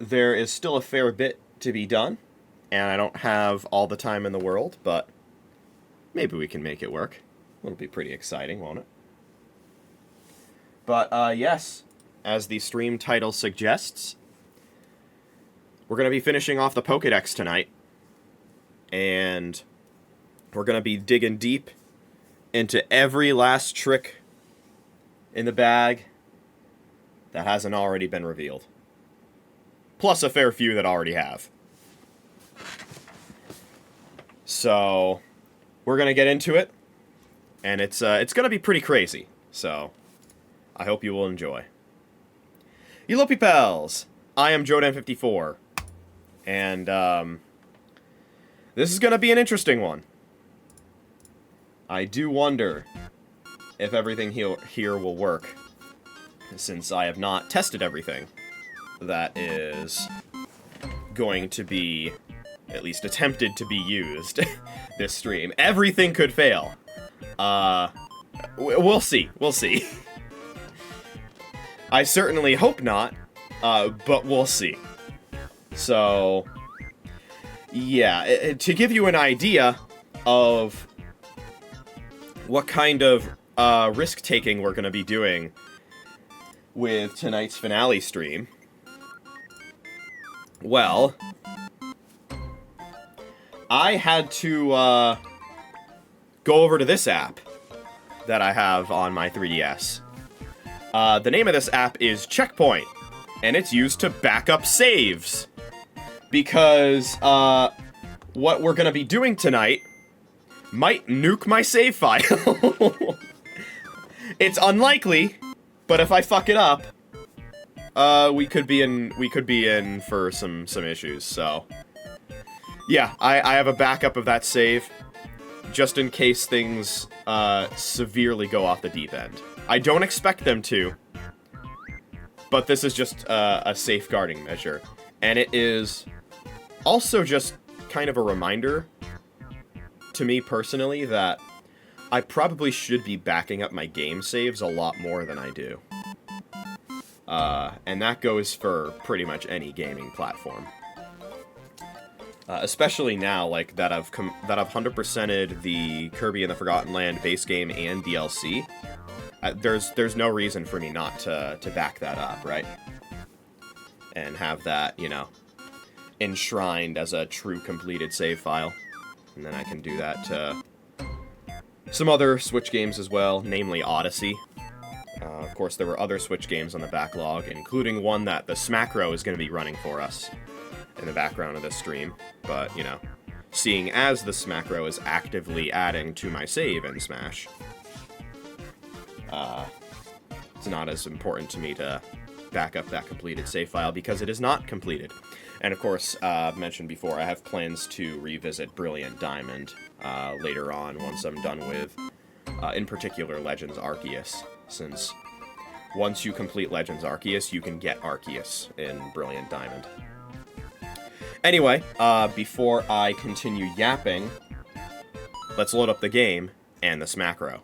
there is still a fair bit to be done, and I don't have all the time in the world, but maybe we can make it work. It'll be pretty exciting, won't it? But, yes, as the stream title suggests, we're going to be finishing off the Pokédex tonight, and we're going to be digging deep into every last trick in the bag that hasn't already been revealed. Plus a fair few that already have. So, we're going to get into it, and it's going to be pretty crazy, so I hope you will enjoy. Elope pals! I am JoeDan54, and this is going to be an interesting one. I do wonder if everything here will work, since I have not tested everything that is going to be at least attempted to be used this stream. Everything could fail. We'll see. We'll see. I certainly hope not, but we'll see. So, yeah, to give you an idea of what kind of risk-taking we're going to be doing with tonight's finale stream, well, I had to go over to this app that I have on my 3DS. The name of this app is Checkpoint, and it's used to back up saves. Because what we're going to be doing tonight might nuke my save file. It's unlikely, but if I fuck it up, we could be in for some issues. So, yeah, I have a backup of that save, just in case things severely go off the deep end. I don't expect them to, but this is just a safeguarding measure, and it is also just kind of a reminder to me personally that I probably should be backing up my game saves a lot more than I do. And that goes for pretty much any gaming platform. Especially now, like, that I've 100%ed the Kirby and the Forgotten Land base game and DLC. There's no reason for me not to back that up, right? And have that, you know, enshrined as a true completed save file. And then I can do that to some other Switch games as well, namely Odyssey. Of course, there were other Switch games on the backlog, including one that the Smackro is going to be running for us in the background of this stream. But, you know, seeing as the Smackro is actively adding to my save in Smash, it's not as important to me to back up that completed save file because it is not completed. And of course, I've mentioned before, I have plans to revisit Brilliant Diamond later on once I'm done with, in particular, Legends Arceus, since once you complete Legends Arceus, you can get Arceus in Brilliant Diamond. Anyway, before I continue yapping, let's load up the game and the Smackro.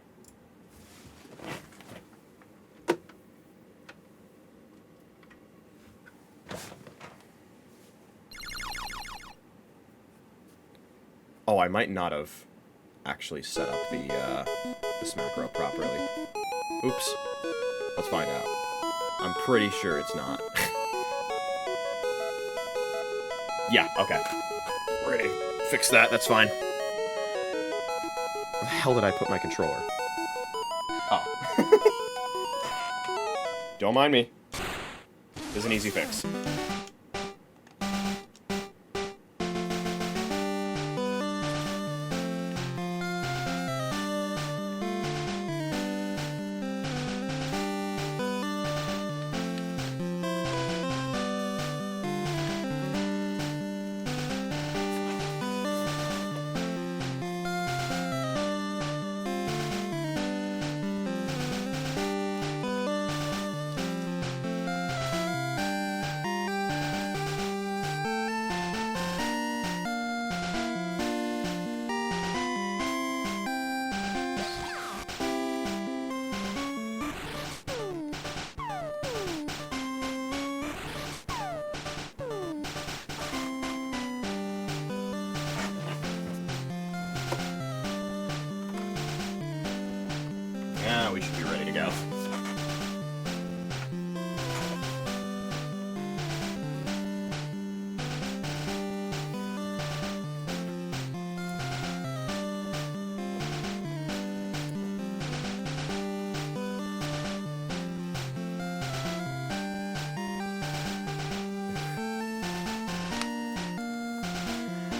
Oh, I might not have actually set up the Smackro properly. Oops. Let's find out. I'm pretty sure it's not. Yeah, okay. We're gonna fix that, that's fine. Where the hell did I put my controller? Oh. Don't mind me. It's an easy fix.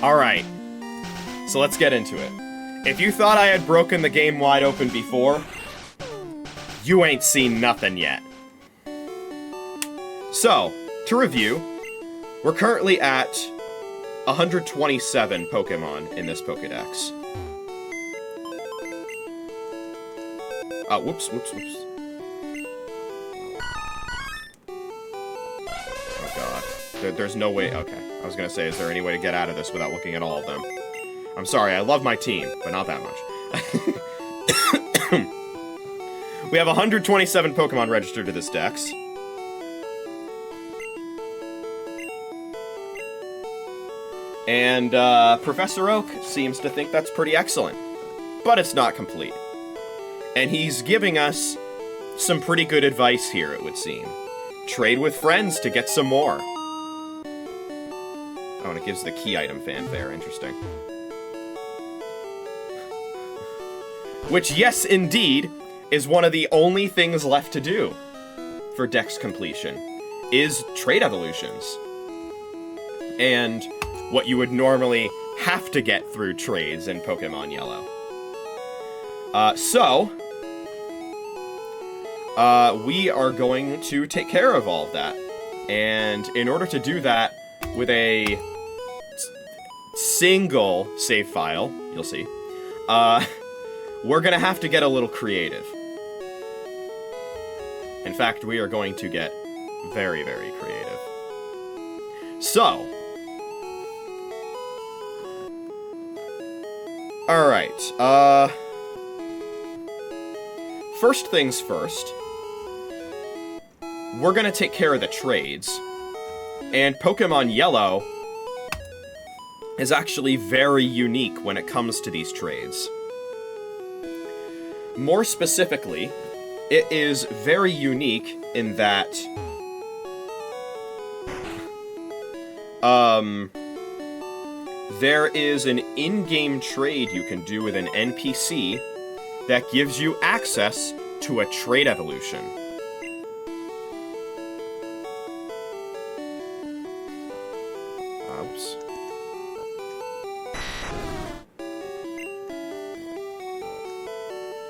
Alright, so let's get into it. If you thought I had broken the game wide open before, you ain't seen nothing yet. So, to review, we're currently at 127 Pokemon in this Pokedex. Whoops. Oh god. There's no way. Okay. I was gonna say, is there any way to get out of this without looking at all of them? I'm sorry, I love my team, but not that much. We have 127 Pokemon registered to this dex. And, Professor Oak seems to think that's pretty excellent. But it's not complete. And he's giving us some pretty good advice here, it would seem. Trade with friends to get some more. Oh, and it gives the key item fanfare. Interesting. Which, yes, indeed, is one of the only things left to do for Dex completion, is trade evolutions. And what you would normally have to get through trades in Pokemon Yellow. We are going to take care of all of that. And in order to do that with a single save file, you'll see, we're gonna have to get a little creative. In fact, we are going to get very, very creative. So, alright, first things first, we're gonna take care of the trades, and Pokemon Yellow is actually very unique when it comes to these trades. More specifically, it is very unique in that, there is an in-game trade you can do with an NPC that gives you access to a trade evolution. Oops.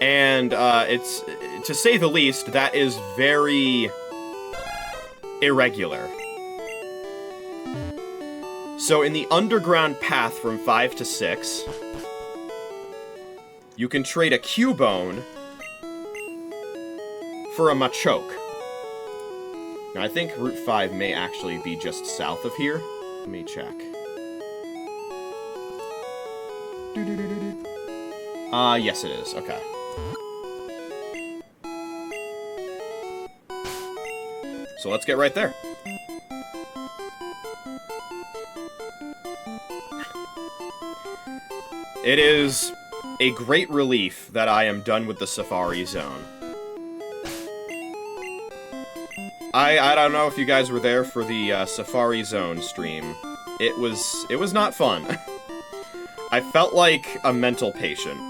And, it's, to say the least, that is very irregular. So in the underground path from 5 to 6, you can trade a Cubone for a Machoke. Now, I think Route 5 may actually be just south of here. Let me check. Yes it is. Okay. So let's get right there. It is a great relief that I am done with the Safari Zone. I don't know if you guys were there for the Safari Zone stream. It was not fun. I felt like a mental patient.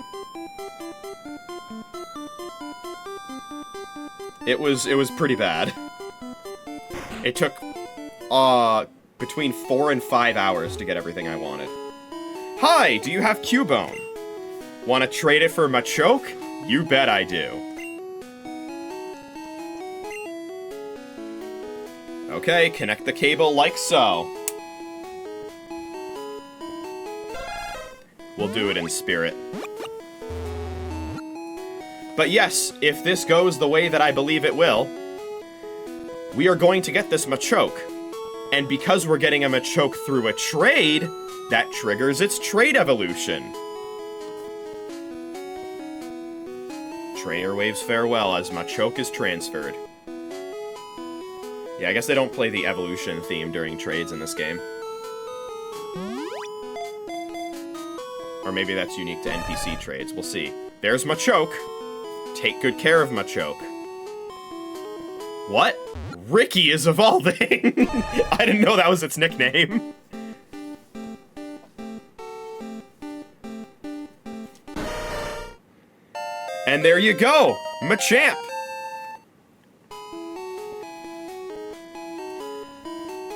It was pretty bad. It took between 4 and 5 hours to get everything I wanted. Hi, do you have Cubone? Want to trade it for Machoke? You bet I do. Okay, connect the cable like so. We'll do it in spirit. But yes, if this goes the way that I believe it will, we are going to get this Machoke. And because we're getting a Machoke through a trade, that triggers its trade evolution. Trainer waves farewell as Machoke is transferred. Yeah, I guess they don't play the evolution theme during trades in this game. Or maybe that's unique to NPC trades. We'll see. There's Machoke. Take good care of Machoke. What? Ricky is evolving! I didn't know that was its nickname. And there you go! Machamp!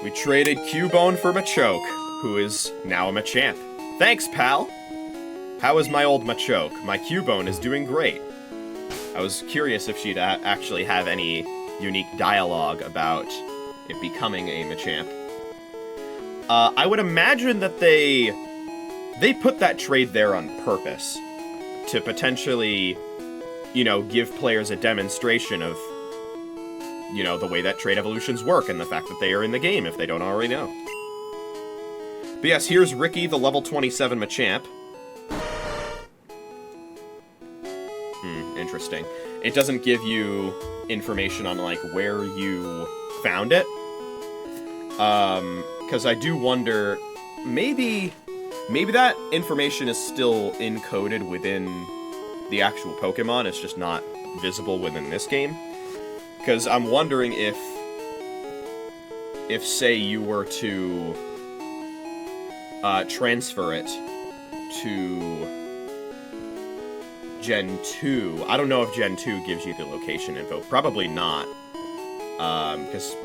We traded Cubone for Machoke. who is now a Machamp. Thanks, pal! How is my old Machoke? My Cubone is doing great. I was curious if she'd actually have any unique dialogue about it becoming a Machamp. I would imagine that they put that trade there on purpose to potentially, you know, give players a demonstration of, you know, the way that trait evolutions work and the fact that they are in the game if they don't already know. But yes, here's Ricky, the level 27 Machamp. Interesting. It doesn't give you information on, like, where you found it. Because I do wonder, maybe that information is still encoded within the actual Pokemon, it's just not visible within this game. Because I'm wondering if, say, you were to transfer it to Gen 2. I don't know if Gen 2 gives you the location info. Probably not. Because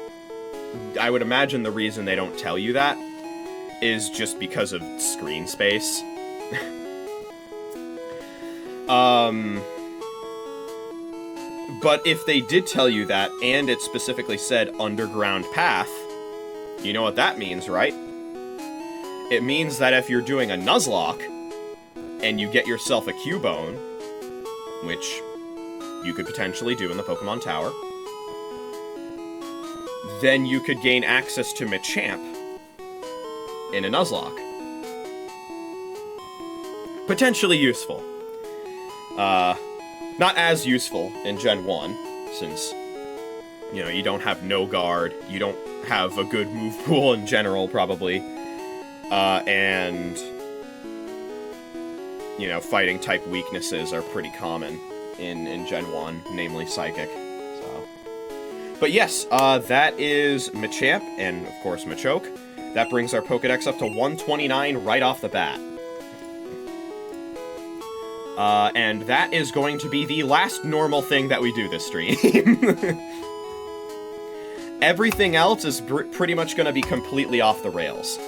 I would imagine the reason they don't tell you that is just because of screen space. But if they did tell you that, and it specifically said underground path, you know what that means, right? It means that if you're doing a Nuzlocke, and you get yourself a Cubone, which you could potentially do in the Pokemon Tower, then you could gain access to Machamp in a Nuzlocke. Potentially useful. Not as useful in Gen 1, since, you know, you don't have no guard, you don't have a good move pool in general, probably, and, you know, fighting type weaknesses are pretty common in Gen 1, namely Psychic, so. But yes, that is Machamp, and of course Machoke. That brings our Pokedex up to 129 right off the bat. And that is going to be the last normal thing that we do this stream. Everything else is pretty much going to be completely off the rails.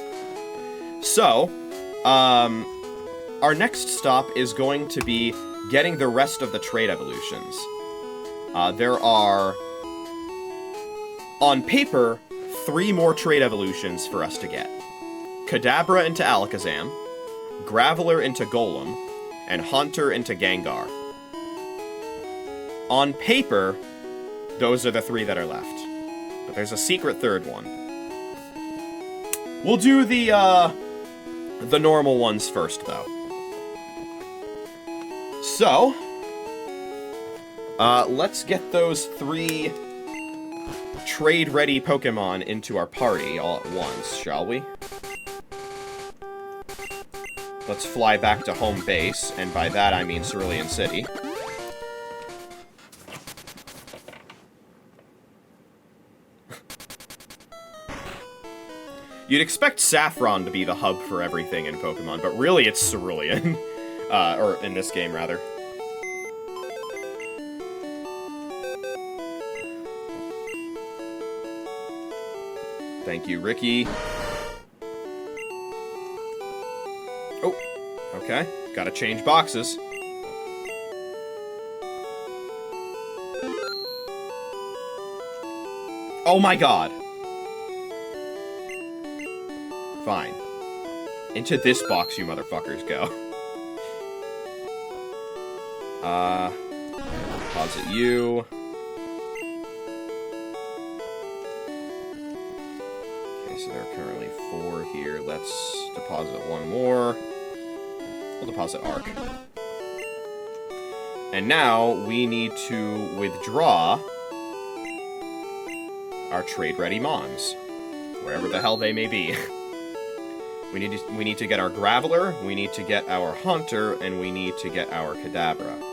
So, our next stop is going to be getting the rest of the trait evolutions. There are, on paper, 3 more trait evolutions for us to get. Kadabra into Alakazam, Graveler into Golem, and Haunter into Gengar. On paper, those are the 3 that are left. But there's a secret third one. We'll do the normal ones first, though. So, let's get those 3 trade-ready Pokemon into our party all at once, shall we? Let's fly back to home base, and by that I mean Cerulean City. You'd expect Saffron to be the hub for everything in Pokemon, but really it's Cerulean. Or in this game, rather. Thank you, Ricky. Oh, okay. Gotta change boxes. Oh my god! Fine. Into this box, you motherfuckers, go. Deposit you. Okay, so there are currently 4 here. Let's deposit 1 more. We'll deposit Arc. And now we need to withdraw our trade-ready Mons, wherever the hell they may be. We need to get our Graveler, we need to get our Haunter, and we need to get our Kadabra.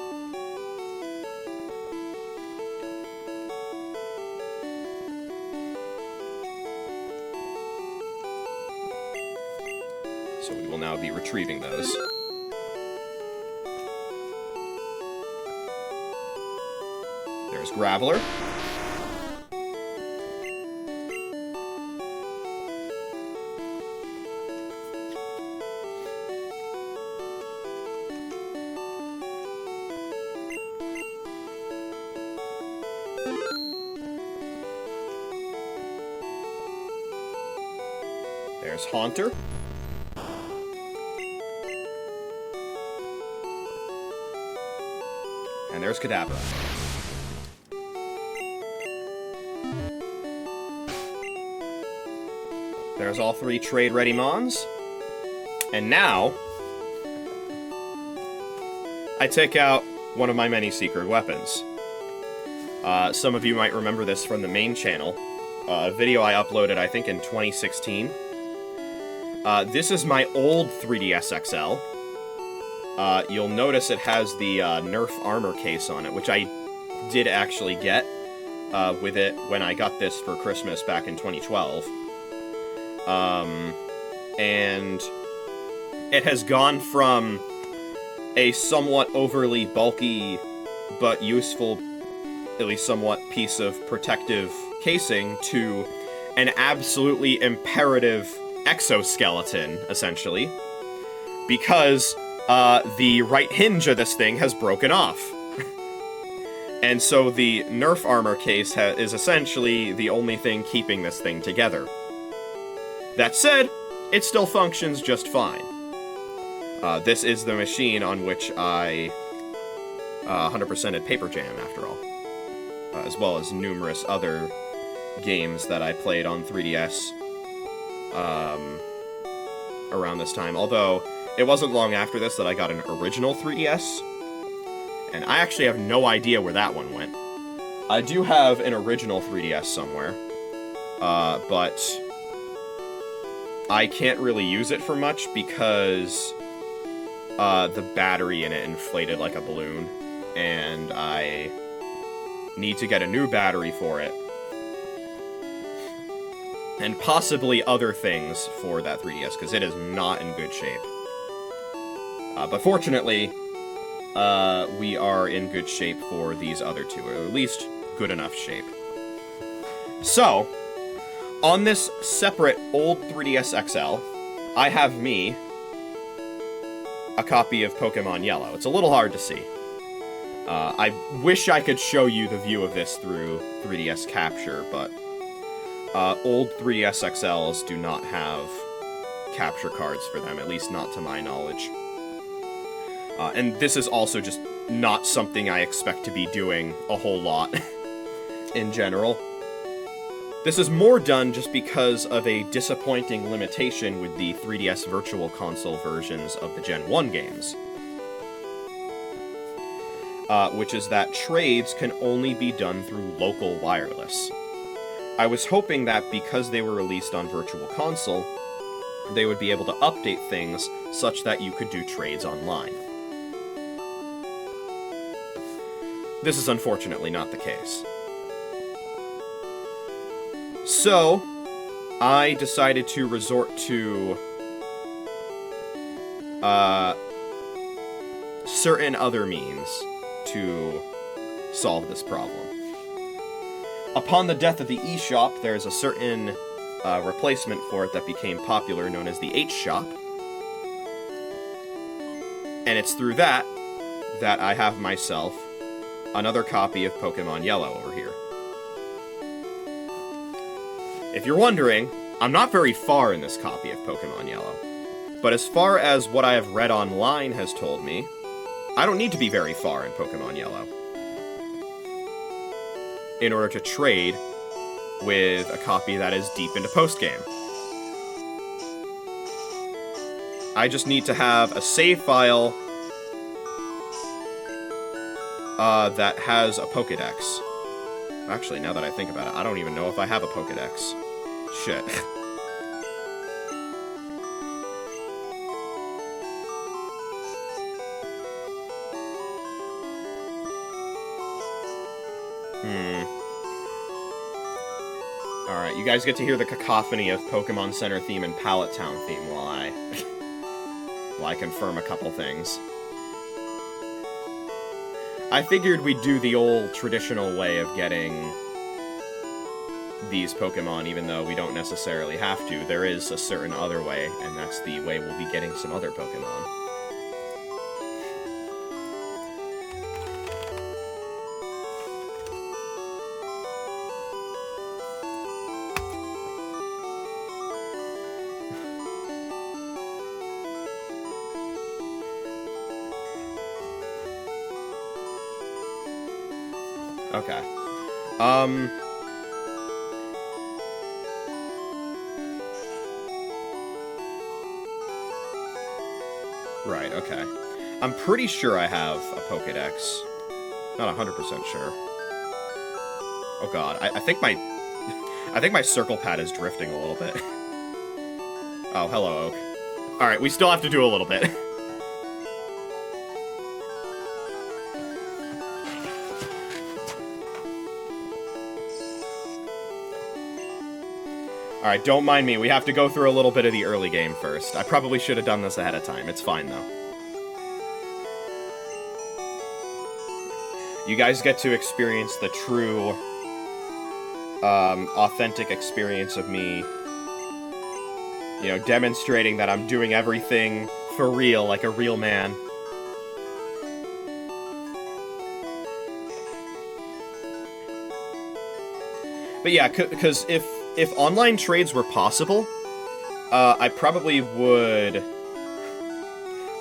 So we will now be retrieving those. There's Graveler. There's Haunter. And there's Kadabra. There's all 3 trade-ready Mons. And now, I take out one of my many secret weapons. Some of you might remember this from the main channel. A video I uploaded, I think, in 2016. This is my old 3DS XL. You'll notice it has the Nerf armor case on it, which I did actually get with it when I got this for Christmas back in 2012. And it has gone from a somewhat overly bulky but useful, at least somewhat, piece of protective casing to an absolutely imperative exoskeleton, essentially, because the right hinge of this thing has broken off. And so the Nerf armor case is essentially the only thing keeping this thing together. That said, it still functions just fine. This is the machine on which I 100%ed Paper Jam, after all. As well as numerous other games that I played on 3DS around this time. Although, it wasn't long after this that I got an original 3DS, and I actually have no idea where that one went. I do have an original 3DS somewhere, but I can't really use it for much because the battery in it inflated like a balloon, and I need to get a new battery for it, and possibly other things for that 3DS, because it is not in good shape. But fortunately, we are in good shape for these other two, or at least good enough shape. So, on this separate old 3DS XL, I have me a copy of Pokémon Yellow. It's a little hard to see. I wish I could show you the view of this through 3DS Capture, but old 3DS XLs do not have capture cards for them, at least not to my knowledge. And this is also just not something I expect to be doing a whole lot in general. This is more done just because of a disappointing limitation with the 3DS Virtual Console versions of the Gen 1 games. Which is that trades can only be done through local wireless. I was hoping that because they were released on Virtual Console, they would be able to update things such that you could do trades online. This is unfortunately not the case. So, I decided to resort to certain other means to solve this problem. Upon the death of the eShop, there's a certain replacement for it that became popular, known as the H-Shop. And it's through that I have myself another copy of Pokémon Yellow over here. If you're wondering, I'm not very far in this copy of Pokémon Yellow. But as far as what I have read online has told me, I don't need to be very far in Pokémon Yellow in order to trade with a copy that is deep into post-game. I just need to have a save file that has a Pokédex. Actually, now that I think about it, I don't even know if I have a Pokédex. Shit. Alright, you guys get to hear the cacophony of Pokemon Center theme and Pallet Town theme while I confirm a couple things. I figured we'd do the old traditional way of getting these Pokemon, even though we don't necessarily have to. There is a certain other way, and that's the way we'll be getting some other Pokemon. Okay. Right, okay. I'm pretty sure I have a Pokédex. Not 100% sure. Oh god, I think my... I think my circle pad is drifting a little bit. Oh, hello, Oak. Alright, we still have to do a little bit. Alright, don't mind me. We have to go through a little bit of the early game first. I probably should have done this ahead of time. It's fine, though. You guys get to experience the true, authentic experience of me, you know, demonstrating that I'm doing everything for real, like a real man. But yeah, because if online trades were possible, I probably would...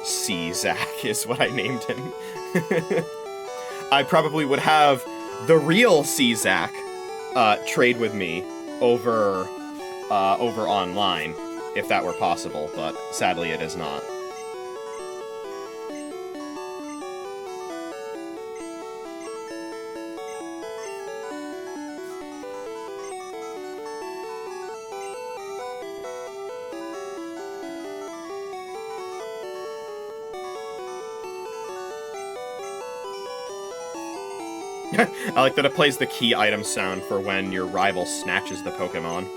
C-Zack is what I named him. I probably would have the real C-Zack trade with me over online, if that were possible, but sadly it is not. I like that it plays the key item sound for when your rival snatches the Pokémon.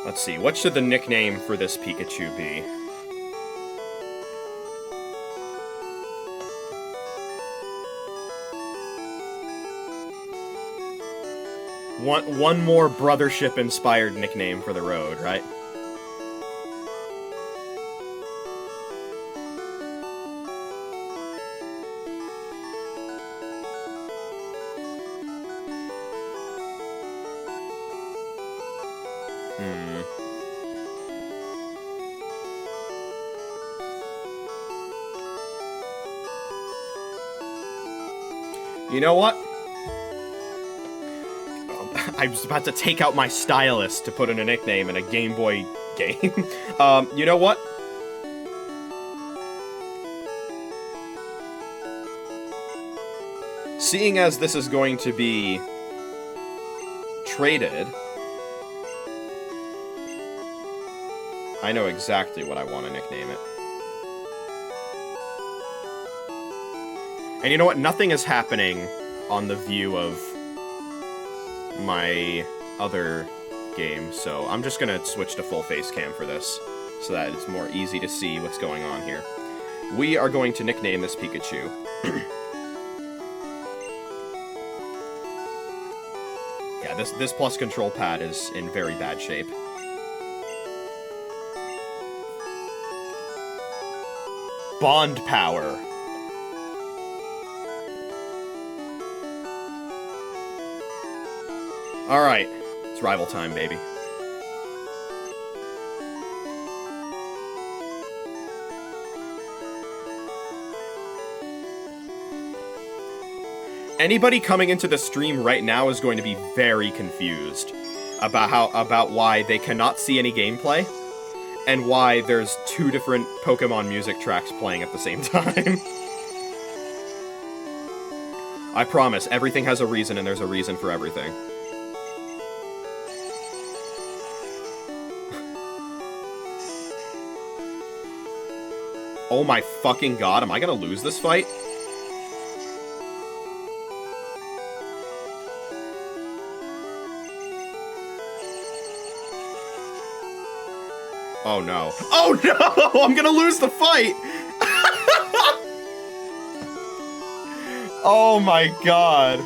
Let's see, what should the nickname for this Pikachu be? One more brothership-inspired nickname for the road, right? You know what? I was about to take out my stylus to put in a nickname in a Game Boy game. You know what? Seeing as this is going to be traded, I know exactly what I want to nickname it. And you know what? Nothing is happening on the view of my other game, so I'm just gonna switch to full face cam for this, so that it's more easy to see what's going on here. We are going to nickname this Pikachu. Yeah, this plus control pad is in very bad shape. Bond power. Alright, it's rival time, baby. Anybody coming into the stream right now is going to be very confused about why they cannot see any gameplay, and why there's two different Pokemon music tracks playing at the same time. I promise, everything has a reason, and there's a reason for everything. Oh my fucking god, am I gonna lose this fight? Oh no. Oh no! I'm gonna lose the fight! Oh my god.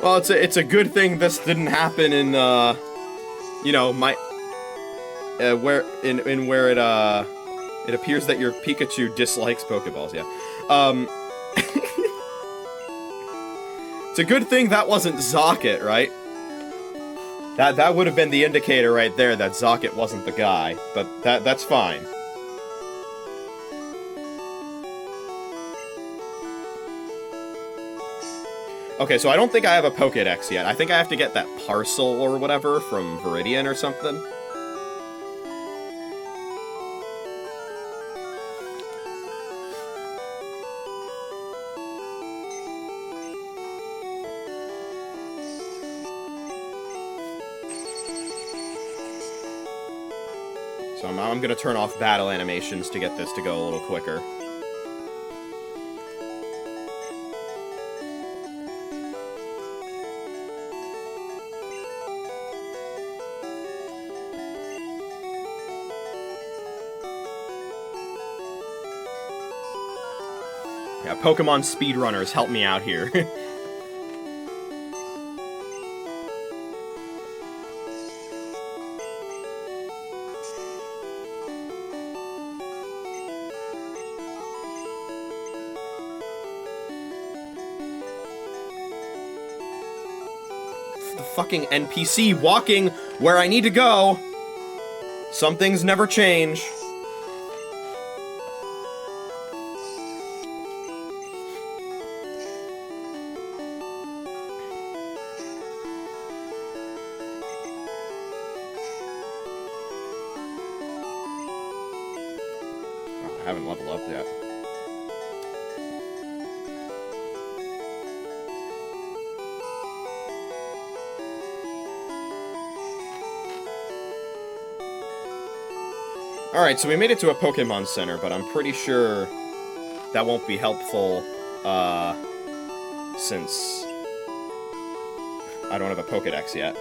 Well, it's a good thing this didn't happen in, you know, where it appears that your Pikachu dislikes Pokeballs. Yeah. It's a good thing that wasn't Zocket, right? That would have been the indicator right there that Zocket wasn't the guy, but that's fine. Okay, so I don't think I have a Pokédex yet. I think I have to get that parcel or whatever from Viridian or something. So I'm gonna turn off battle animations to get this to go a little quicker. Yeah, Pokemon speedrunners, help me out here. The fucking NPC walking where I need to go. Some things never change. I haven't leveled up yet. Alright, so we made it to a Pokemon Center, but I'm pretty sure that won't be helpful, since I don't have a Pokedex yet.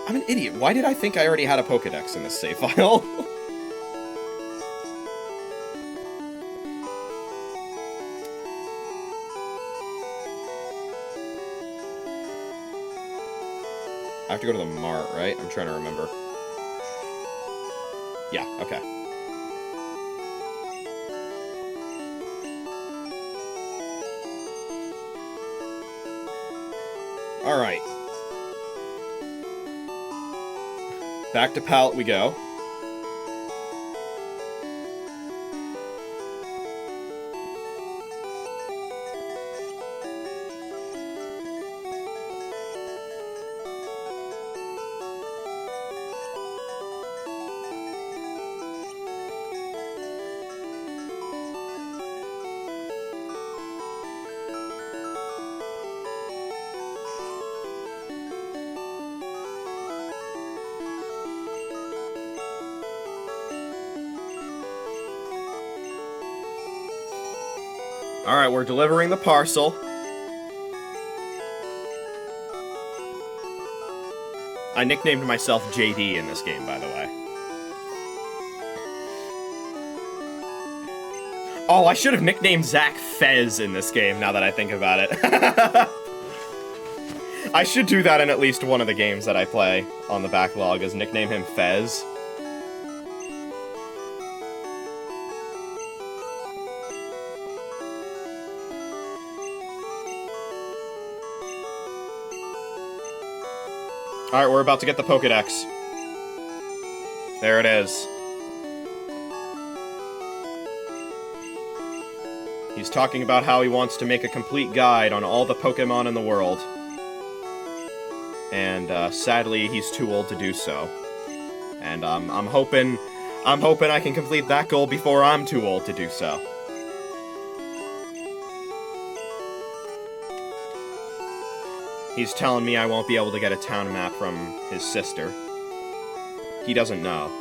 I'm an idiot. Why did I think I already had a Pokedex in this save file? I have to go to the Mart, right? I'm trying to remember. Yeah, okay. Alright. Back to Pallet we go. Alright, we're delivering the parcel. I nicknamed myself JD in this game, by the way. Oh, I should have nicknamed Zach Fez in this game, now that I think about it. I should do that in at least one of the games that I play on the backlog, is nickname him Fez. Alright, we're about to get the Pokedex. There it is. He's talking about how he wants to make a complete guide on all the Pokemon in the world. And, sadly, he's too old to do so. And, I'm hoping I can complete that goal before I'm too old to do so. He's telling me I won't be able to get a town map from his sister. He doesn't know.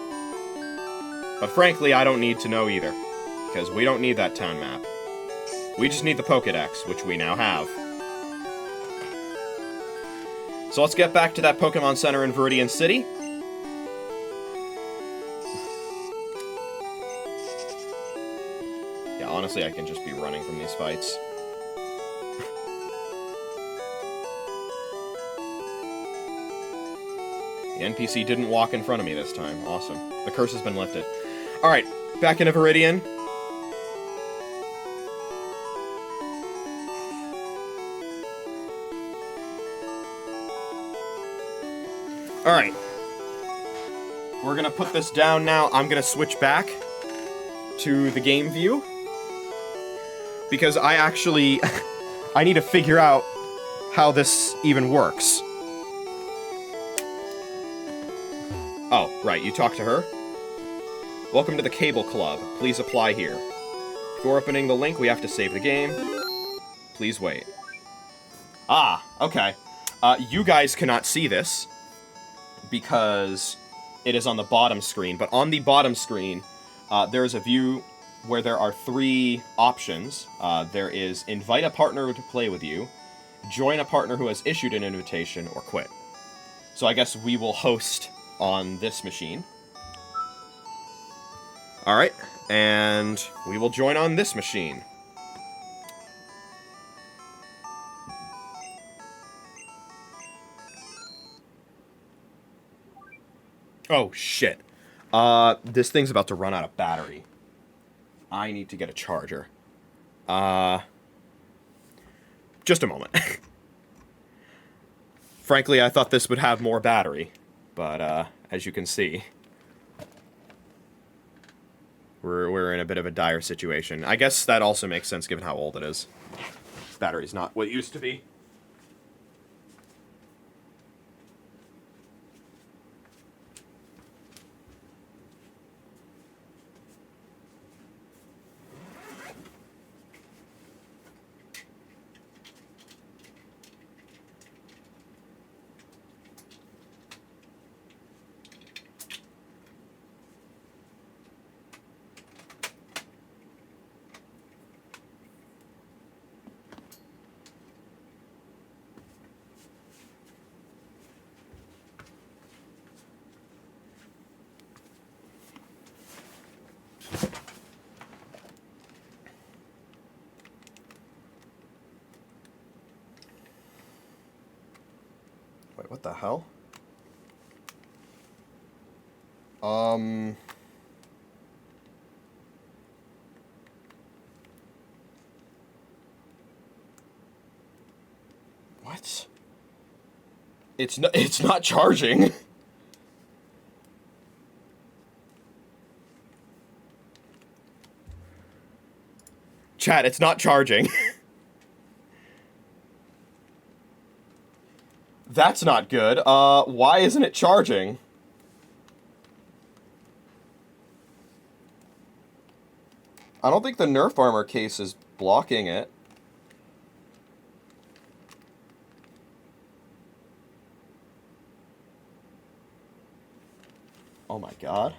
But frankly, I don't need to know either, because we don't need that town map. We just need the Pokedex, which we now have. So let's get back to that Pokemon Center in Viridian City. Yeah, honestly, I can just be running from these fights. The NPC didn't walk in front of me this time. Awesome. The curse has been lifted. Alright, back into Viridian. Alright. We're gonna put this down now. I'm gonna switch back to the game view. Because I actually... I need to figure out how this even works. Oh, right, you talked to her? Welcome to the Cable Club. Please apply here. Before opening the link, we have to save the game. Please wait. Ah, okay. You guys cannot see this because it is on the bottom screen, but on the bottom screen, there is a view where there are 3 options. There is invite a partner to play with you, join a partner who has issued an invitation, or quit. So I guess we will host on this machine. Alright, and we will join on this machine. Oh, shit. This thing's about to run out of battery. I need to get a charger. Just a moment. Frankly, I thought this would have more battery, but, as you can see, we're in a bit of a dire situation. I guess that also makes sense given how old it is. Battery's not what it used to be. Wait, what the hell? What? It's not charging. Chat, it's not charging. That's not good. Why isn't it charging? I don't think the Nerf armor case is blocking it. Oh my god.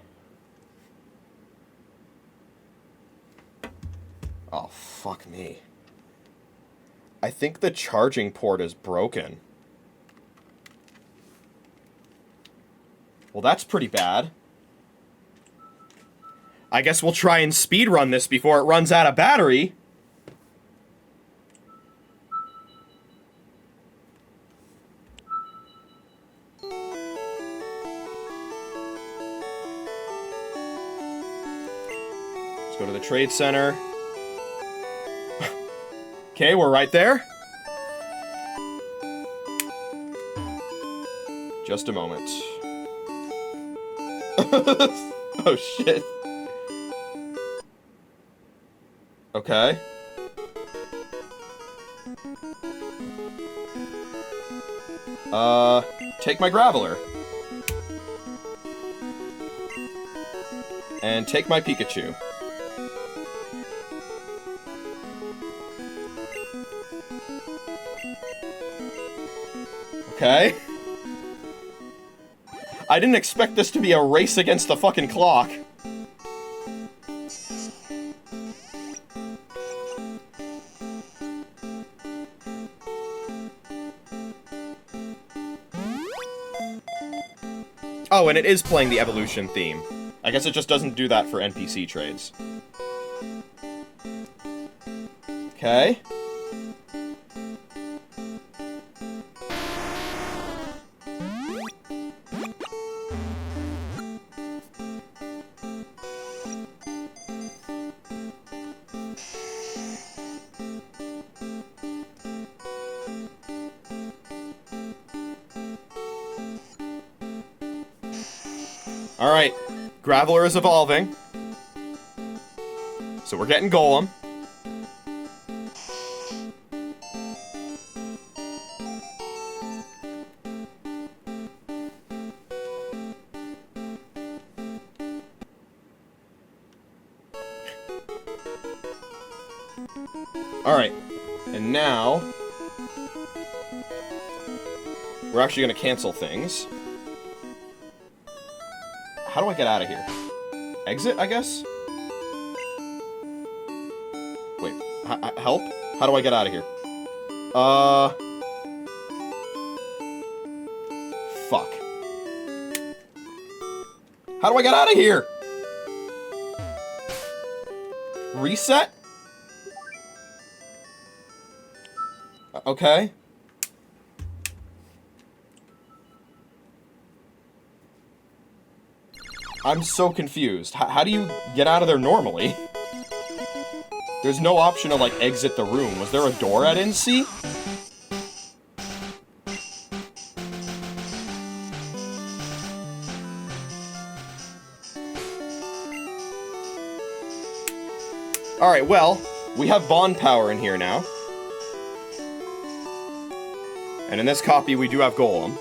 Oh, fuck me. I think the charging port is broken. Well, that's pretty bad. I guess we'll try and speedrun this before it runs out of battery. Let's go to the trade center. Okay, we're right there. Just a moment. Oh, shit. Okay. Take my Graveler. And take my Pikachu. Okay. I didn't expect this to be a race against the fucking clock. Oh, and it is playing the evolution theme. I guess it just doesn't do that for NPC trades. Okay. Alright, Graveler is evolving. So we're getting Golem. Alright, and now we're actually going to cancel things. How do I get out of here? Exit, I guess? Wait, help? How do I get out of here? Fuck. How do I get out of here? Reset? Okay. I'm so confused. How do you get out of there normally? There's no option to, like, exit the room. Was there a door I didn't see? Alright, well, we have bond power in here now. And in this copy, we do have Golem.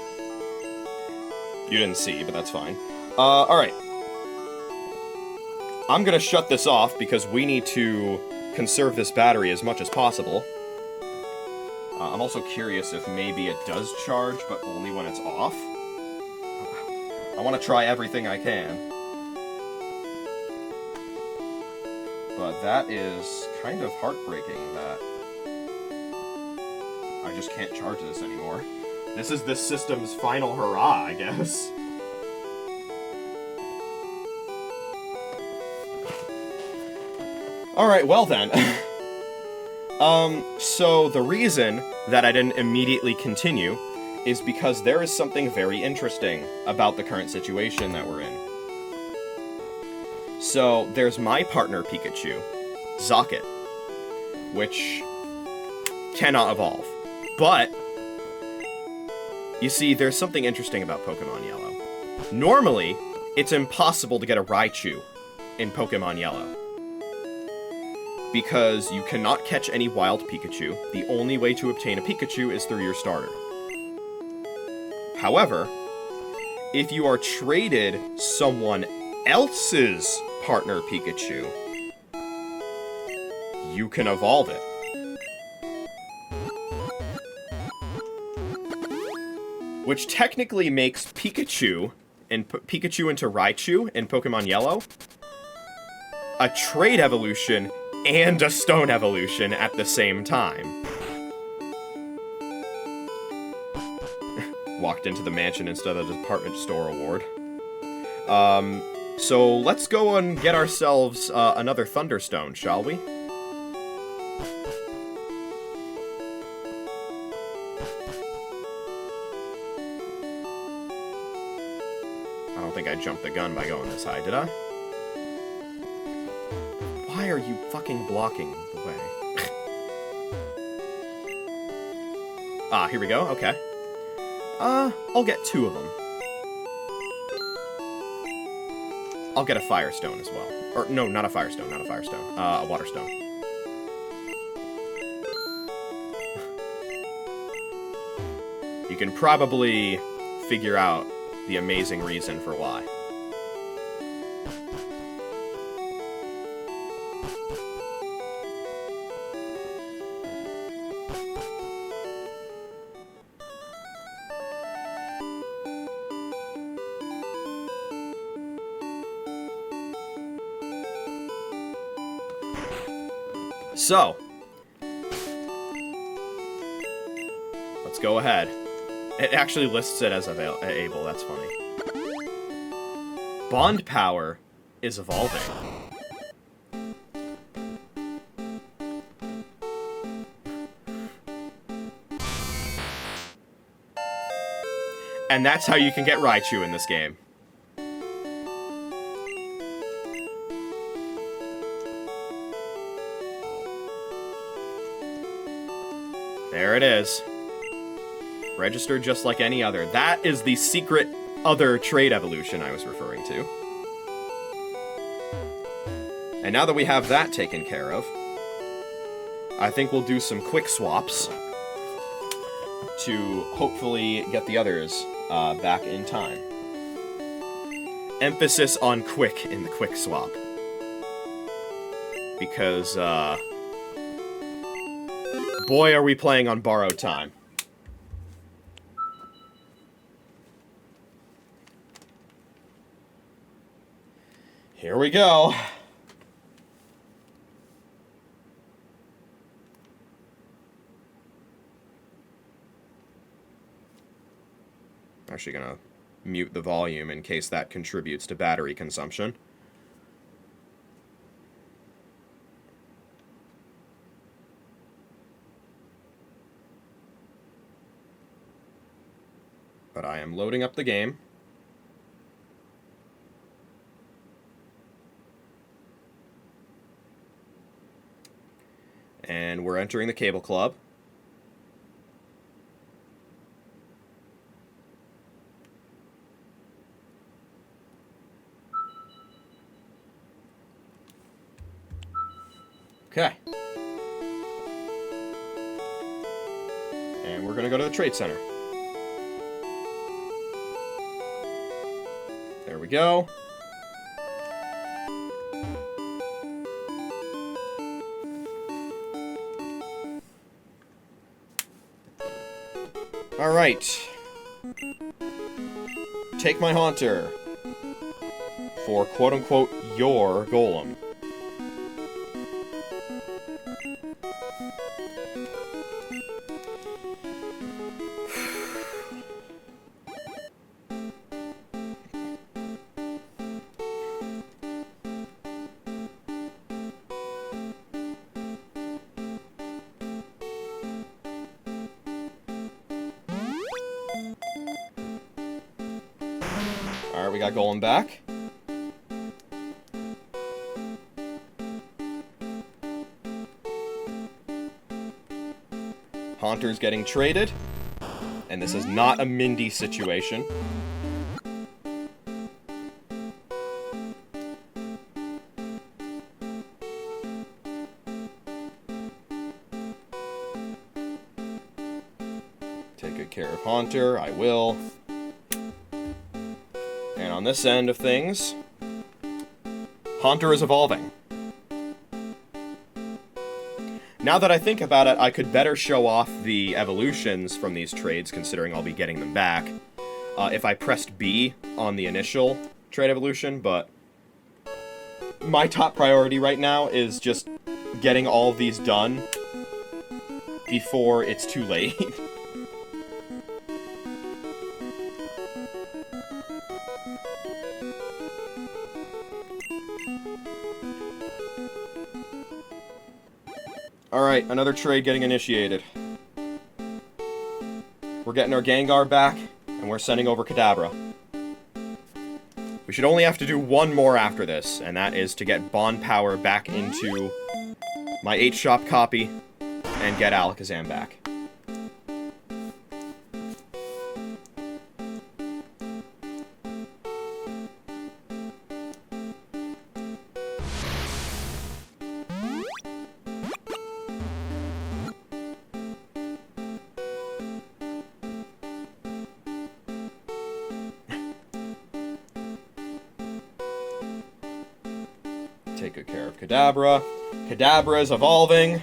You didn't see, but that's fine. Alright. I'm gonna shut this off because we need to conserve this battery as much as possible. I'm also curious if maybe it does charge, but only when it's off. I want to try everything I can. But that is kind of heartbreaking that I just can't charge this anymore. This is this system's final hurrah, I guess. Alright, well then. So the reason that I didn't immediately continue is because there is something very interesting about the current situation that we're in. So, there's my partner Pikachu, Zocket, which cannot evolve. But, you see, there's something interesting about Pokemon Yellow. Normally, it's impossible to get a Raichu in Pokemon Yellow. Because you cannot catch any wild Pikachu. The only way to obtain a Pikachu is through your starter. However, if you are traded someone else's partner Pikachu, you can evolve it. Which technically makes Pikachu into Raichu in Pokemon Yellow a trade evolution and a stone evolution at the same time. Walked into the mansion instead of the department store award. So let's go and get ourselves another Thunderstone, shall we? I don't think I jumped the gun by going this high, did I? Why are you fucking blocking the way? Ah, here we go, okay. I'll get 2 of them. I'll get a Firestone as well. Or, no, not a Firestone, not a Firestone. A Waterstone. You can probably figure out the amazing reason for why. So, let's go ahead. It actually lists it as able, that's funny. Bond power is evolving. And that's how you can get Raichu in this game. There it is. Registered just like any other. That is the secret other trade evolution I was referring to. And now that we have that taken care of, I think we'll do some quick swaps to hopefully get the others back in time. Emphasis on quick in the quick swap. Because, boy, are we playing on borrowed time. Here we go. Actually gonna mute the volume in case that contributes to battery consumption. But I am loading up the game. And we're entering the Cable Club. Okay. And we're going to go to the Trade Center. There we go. All right. Take my Haunter for quote-unquote your Golem. Alright, we got Golem back. Haunter's getting traded. And this is not a Mindy situation. Take good care of Haunter, I will. And on this end of things, Haunter is evolving. Now that I think about it, I could better show off the evolutions from these trades, considering I'll be getting them back, if I pressed B on the initial trade evolution, but my top priority right now is just getting all of these done before it's too late. Alright, another trade getting initiated. We're getting our Gengar back, and we're sending over Kadabra. We should only have to do one more after this, and that is to get Bond Power back into my 8-shop copy, and get Alakazam back. Take good care of Kadabra. Kadabra is evolving.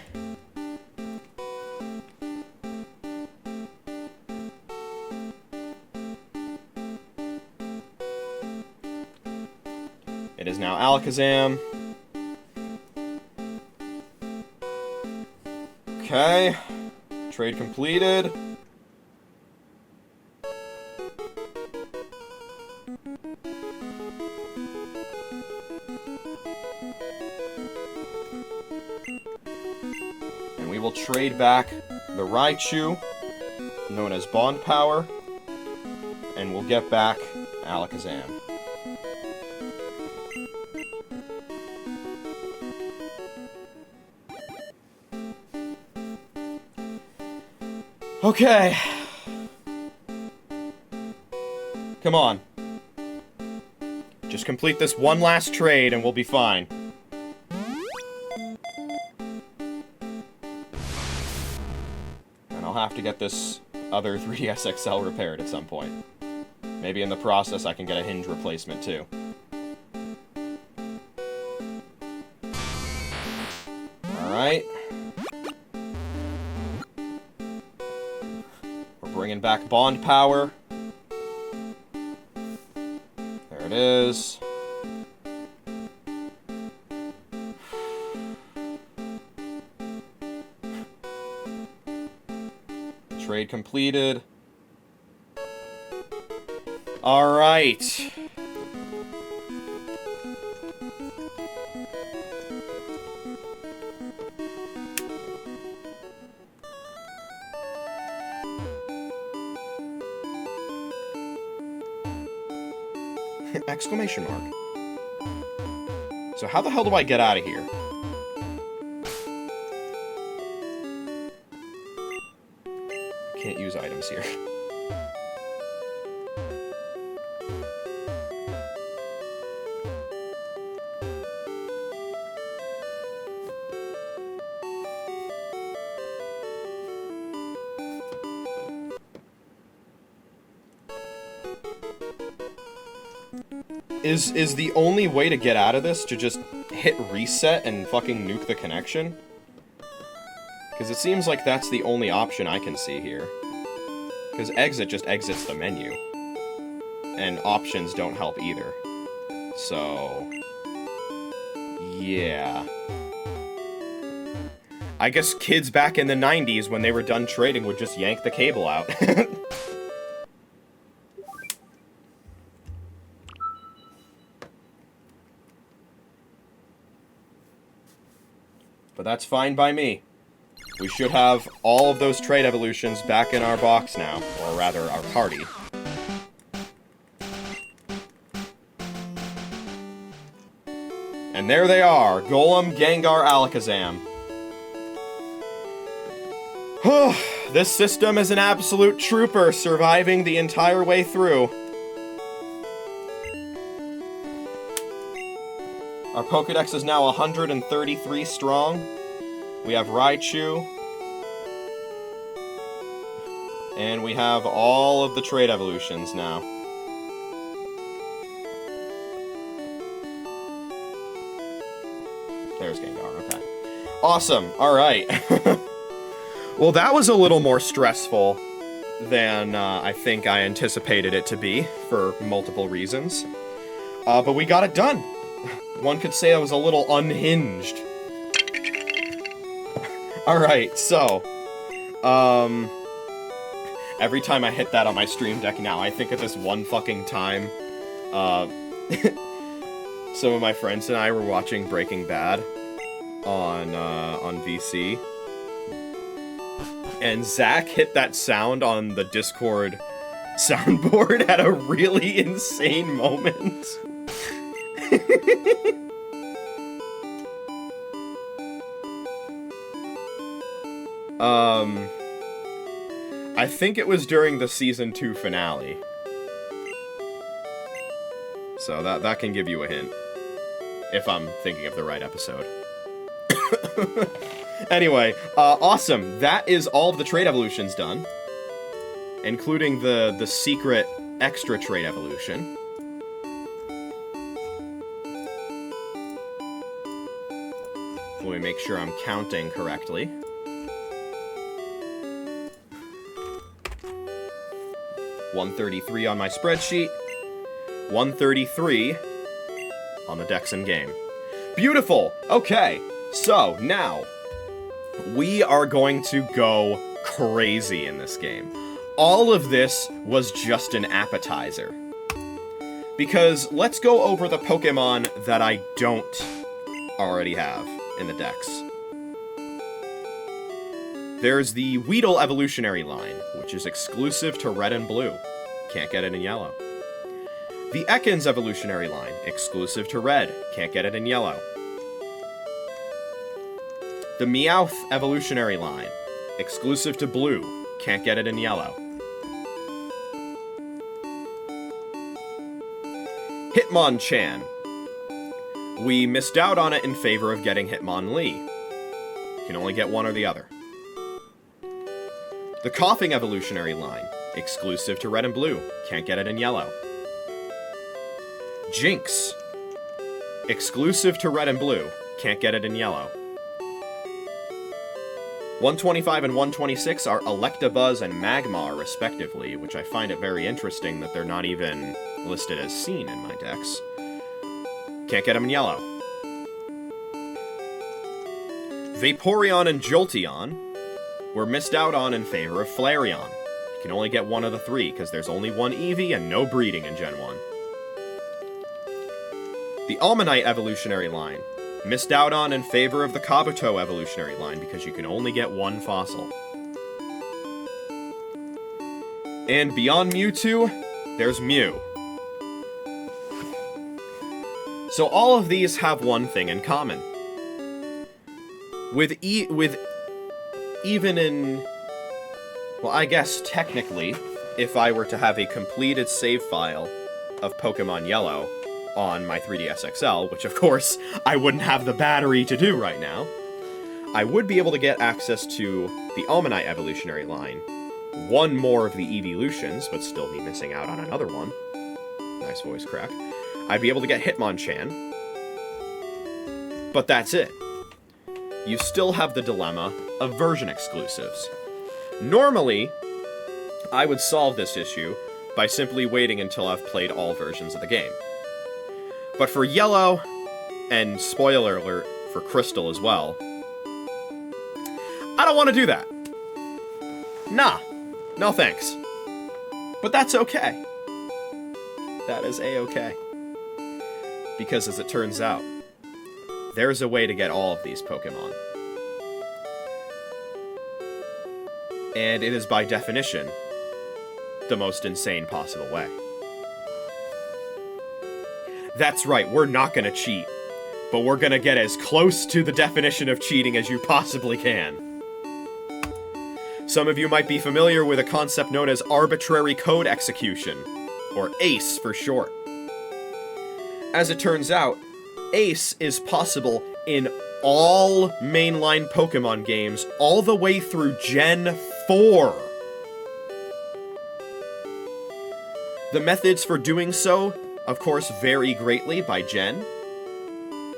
It is now Alakazam. Okay. Trade completed. And we will trade back the Raichu, known as Bond Power, and we'll get back Alakazam. Okay. Come on. Just complete this one last trade and we'll be fine. And I'll have to get this other 3DS XL repaired at some point. Maybe in the process I can get a hinge replacement too. Alright. We're bringing back bond power. There it is. Trade completed. Alright. Exclamation mark. So how the hell do I get out of here? Can't use items here. Is the only way to get out of this to just hit reset and fucking nuke the connection? Because it seems like that's the only option I can see here. Because exit just exits the menu. And options don't help either. So... yeah. I guess kids back in the 90s, when they were done trading, would just yank the cable out. But that's fine by me. We should have all of those trade evolutions back in our box now. Or rather, our party. And there they are. Golem, Gengar, Alakazam. This system is an absolute trooper, surviving the entire way through. Our Pokédex is now 133 strong. We have Raichu. And we have all of the trade evolutions now. There's Gengar, okay. Awesome, alright. Well, that was a little more stressful than I think I anticipated it to be, for multiple reasons. But we got it done. One could say I was a little unhinged. Alright, so... every time I hit that on my stream deck now, I think of this one fucking time. Some of my friends and I were watching Breaking Bad on VC. And Zach hit that sound on the Discord soundboard at a really insane moment. I think it was during the Season 2 finale. So that can give you a hint. If I'm thinking of the right episode. Anyway, awesome. That is all of the trade evolutions done. Including the secret extra trade evolution. Let me make sure I'm counting correctly. 133 on my spreadsheet. 133 on the Dex in game. Beautiful! Okay, so now we are going to go crazy in this game. All of this was just an appetizer. Because let's go over the Pokemon that I don't already have in the Dex. There's the Weedle evolutionary line, which is exclusive to Red and Blue. Can't get it in Yellow. The Ekans evolutionary line, exclusive to Red. Can't get it in Yellow. The Meowth evolutionary line, exclusive to Blue. Can't get it in Yellow. Hitmonchan. We missed out on it in favor of getting Hitmonlee. You can only get one or the other. The Coughing evolutionary line. Exclusive to Red and Blue. Can't get it in Yellow. Jinx. Exclusive to Red and Blue. Can't get it in Yellow. 125 and 126 are Electabuzz and Magmar, respectively, which I find it very interesting that they're not even listed as seen in my decks. Can't get them in Yellow. Vaporeon and Jolteon were missed out on in favor of Flareon. You can only get one of the three, because there's only one Eevee and no breeding in Gen 1. The Almanite evolutionary line. Missed out on in favor of the Kabuto evolutionary line, because you can only get one fossil. And beyond Mewtwo, there's Mew. So all of these have one thing in common. With even in... Well, I guess technically, if I were to have a completed save file of Pokemon Yellow on my 3DS XL, which of course I wouldn't have the battery to do right now, I would be able to get access to the Almanite evolutionary line, one more of the Evolutions, but still be missing out on another one. Nice voice crack. I'd be able to get Hitmonchan, but that's it. You still have the dilemma of version exclusives. Normally, I would solve this issue by simply waiting until I've played all versions of the game. But for Yellow, and spoiler alert, for Crystal as well, I don't want to do that. Nah, no thanks. But that's okay. That is a-okay. Because as it turns out, there's a way to get all of these Pokemon. And it is by definition the most insane possible way. That's right, we're not gonna cheat, but we're gonna get as close to the definition of cheating as you possibly can. Some of you might be familiar with a concept known as arbitrary code execution, or ACE for short. As it turns out, ACE is possible in all mainline Pokemon games all the way through Gen 4. The methods for doing so, of course, vary greatly by gen,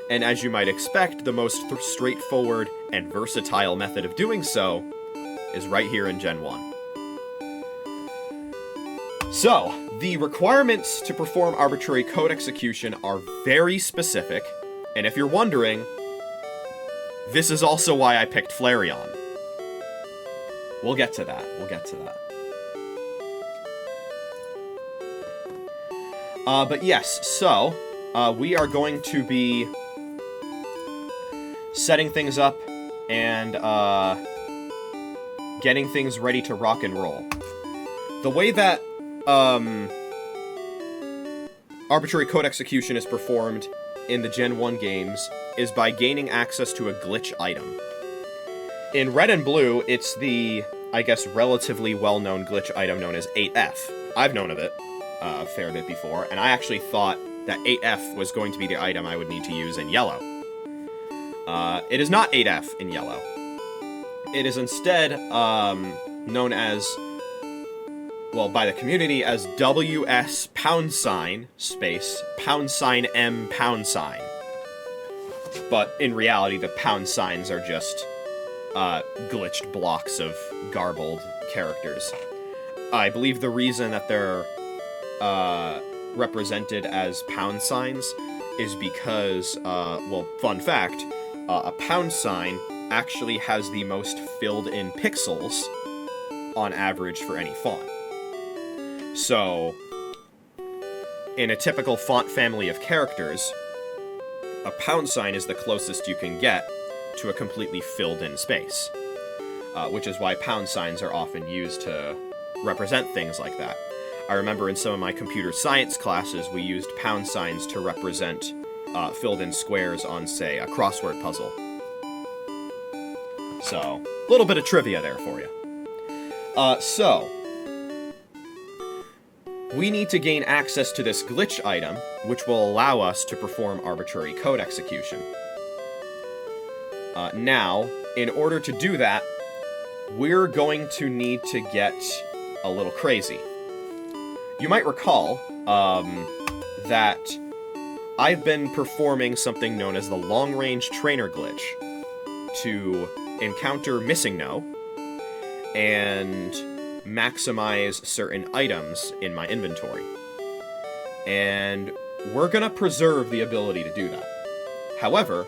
and as you might expect, the most straightforward and versatile method of doing so is right here in Gen 1. So, the requirements to perform arbitrary code execution are very specific, and if you're wondering, this is also why I picked Flareon. We'll get to that. But yes, so, we are going to be setting things up and, getting things ready to rock and roll. The way that, arbitrary code execution is performed in the Gen 1 games is by gaining access to a glitch item. In Red and Blue, it's the, I guess, relatively well-known glitch item known as 8F. I've known of it a fair bit before, and I actually thought that 8F was going to be the item I would need to use in Yellow. It is not 8F in Yellow. It is instead known as, well, by the community as WS space $M $. But in reality, the pound signs are just glitched blocks of garbled characters. I believe the reason that they're represented as pound signs is because, well, fun fact, a pound sign actually has the most filled-in pixels on average for any font. So, in a typical font family of characters, a pound sign is the closest you can get to a completely filled-in space, which is why pound signs are often used to represent things like that. I remember in some of my computer science classes, we used pound signs to represent filled-in squares on, say, a crossword puzzle. So, a little bit of trivia there for you. So, we need to gain access to this glitch item, which will allow us to perform arbitrary code execution. Now, in order to do that, we're going to need to get a little crazy. You might recall that I've been performing something known as the long-range trainer glitch to encounter Missing No and maximize certain items in my inventory. And we're gonna preserve the ability to do that. However,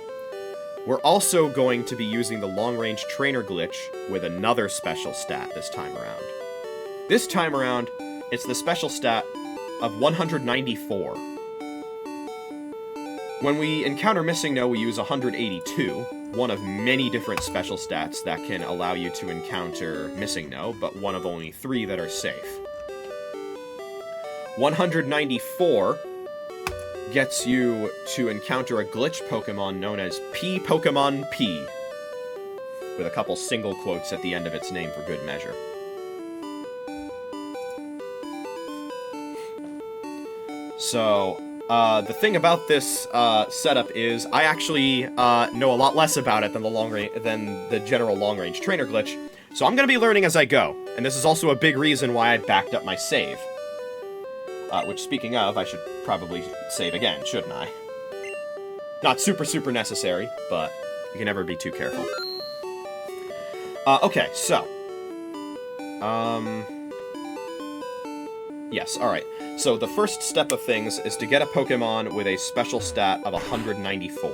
we're also going to be using the long-range trainer glitch with another special stat this time around. This time around, it's the special stat of 194. When we encounter Missing No, we use 182, one of many different special stats that can allow you to encounter Missing No, but one of only 3 that are safe. 194 gets you to encounter a glitch Pokemon known as Pokemon P, with a couple single quotes at the end of its name for good measure. So, the thing about this setup is I actually know a lot less about it than the general long-range trainer glitch, so I'm going to be learning as I go, and this is also a big reason why I backed up my save. Which, speaking of, I should probably save again, shouldn't I? Not super necessary, but you can never be too careful. Okay, so. Yes, alright. So the first step of things is to get a Pokemon with a special stat of 194.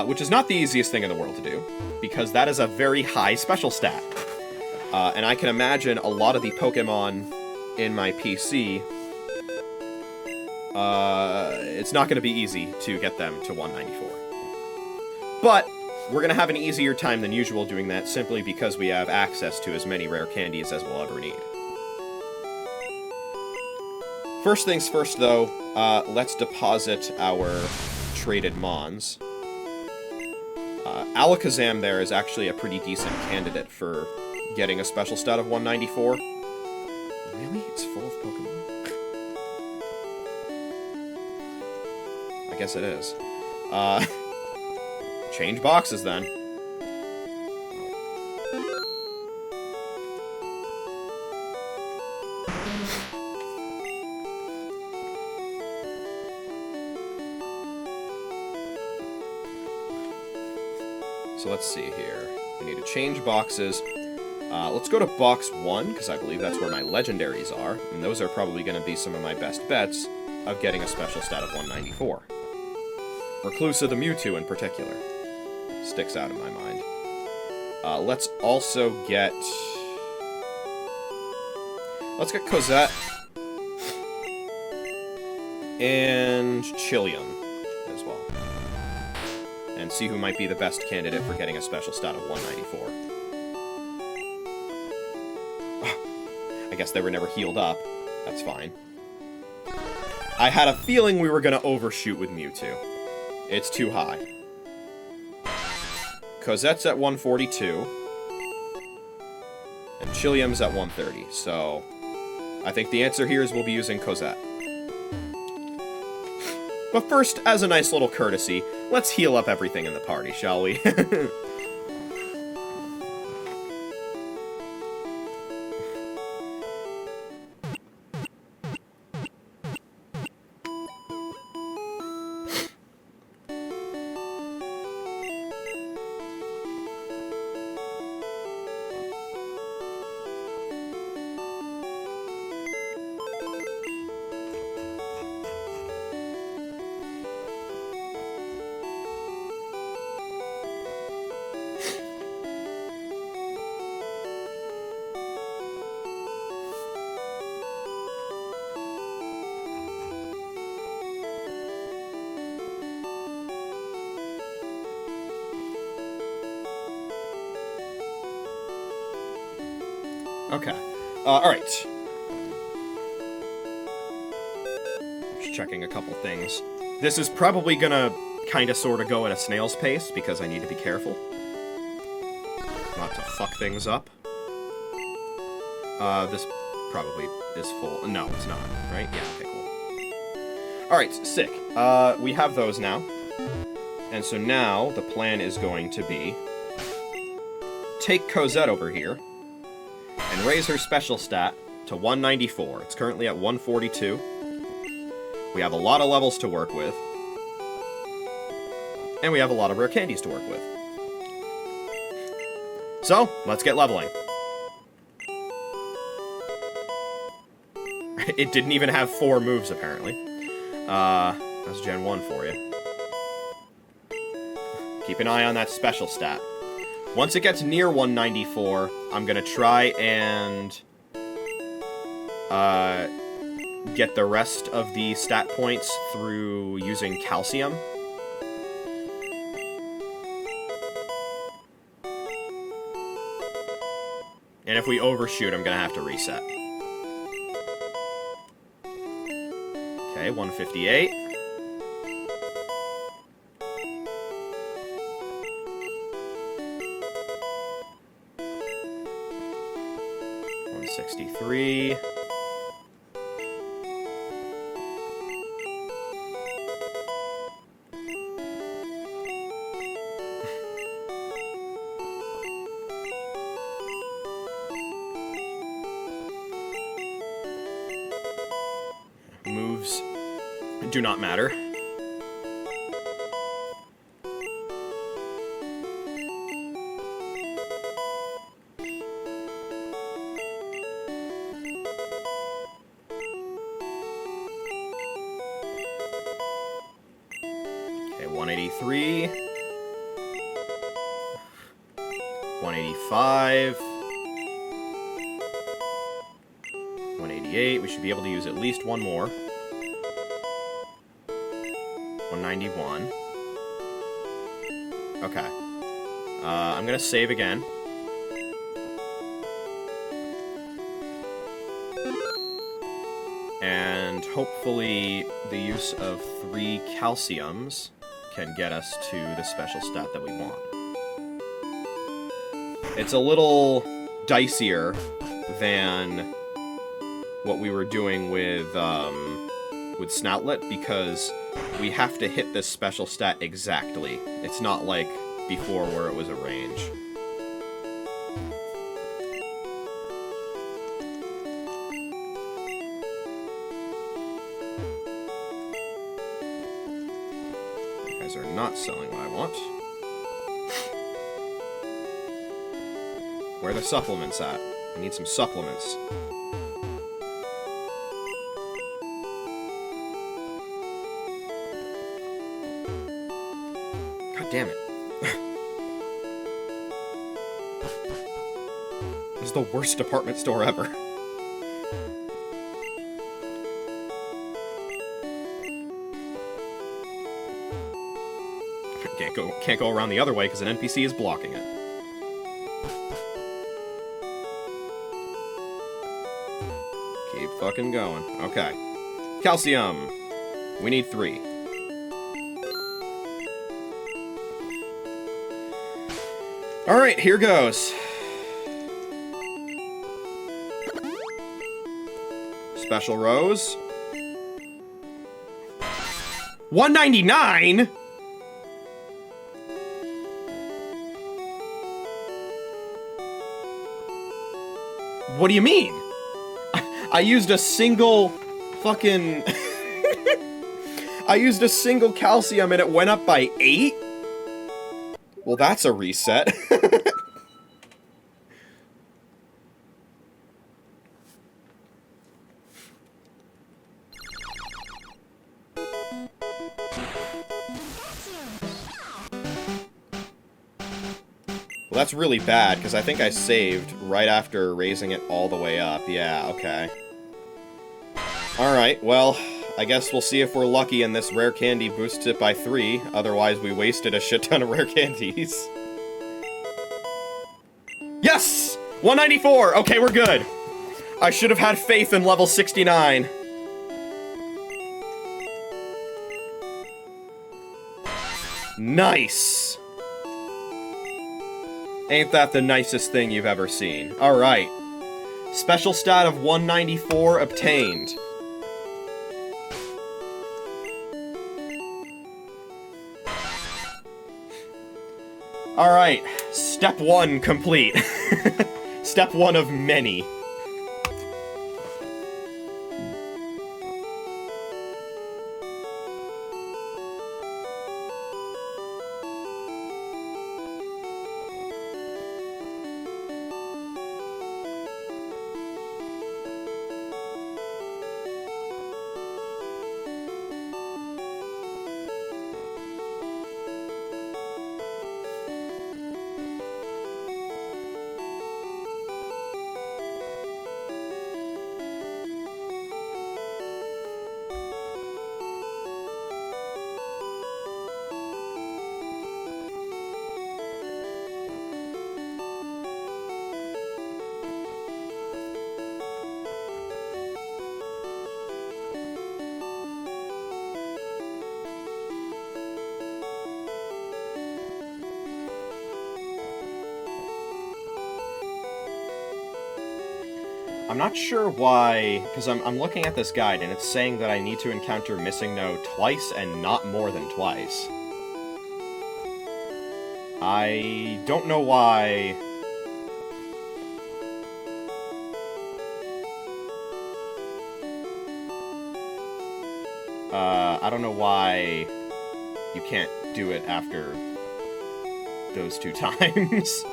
Which is not the easiest thing in the world to do, because that is a very high special stat. And I can imagine a lot of the Pokemon in my PC, it's not going to be easy to get them to 194. But we're going to have an easier time than usual doing that simply because we have access to as many rare candies as we'll ever need. First things first, though, let's deposit our traded Mons. Alakazam there is actually a pretty decent candidate for getting a special stat of 194. Really? It's full of Pokemon? I guess it is. Change boxes, then. So let's see here. We need to change boxes. Let's go to box 1, because I believe that's where my legendaries are, and those are probably going to be some of my best bets of getting a special stat of 194. Reclusa the Mewtwo in particular sticks out in my mind. Let's also get... Let's get Cosette and Chillium as well. And see who might be the best candidate for getting a special stat of 194. I guess they were never healed up. That's fine. I had a feeling we were going to overshoot with Mewtwo. It's too high. Cosette's at 142. And Chillium's at 130. So, I think the answer here is we'll be using Cosette. But first, as a nice little courtesy, let's heal up everything in the party, shall we? Okay. Alright. Just checking a couple things. This is probably gonna kinda sorta go at a snail's pace, because I need to be careful not to fuck things up. This probably is full. No, it's not, right? Yeah, okay, cool. Alright, sick. We have those now. And so now, the plan is going to be... take Cosette over here, and raise her special stat to 194. It's currently at 142. We have a lot of levels to work with. And we have a lot of rare candies to work with. So, let's get leveling. It didn't even have 4 moves, apparently. That's Gen 1 for you. Keep an eye on that special stat. Once it gets near 194, I'm gonna try and... get the rest of the stat points through using calcium. And if we overshoot, I'm gonna have to reset. Okay, 158. $163. Moves do not matter. Okay, 183. 185. 188. We should be able to use at least one more. 191. Okay. I'm gonna save again. And hopefully the use of 3 calciums can get us to the special stat that we want. It's a little dicier than what we were doing with Snoutlet, because we have to hit this special stat exactly. It's not like before where it was a range. You guys are not selling what I want. Where are the supplements at? I need some supplements. God damn it. This is the worst department store ever. Can't go around the other way because an NPC is blocking it. Keep fucking going. Okay. Calcium. We need 3. Alright, here goes. Special Rose. 199? What do you mean? I used a single fucking... I used a single calcium and it went up by 8? Well, that's a reset. Well, that's really bad, because I think I saved right after raising it all the way up. Yeah, okay. Alright, well, I guess we'll see if we're lucky and this rare candy boosts it by 3, otherwise we wasted a shit ton of rare candies. Yes! 194! Okay, we're good. I should have had faith in level 69. Nice! Ain't that the nicest thing you've ever seen? Alright. Special stat of 194 obtained. Alright, step 1 complete. Step 1 of many. I'm not sure why, because I'm looking at this guide, and it's saying that I need to encounter Missing No twice and not more than twice. I don't know why... I don't know why you can't do it after those 2 times.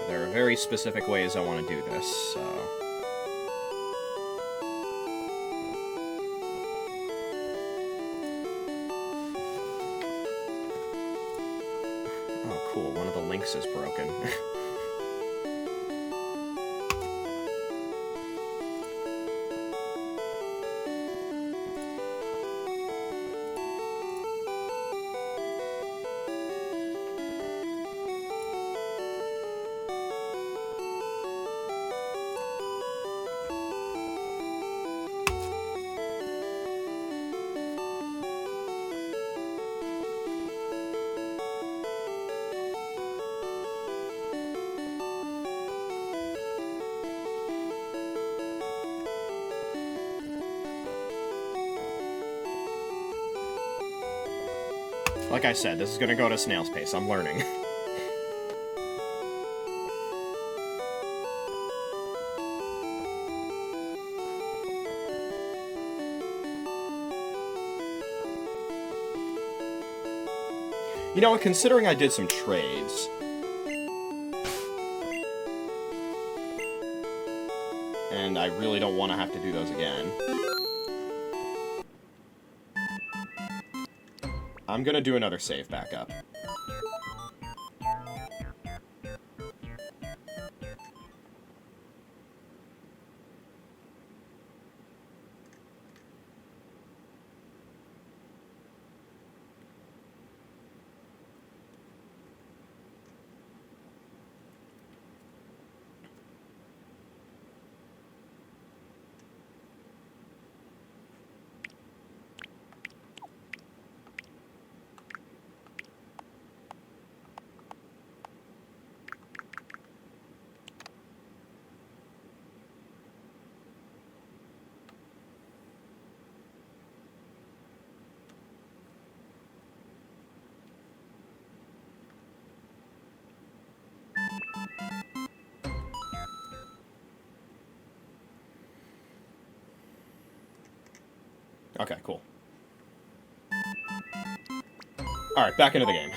There are very specific ways I want to do this, so... Oh, cool. One of the links is broken. Like I said, this is gonna go at a snail's pace. I'm learning. You know, considering I did some trades... and I really don't want to have to do those again... I'm gonna do another save backup. Okay, cool. Alright, back into the game.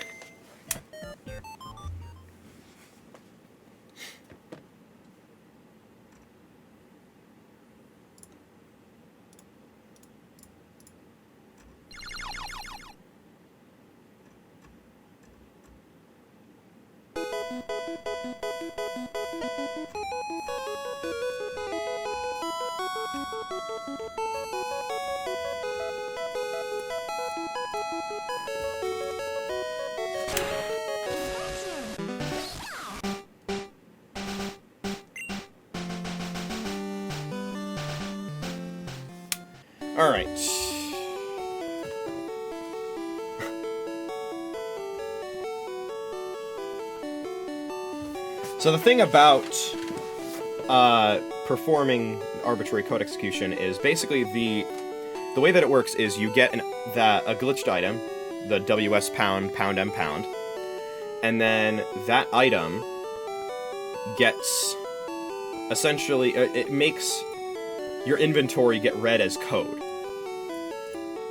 Alright. So the thing about performing arbitrary code execution is basically the way that it works is you get a glitched item, the WS pound, pound M pound, and then that item gets essentially it makes your inventory get read as code,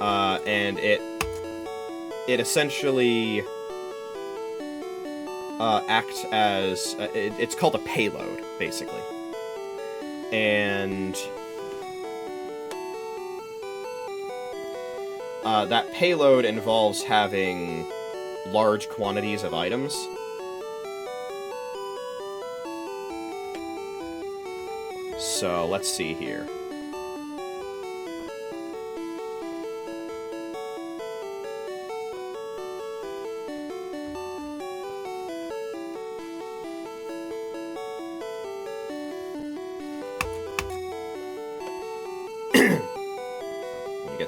and it essentially acts as it's called a payload, basically. And that payload involves having large quantities of items. So let's see here.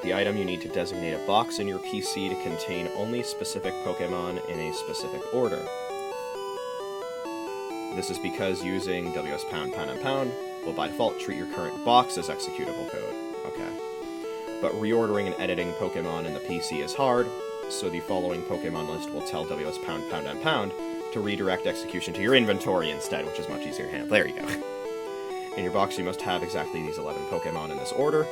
The item, you need to designate a box in your PC to contain only specific Pokémon in a specific order. This is because using WS pound, pound, and pound will by default treat your current box as executable code. Okay. But reordering and editing Pokémon in the PC is hard, so the following Pokémon list will tell WS pound, pound, and pound to redirect execution to your inventory instead, which is much easier to handle. There you go. In your box, you must have exactly these 11 Pokémon in this order.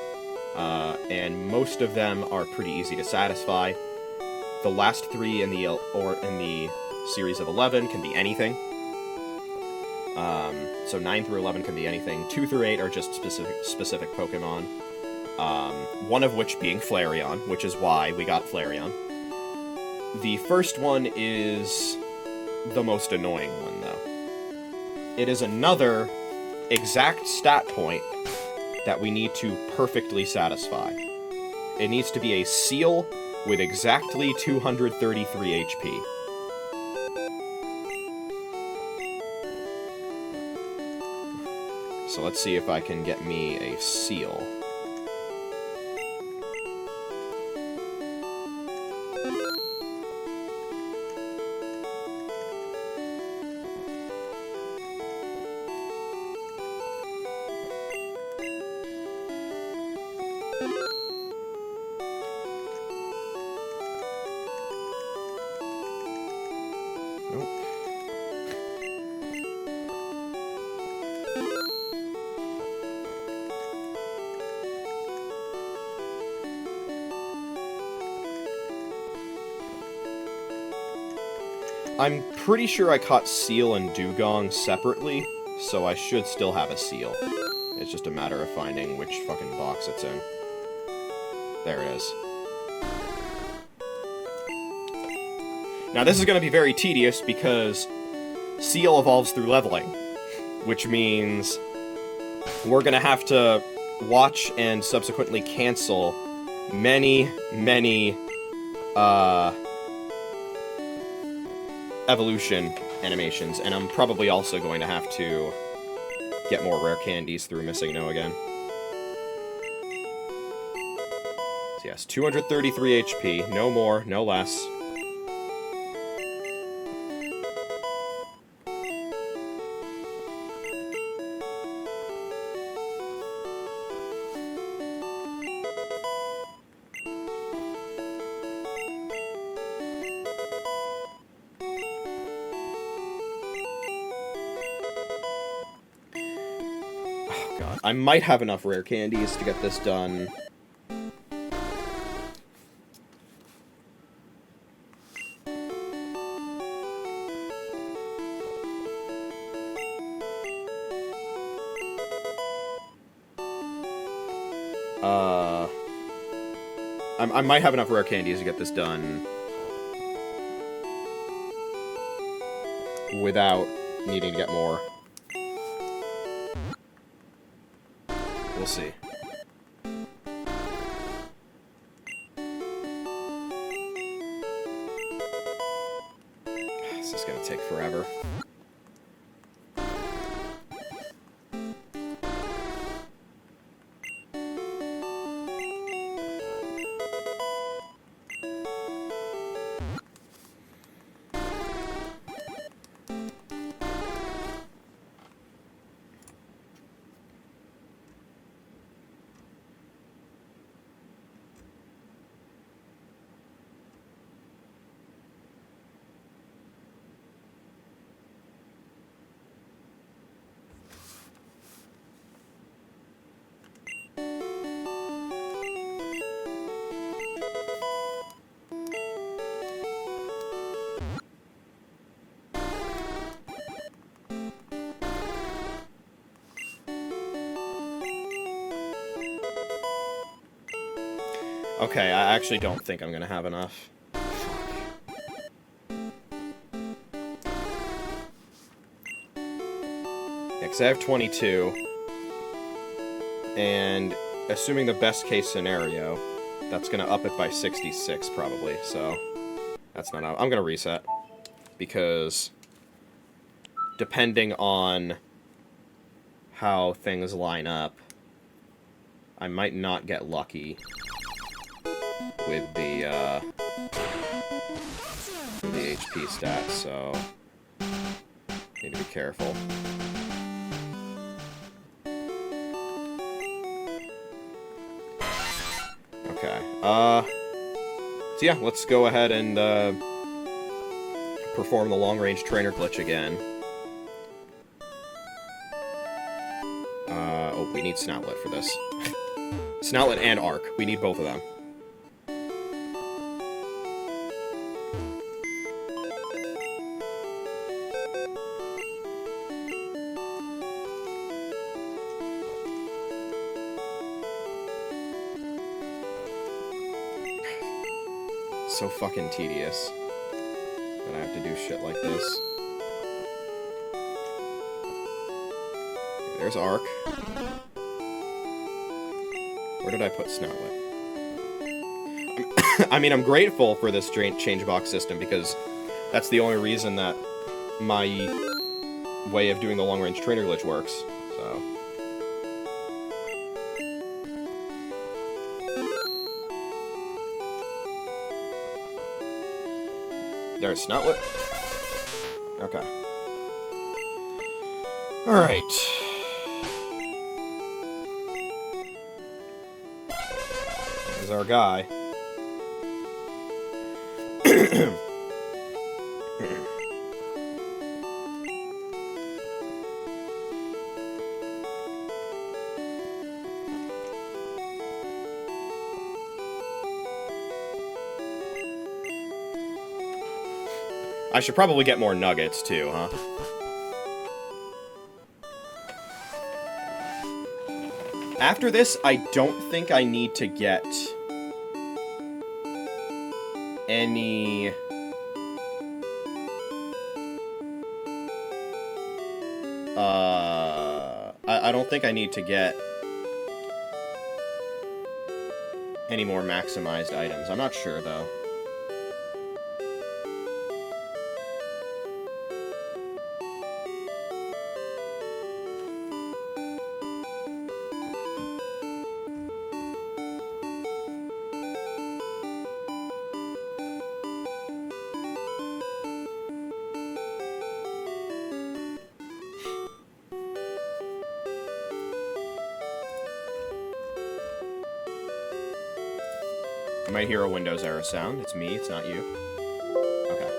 And most of them are pretty easy to satisfy. The last 3 in the series of 11 can be anything. So 9 through 11 can be anything. 2 through 8 are just specific Pokemon. One of which being Flareon, which is why we got Flareon. The first one is the most annoying one, though. It is another exact stat point that we need to perfectly satisfy. It needs to be a seal with exactly 233 HP. So let's see if I can get me a seal. I'm pretty sure I caught Seal and Dugong separately, so I should still have a Seal. It's just a matter of finding which fucking box it's in. There it is. Now this is going to be very tedious because Seal evolves through leveling, which means we're going to have to watch and subsequently cancel many evolution animations, and I'm probably also going to have to get more rare candies through missing No again. So yes, 233 HP, no more, no less. I might have enough rare candies to get this done. I might have enough rare candies to get this done without needing to get more. We'll see. This is gonna take forever. Okay, I actually don't think I'm gonna have enough. Yeah, because I have 22. And assuming the best case scenario, that's gonna up it by 66 probably, so that's not... I'm gonna reset. Because depending on how things line up, I might not get lucky with the HP stats, so need to be careful. Okay, so yeah, let's go ahead and perform the long-range trainer glitch again. Oh, we need Snoutlet for this. Snoutlet and Arc. We need both of them. So fucking tedious that I have to do shit like this. Okay, there's Arc. Where did I put Snoutlet? I mean, I'm grateful for this change box system because that's the only reason that my way of doing the long-range trainer glitch works, so... There's Snoutlet. Okay. Alright. There's our guy. I should probably get more nuggets, too, huh? After this, I don't think I need to get any... I don't think I need to get any more maximized items. I'm not sure, though. You might hear a Windows error sound. It's me, it's not you. Okay.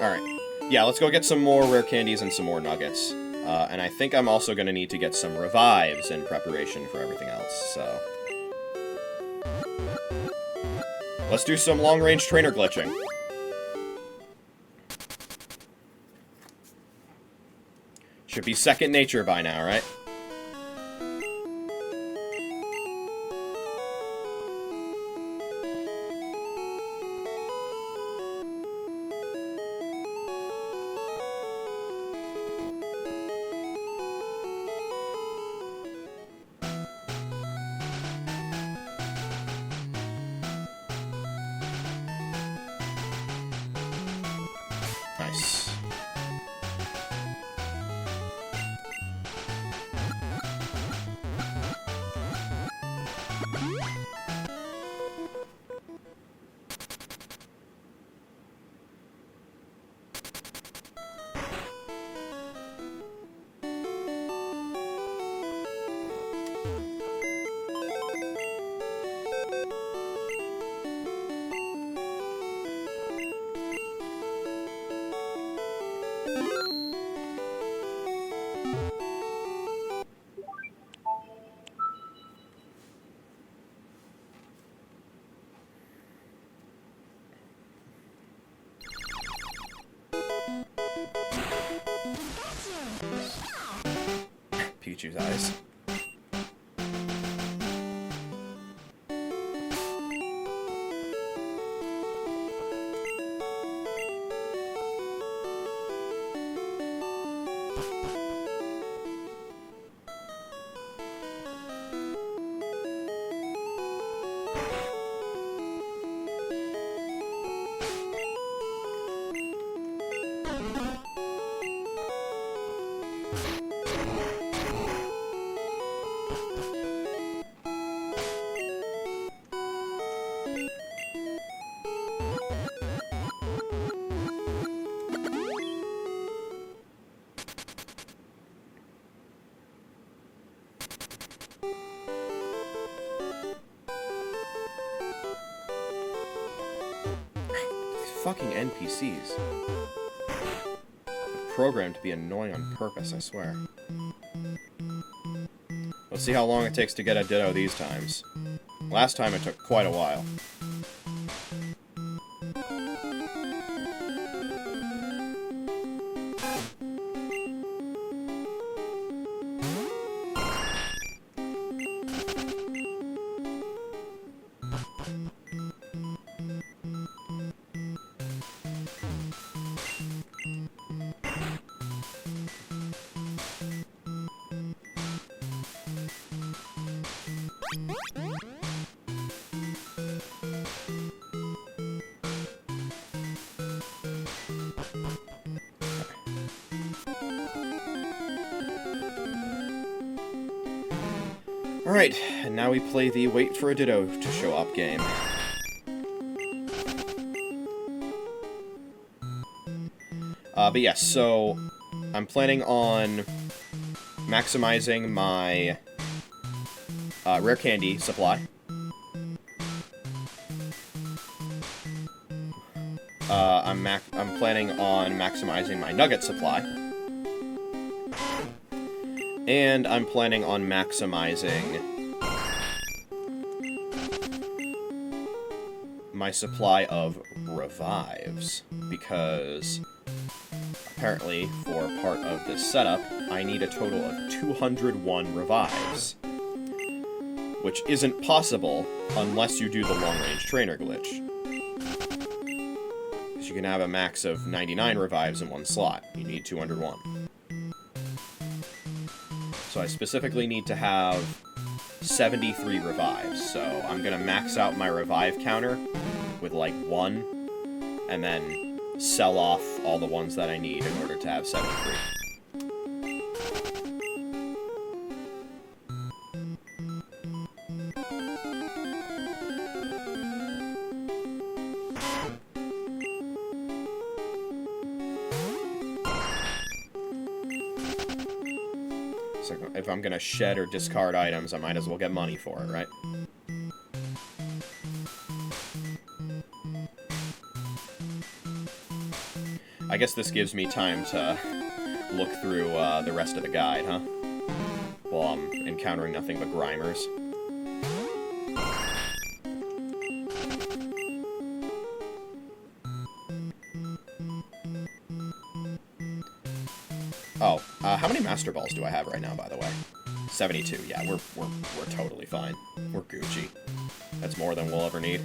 Alright. Yeah, let's go get some more rare candies and some more nuggets. And I think I'm also going to need to get some revives in preparation for everything else, so... Let's do some long-range trainer glitching. Should be second nature by now, right? Nice. Pichu's eyes. Fucking NPCs. Programmed to be annoying on purpose, I swear. Let's see how long it takes to get a Ditto these times. Last time it took quite a while. Alright, and now we play the wait for a Ditto to show up game. But yes, so I'm planning on maximizing my rare candy supply. I'm planning on maximizing my nugget supply. And I'm planning on maximizing my supply of revives, because apparently for part of this setup, I need a total of 201 revives, which isn't possible unless you do the long-range trainer glitch. Because you can have a max of 99 revives in one slot. You need 201. So I specifically need to have 73 revives, so I'm gonna max out my revive counter with like 1, and then sell off all the ones that I need in order to have 73. So if I'm gonna shed or discard items, I might as well get money for it, right? I guess this gives me time to look through the rest of the guide, huh? While I'm encountering nothing but Grimers. Oh, how many Master Balls do I have right now, by the way? 72. Yeah, we're totally fine. We're Gucci. That's more than we'll ever need.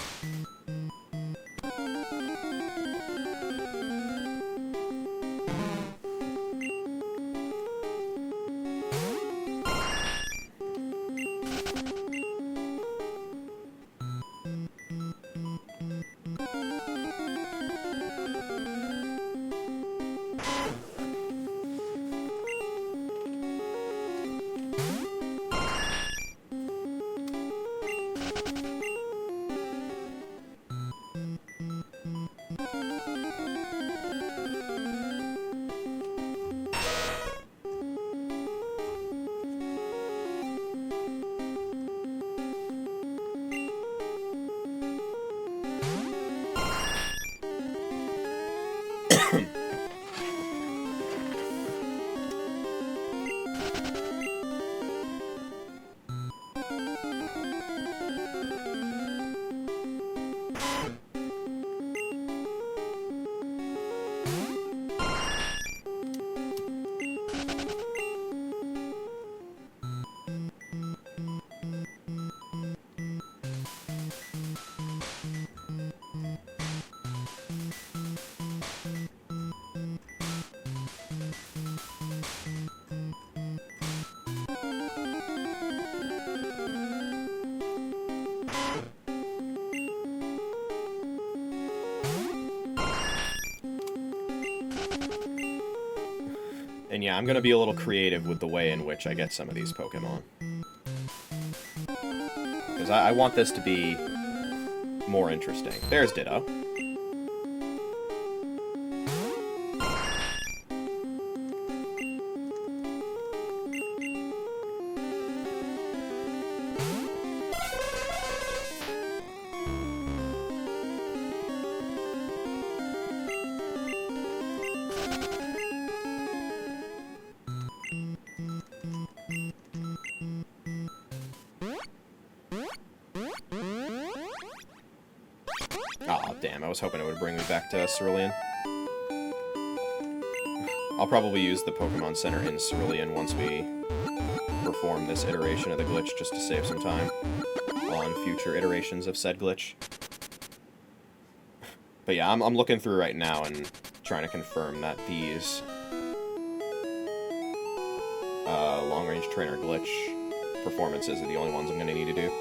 And yeah, I'm gonna be a little creative with the way in which I get some of these Pokemon. Because I want this to be more interesting. There's Ditto. Aw, damn, I was hoping it would bring me back to Cerulean. I'll probably use the Pokemon Center in Cerulean once we perform this iteration of the glitch, just to save some time on future iterations of said glitch. But yeah, I'm looking through right now and trying to confirm that these long-range trainer glitch performances are the only ones I'm going to need to do.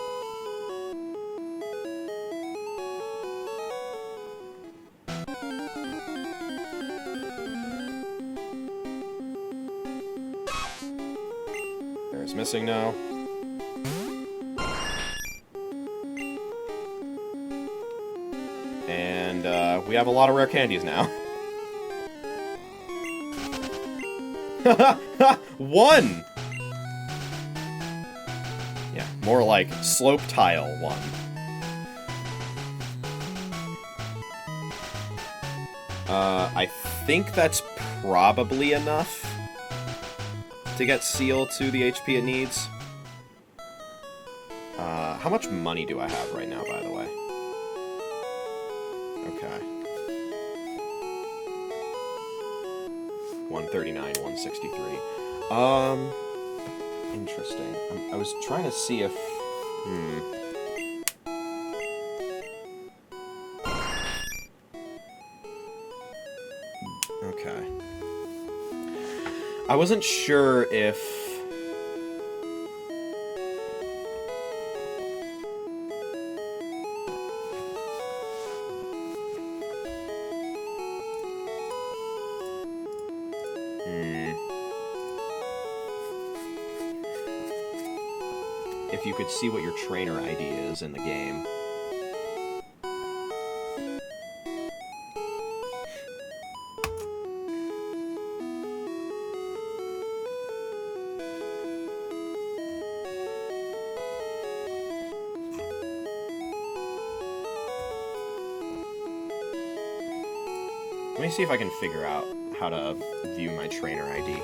There's missing now. And we have a lot of rare candies now. One! Yeah, more like slope tile one. I think that's probably enough to get Seal to the HP it needs. How much money do I have right now, by the way? Okay. 139, 163. Interesting. I was trying to see if... Okay. I wasn't sure if... if you could see what your trainer ID is in the game. Let me see if I can figure out how to view my trainer ID.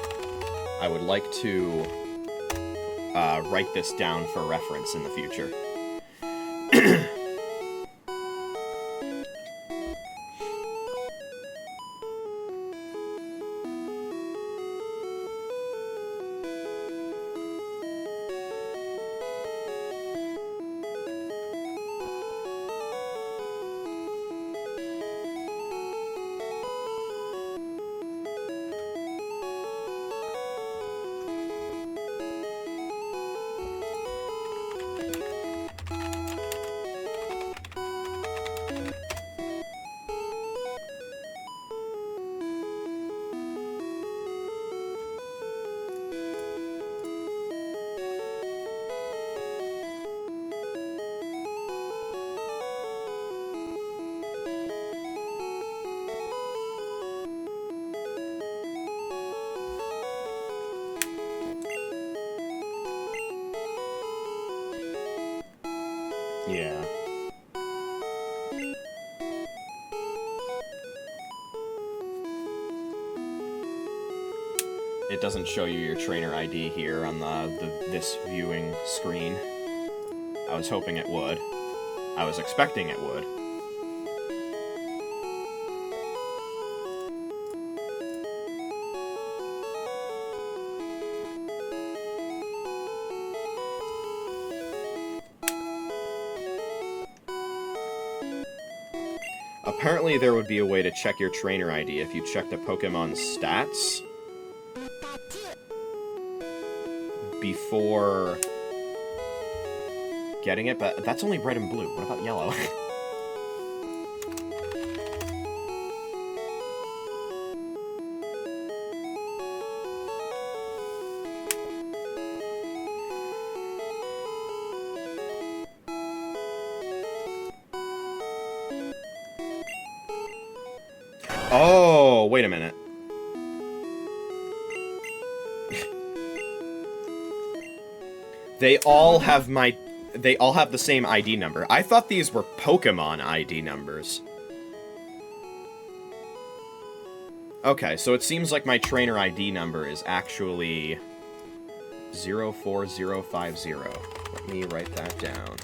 I would like to write this down for reference in the future. Yeah. It doesn't show you your trainer ID here on this viewing screen. I was hoping it would. I was expecting it would. Apparently there would be a way to check your trainer ID if you checked a Pokemon's stats before getting it, but that's only red and blue. What about yellow? Oh, wait a minute. They all have the same ID number. I thought these were Pokemon ID numbers. Okay, so it seems like my trainer ID number is actually 04050. Let me write that down.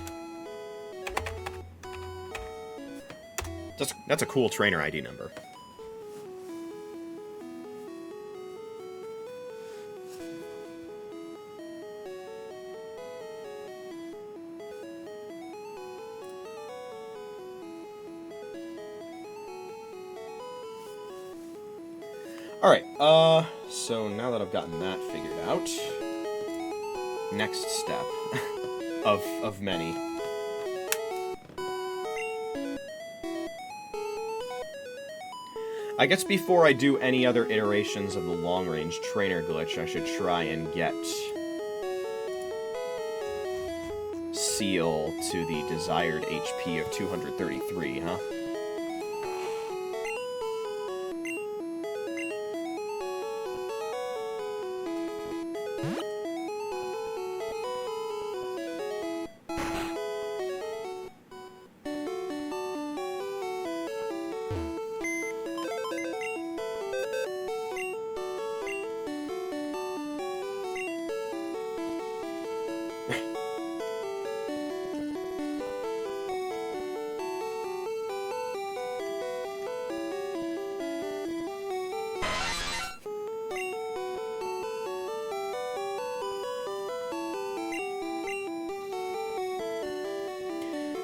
That's a cool trainer ID number. Alright, so now that I've gotten that figured out, next step of many. I guess before I do any other iterations of the long-range trainer glitch, I should try and get Seal to the desired HP of 233, huh?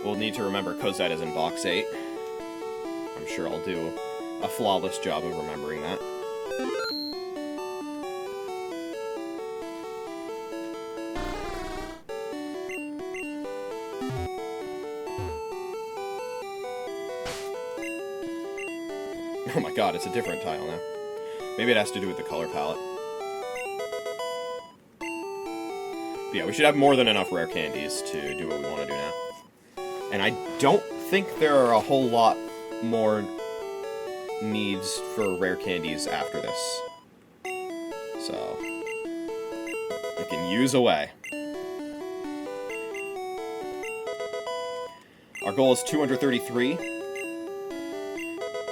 We'll need to remember Cosette is in box 8. I'm sure I'll do a flawless job of remembering that. Oh my god, it's a different tile now. Maybe it has to do with the color palette. But yeah, we should have more than enough rare candies to do what we want to do now. And I don't think there are a whole lot more needs for rare candies after this. So, we can use away. Our goal is 233.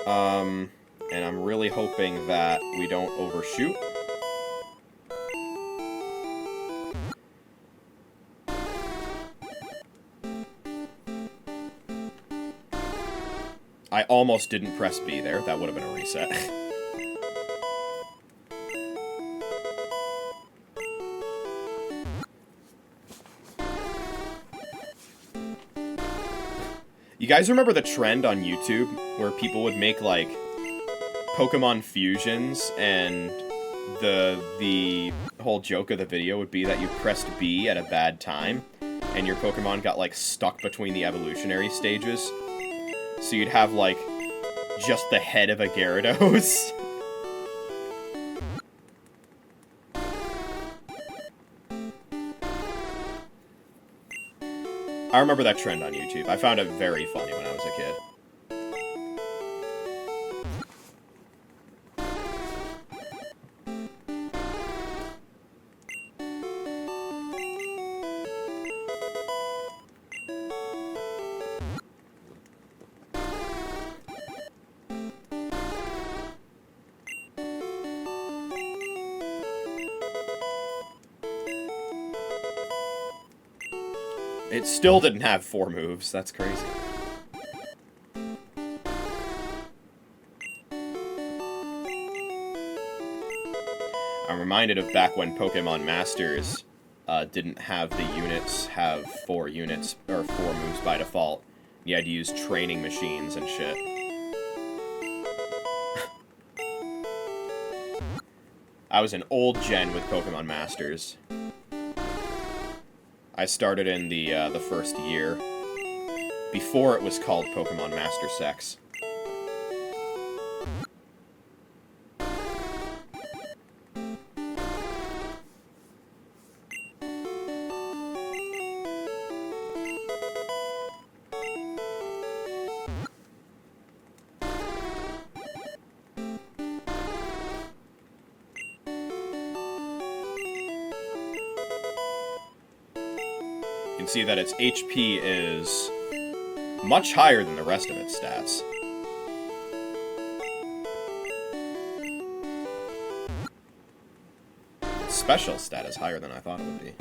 And I'm really hoping that we don't overshoot. I almost didn't press B there. That would have been a reset. You guys remember the trend on YouTube where people would make, like, Pokemon fusions, and the whole joke of the video would be that you pressed B at a bad time, and your Pokemon got, like, stuck between the evolutionary stages? So you'd have, like, just the head of a Gyarados. I remember that trend on YouTube. I found it very funny when I was a kid. It still didn't have 4 moves. That's crazy. I'm reminded of back when Pokemon Masters didn't have the units have 4 units, or 4 moves by default. You had to use training machines and shit. I was an old gen with Pokemon Masters. I started in the first year, before it was called Pokemon Master Sex. can see that its HP is much higher than the rest of its stats. Its special stat is higher than I thought it would be.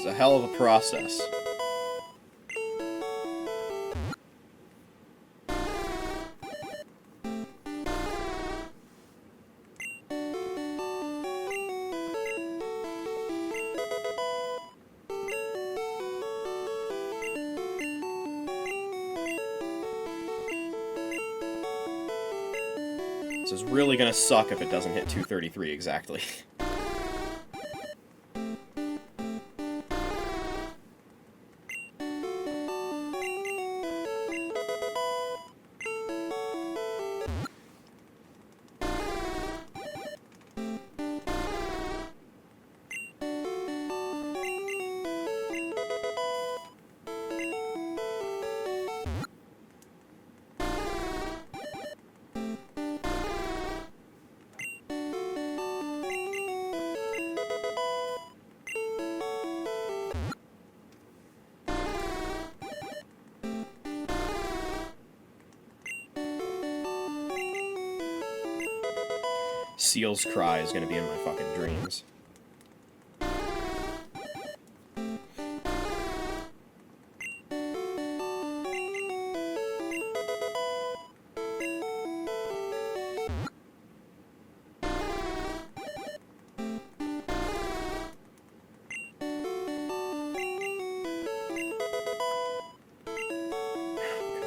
It's a hell of a process. This is really gonna suck if it doesn't hit 233 exactly. Seal's cry is gonna be in my fucking dreams.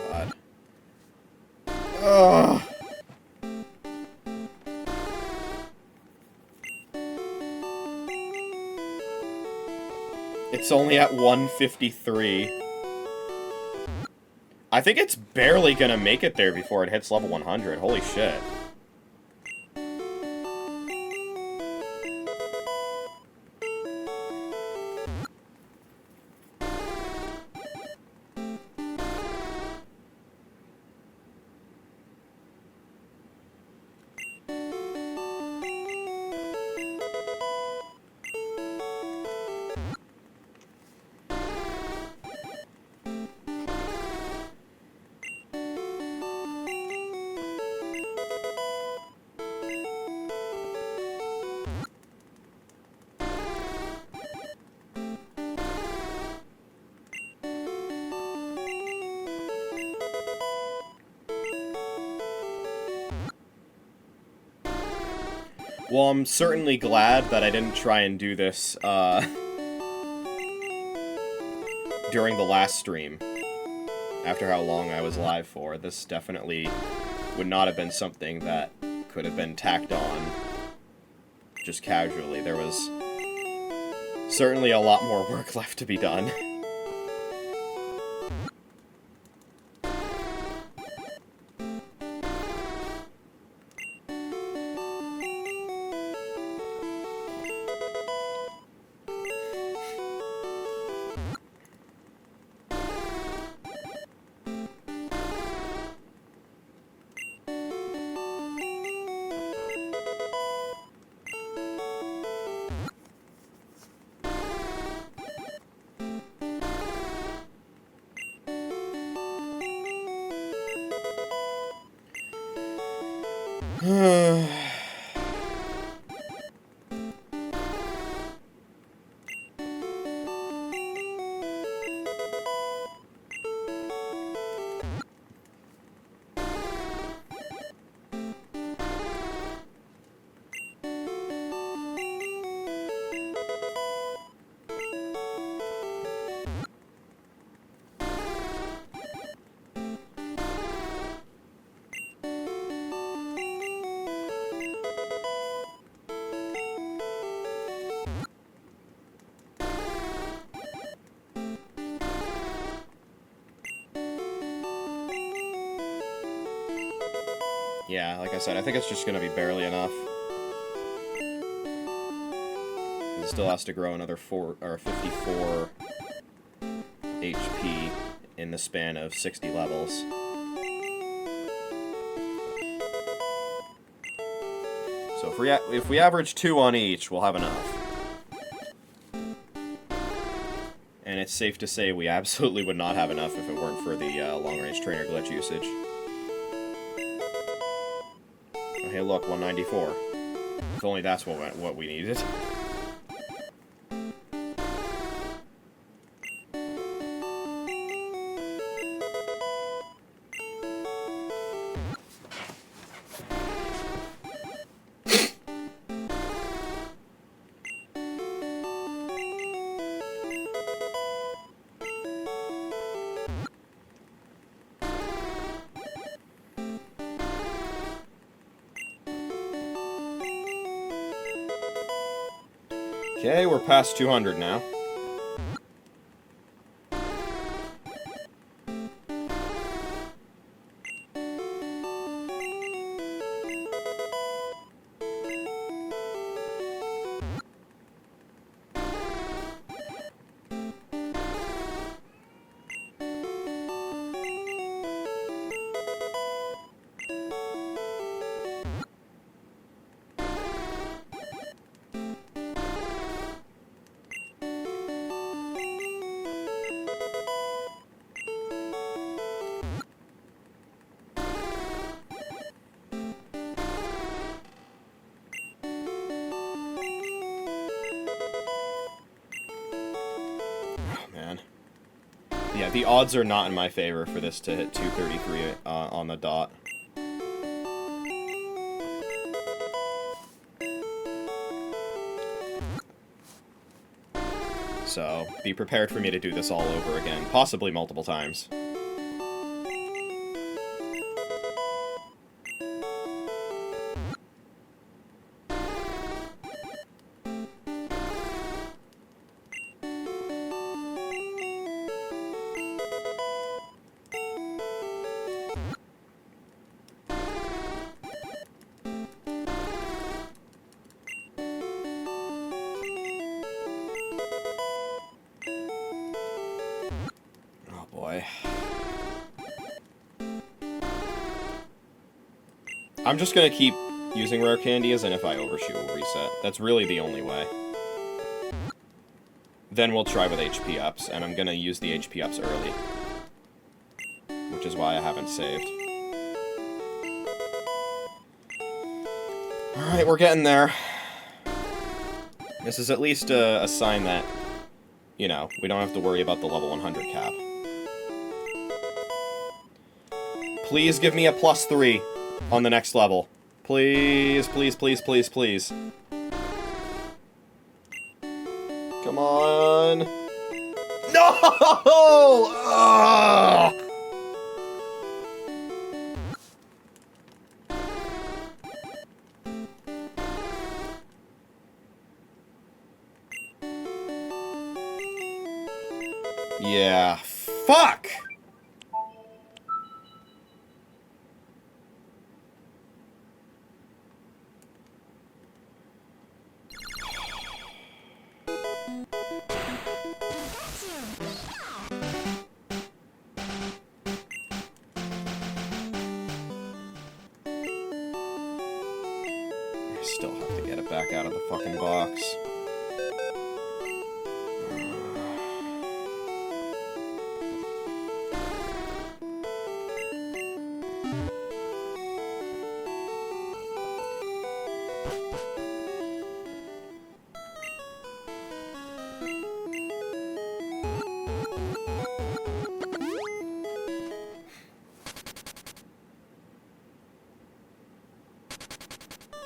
God. Ugh. It's only at 153. I think it's barely gonna make it there before it hits level 100. Holy shit. Well, I'm certainly glad that I didn't try and do this, during the last stream. After how long I was live for, this definitely would not have been something that could have been tacked on just casually. There was certainly a lot more work left to be done. Yeah, like I said, I think it's just gonna be barely enough. It still has to grow another 54 HP in the span of 60 levels. So if we average 2 on each, we'll have enough. And it's safe to say we absolutely would not have enough if it weren't for the long-range trainer glitch usage. Oh, hey, look, 194. If only that's what we needed. Okay, we're past 200 now. Yeah, the odds are not in my favor for this to hit 233 on the dot. So, be prepared for me to do this all over again, possibly multiple times. I'm just gonna keep using rare candies, and if I overshoot, we'll reset. That's really the only way. Then we'll try with HP ups, and I'm gonna use the HP ups early. Which is why I haven't saved. Alright, we're getting there. This is at least a sign that, you know, we don't have to worry about the level 100 cap. Please give me a +3 on the next level. Please, please, please, please, please. Come on. No! Ugh! Yeah. Fuck! Still have to get it back out of the fucking box.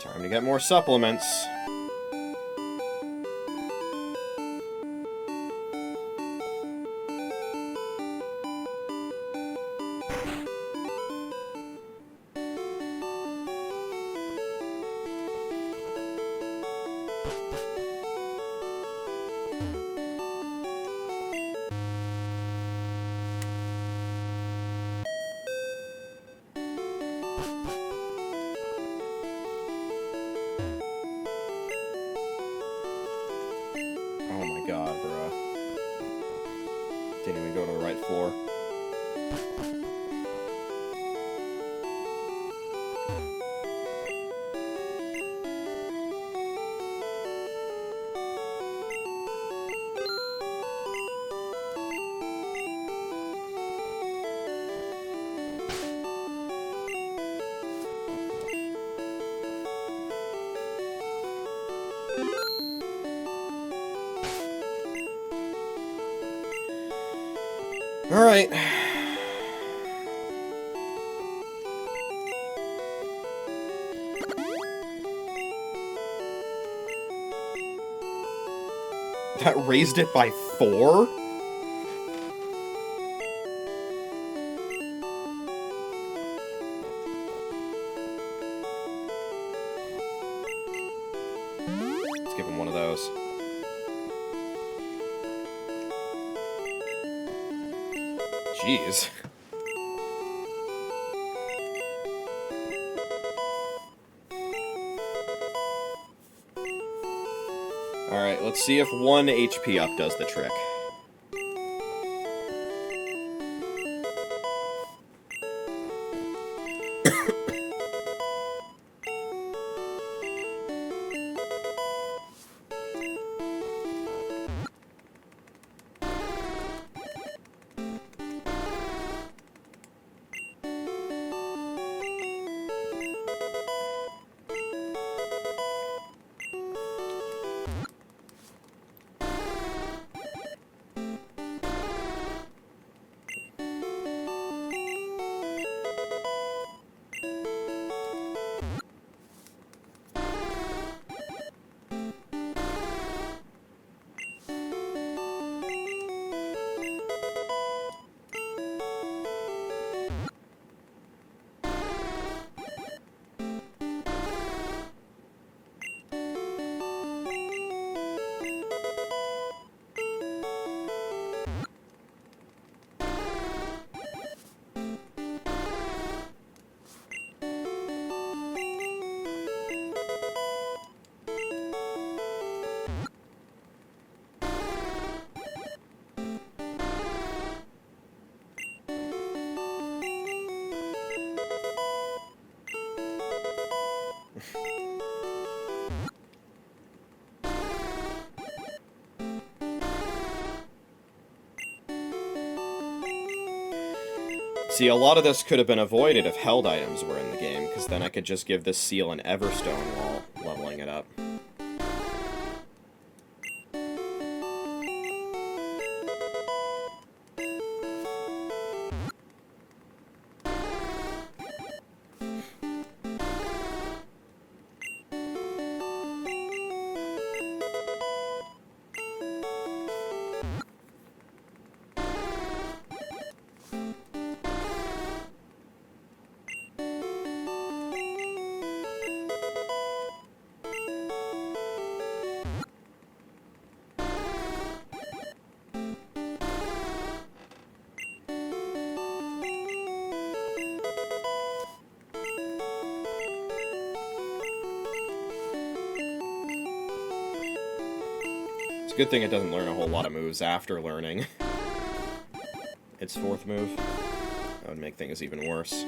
Time to get more supplements. god, bro. Didn't even go to the right floor. Alright. That raised it by 4? Let's give him one of those. Jeez. Alright, let's see if 1 HP up does the trick. See, a lot of this could have been avoided if held items were in the game, because then I could just give this seal an Everstone while leveling it up. Good thing it doesn't learn a whole lot of moves after learning its 4th move. That would make things even worse.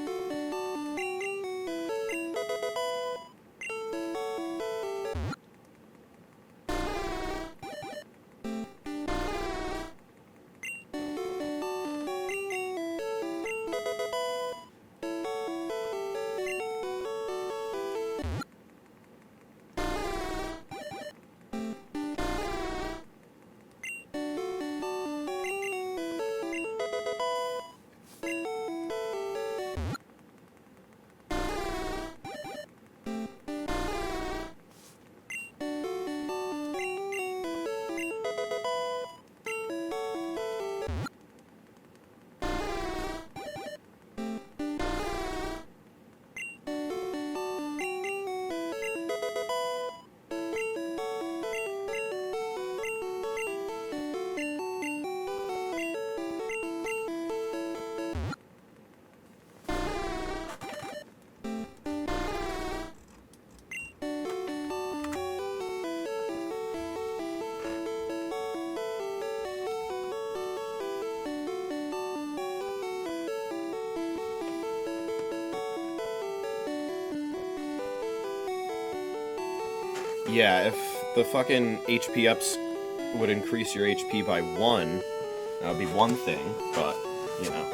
Yeah, if the fucking HP ups would increase your HP by 1, that would be one thing, but, you know,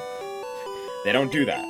they don't do that.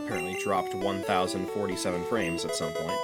apparently dropped 1,047 frames at some point.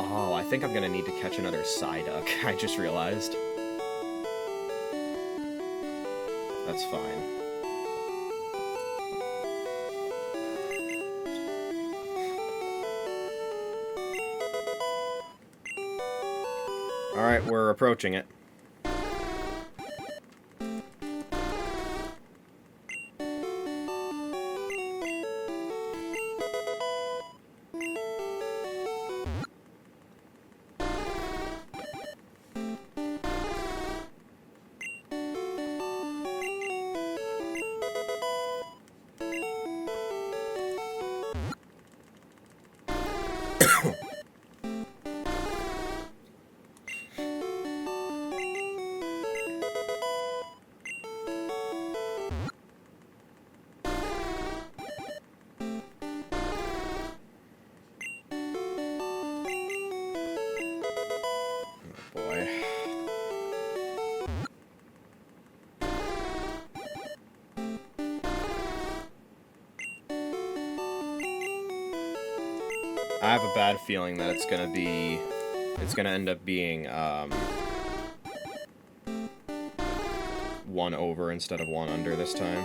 Oh, I think I'm gonna need to catch another Psyduck. I just realized. That's fine. Alright, we're approaching it. I have a bad feeling that it's gonna end up being, 1 over instead of 1 under this time.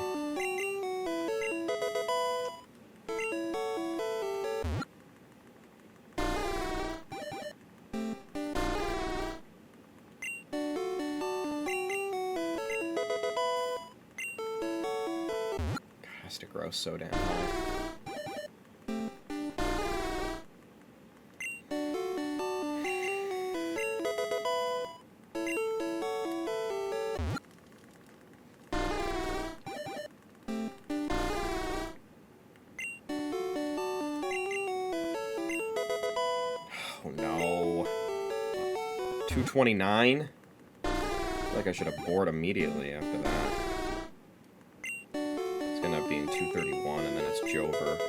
God, it has to grow so damn high. Oh no. 229? I feel like I should have bored immediately after that. It's gonna end up being 231 and then it's Jover.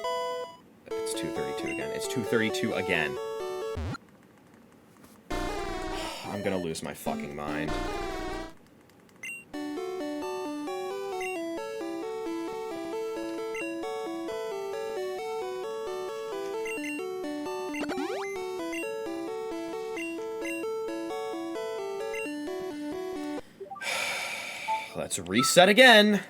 It's 232 again. It's 232 again. I'm gonna lose my fucking mind. Let's reset again.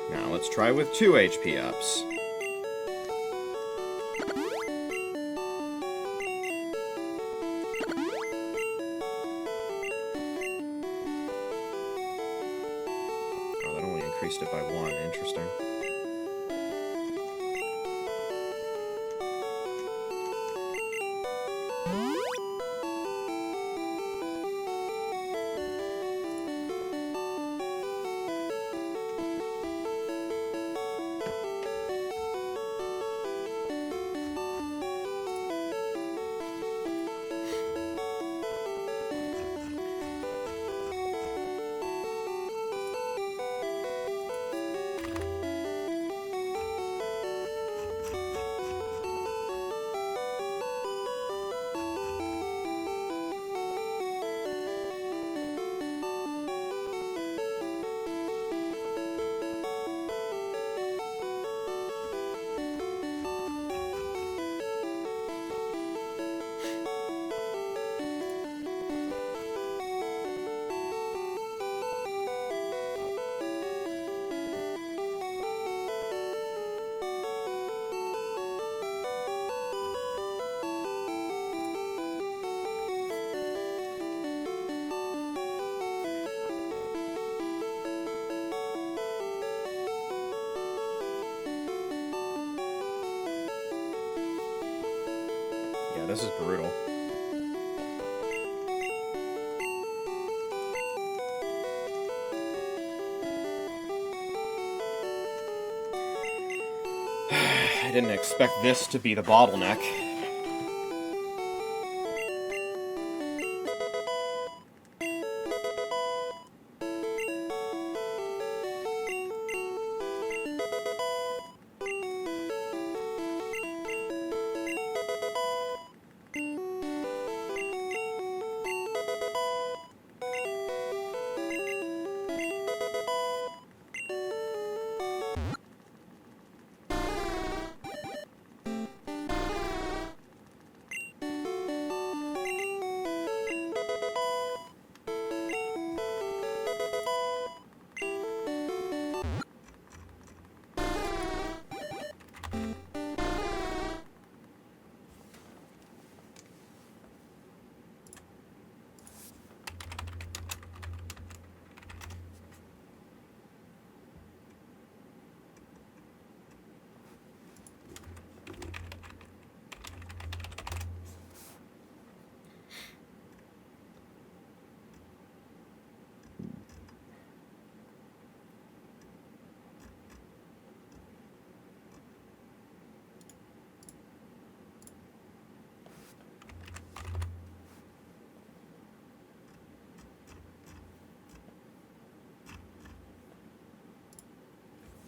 Now let's try with 2 HP ups. Increased it by 1. Interesting. this is brutal. I didn't expect this to be the bottleneck.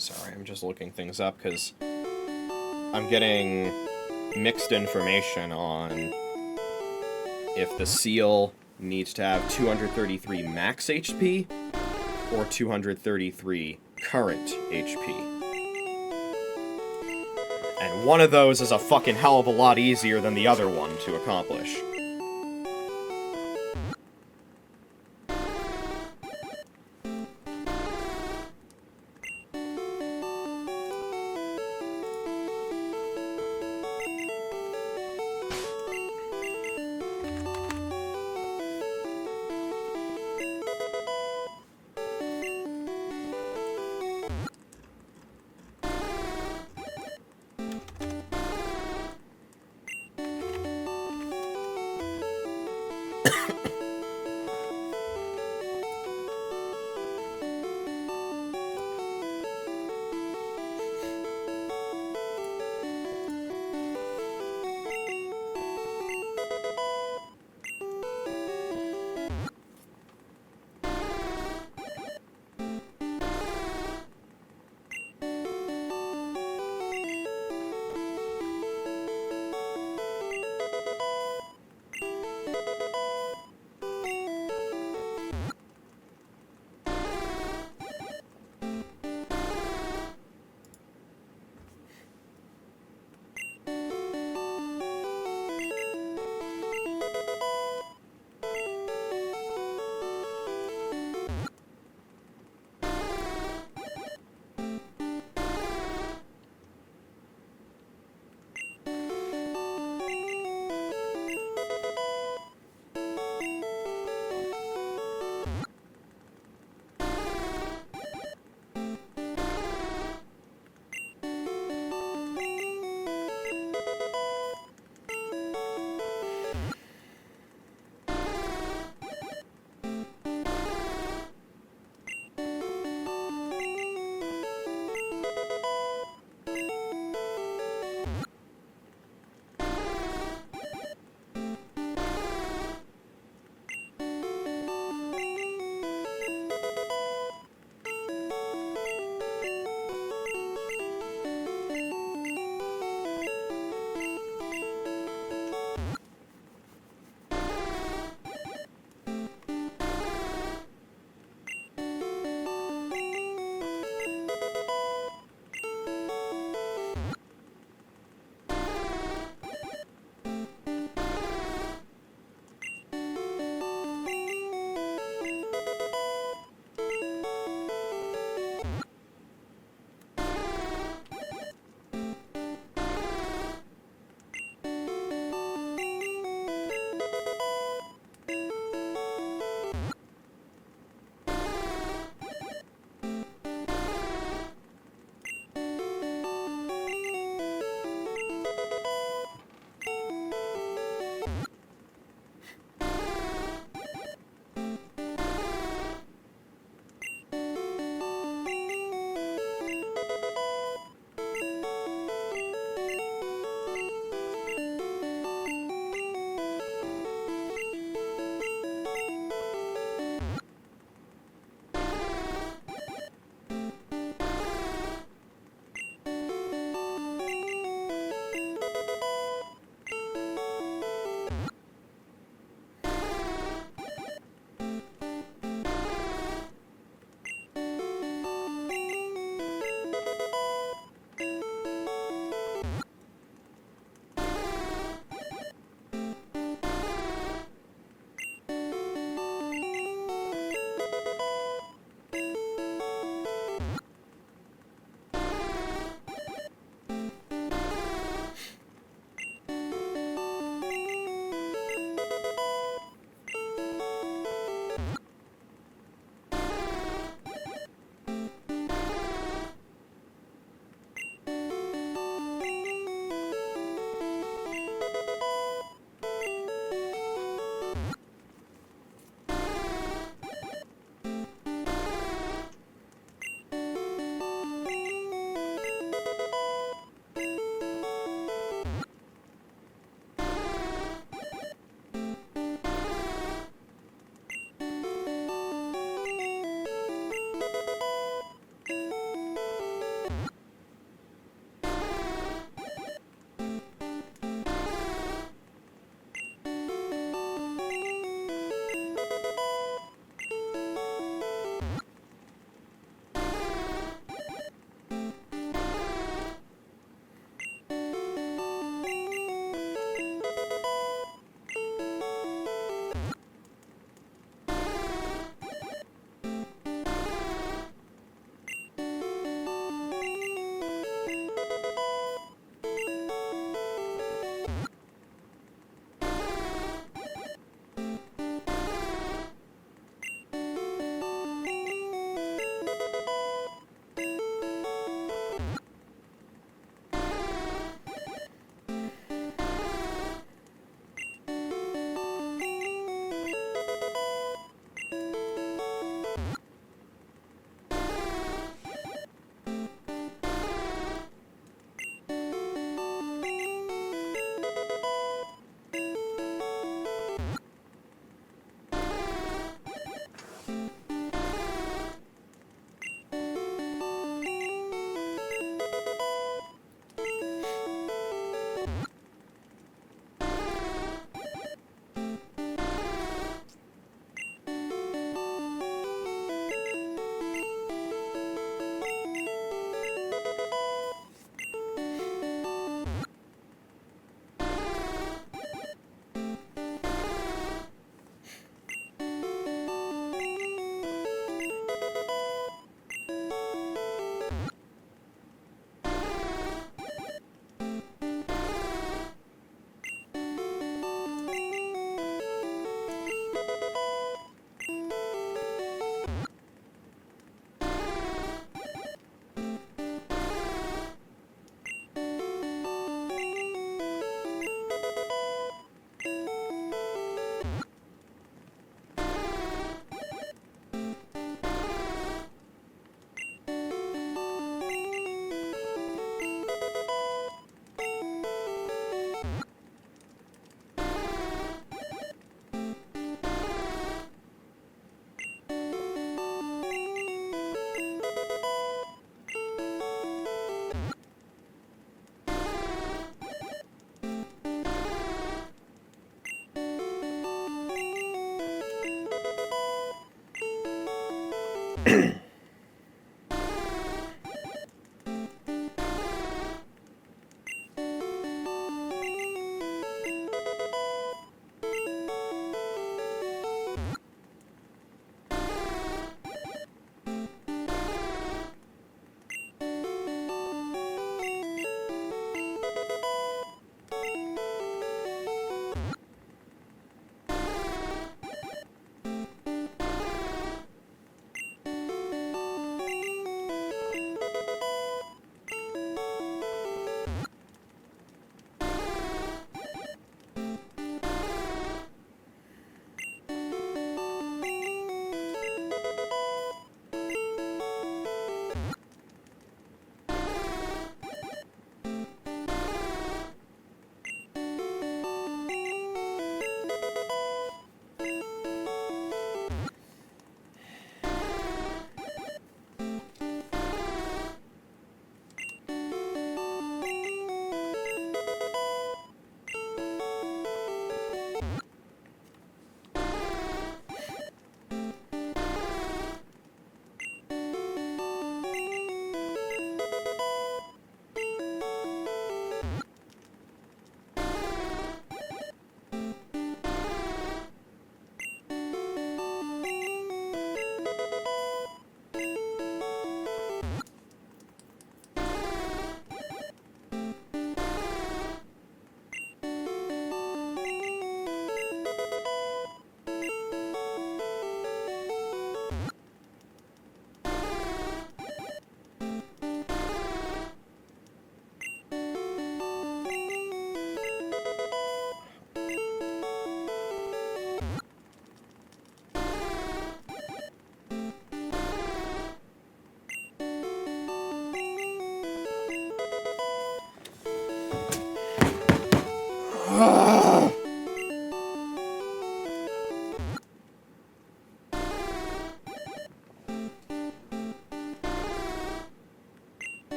Sorry, I'm just looking things up because I'm getting mixed information on if the seal needs to have 233 max HP or 233 current HP. And one of those is a fucking hell of a lot easier than the other one to accomplish.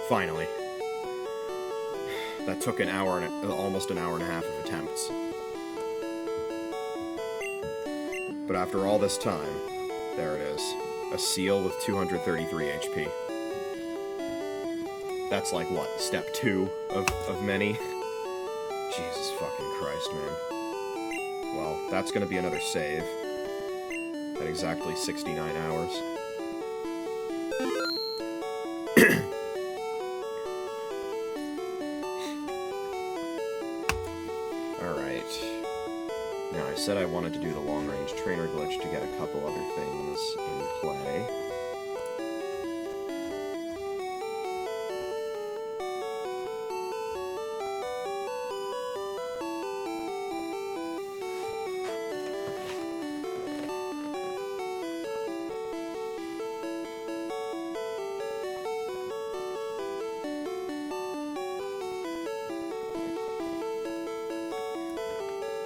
Finally. That took an hour and almost an hour and a half of attempts. But after all this time, there it is. A seal with 233 HP. That's like, what, step 2 of many? Jesus fucking Christ, man. Well, that's gonna be another save. At exactly 69 hours. Now, I said I wanted to do the long-range trainer glitch to get a couple other things in play.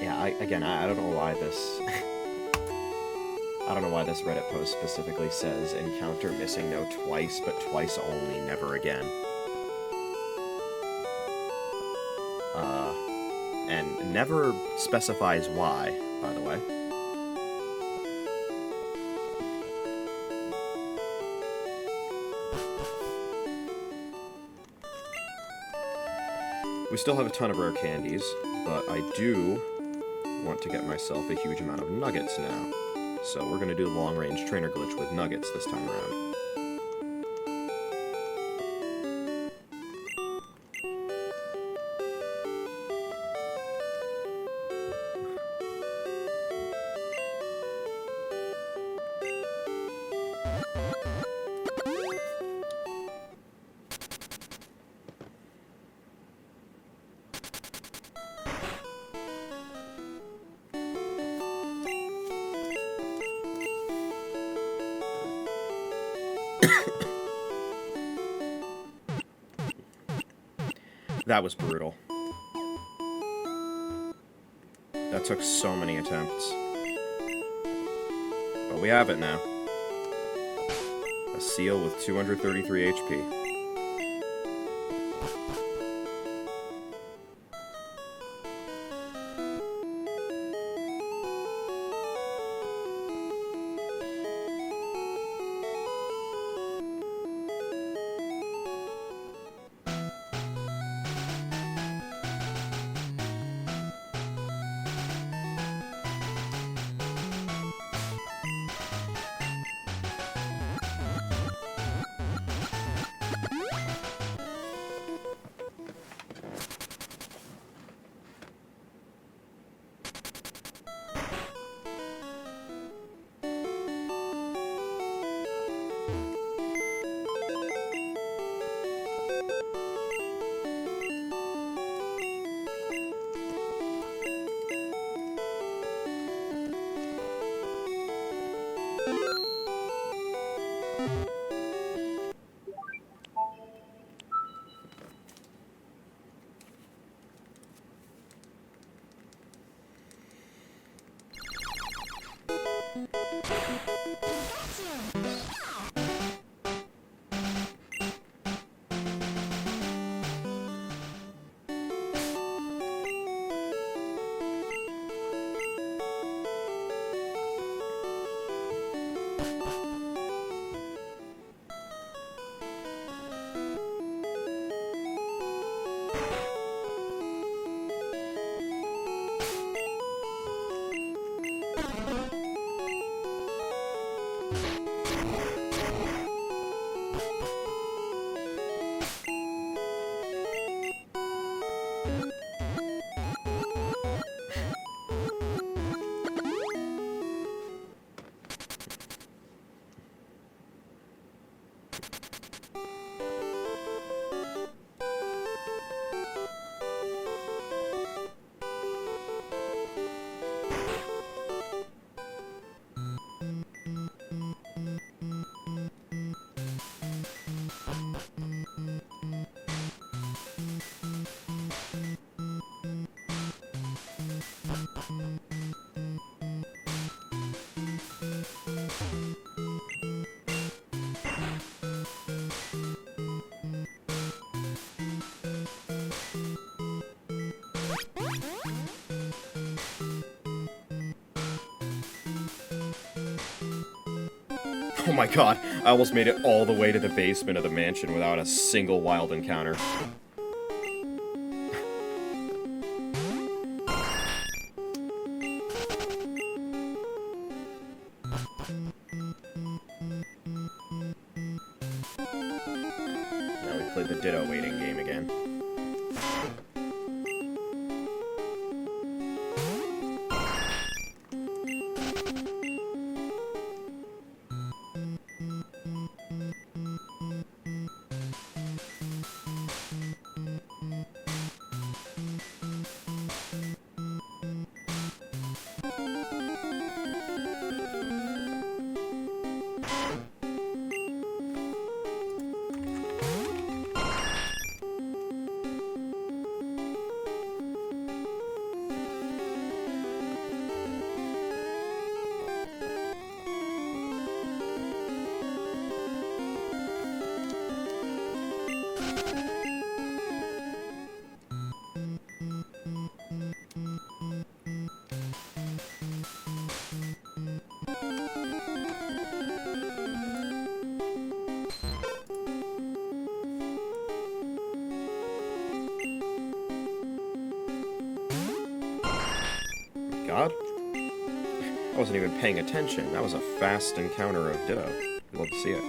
Yeah, I don't know why this... I don't know why this Reddit post specifically says encounter missing note twice, but twice only, never again. And never specifies why, by the way. We still have a ton of rare candies, but I do want to get myself a huge amount of nuggets now. So we're going to do the long-range trainer glitch with nuggets this time around. That was brutal. That took so many attempts. But we have it now. A seal with 233 HP. Oh my god, I almost made it all the way to the basement of the mansion without a single wild encounter. Now we play the Ditto waiting game again. God? I wasn't even paying attention. That was a fast encounter of Ditto. I'd love to see it.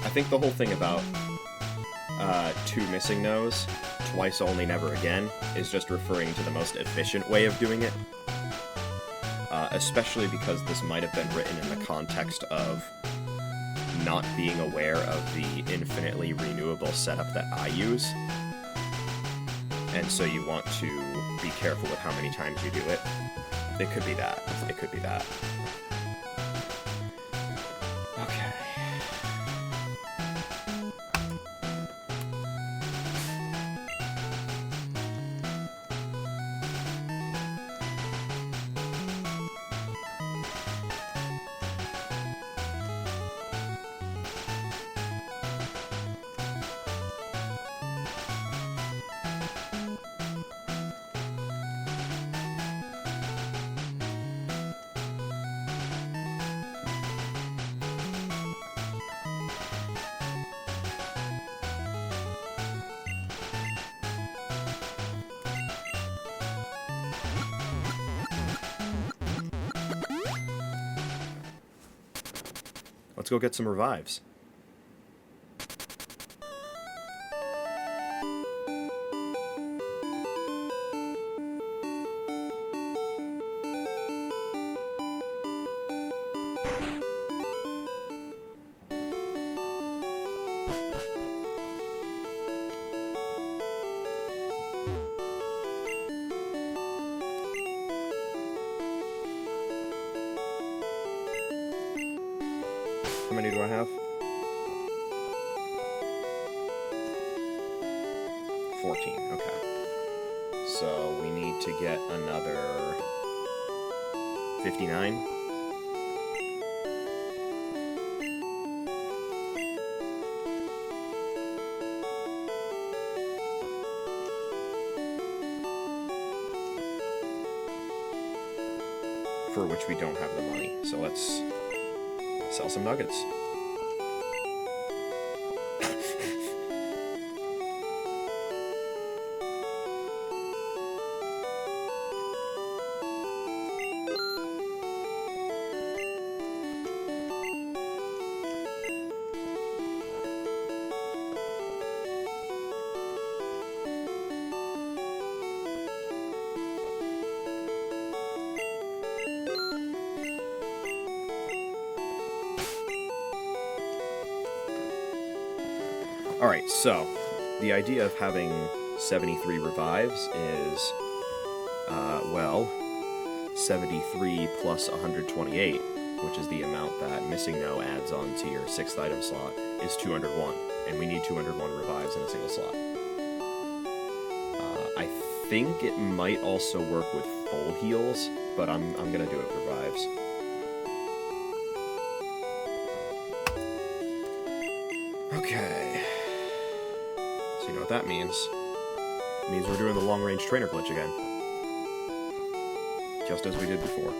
I think the whole thing about two missing no's, twice only, never again, is just referring to the most efficient way of doing it. Especially because this might have been written in the context of not being aware of the infinitely renewable setup that I use. And so you want to be careful with how many times you do it. It could be that. It could be that. Okay. Let's go get some revives. How many do I have? 14, okay. So we need to get another 59. For which we don't have the money. So let's sell some nuggets. Alright, so, the idea of having 73 revives is, well, 73 plus 128, which is the amount that Missing No adds on to your 6th item slot, is 201, and we need 201 revives in a single slot. I think it might also work with full heals, but I'm gonna do it with revives. Okay. You know what that means? It means we're doing the long-range trainer glitch again. Just as we did before.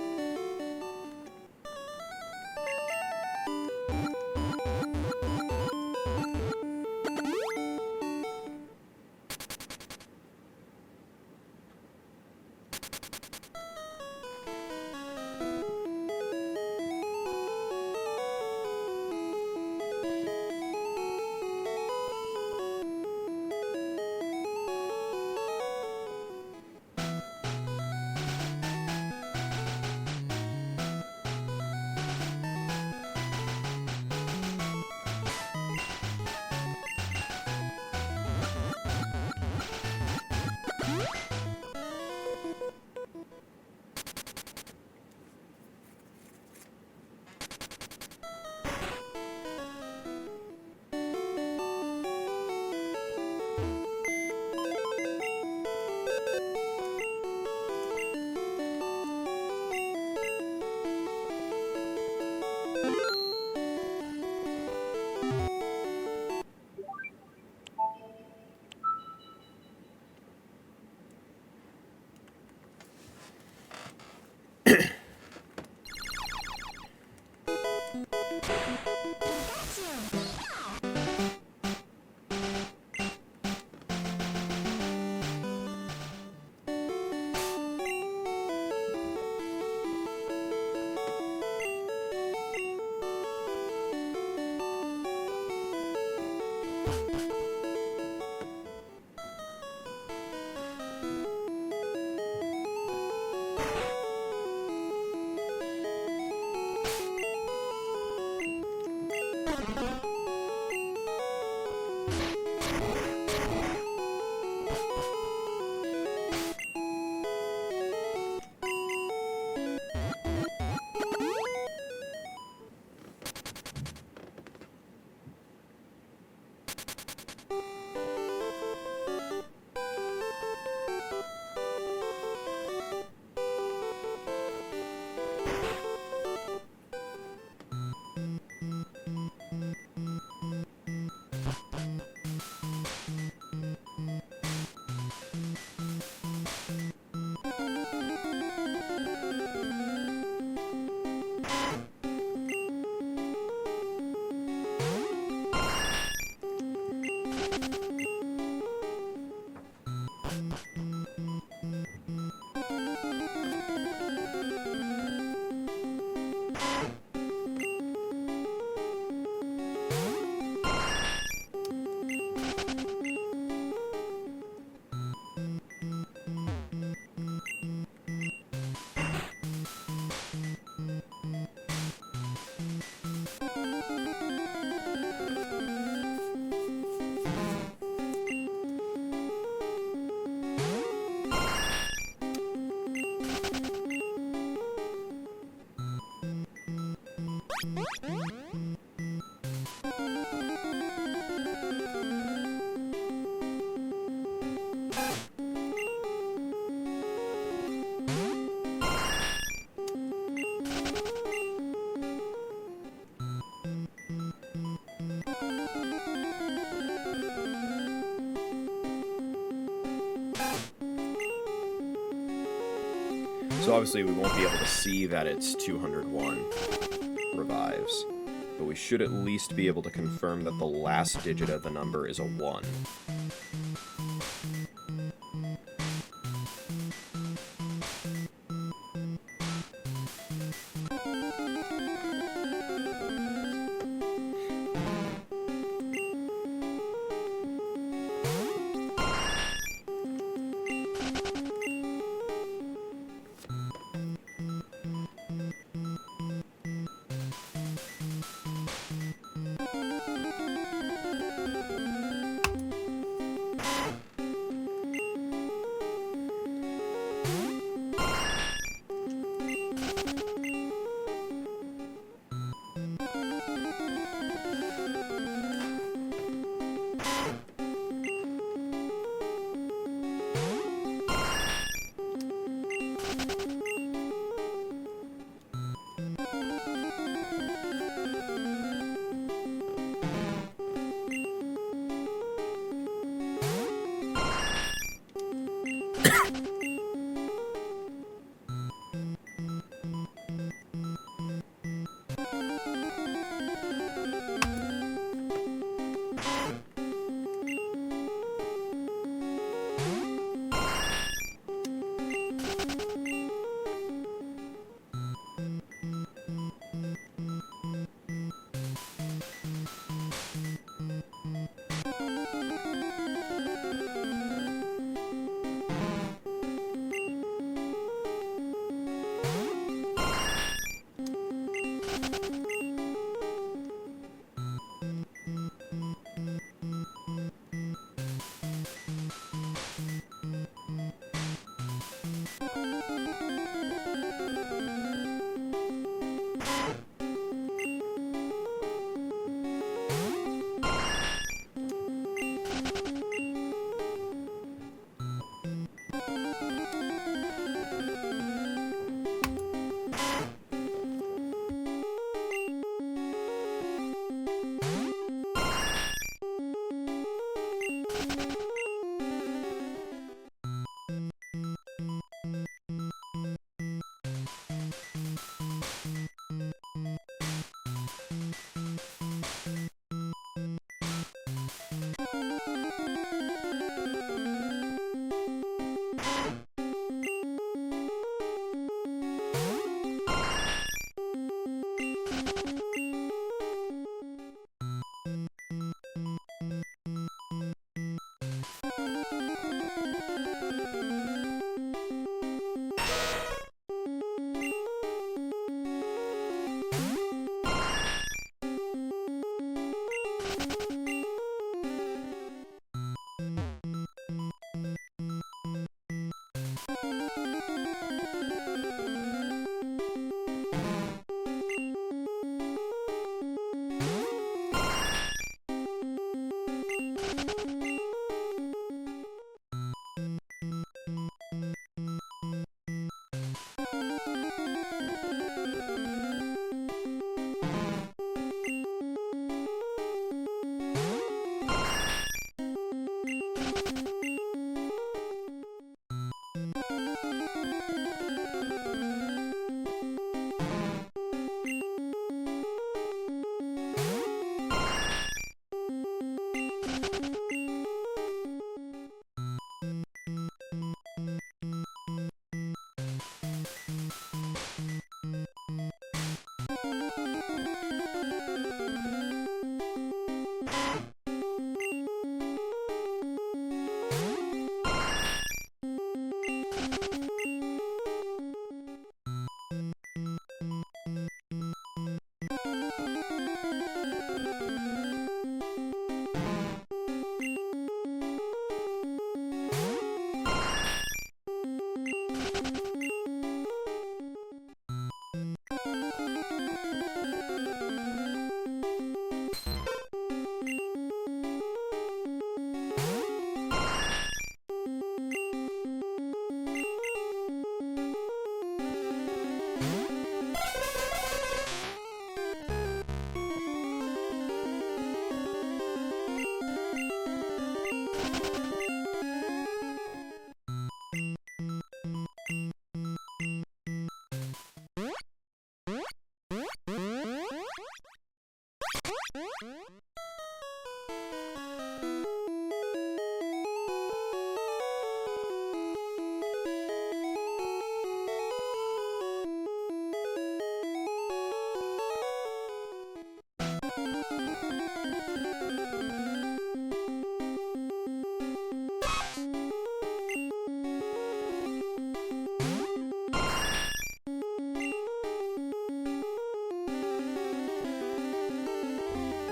So obviously we won't be able to see that it's 201 revives, but we should at least be able to confirm that the last digit of the number is a 1.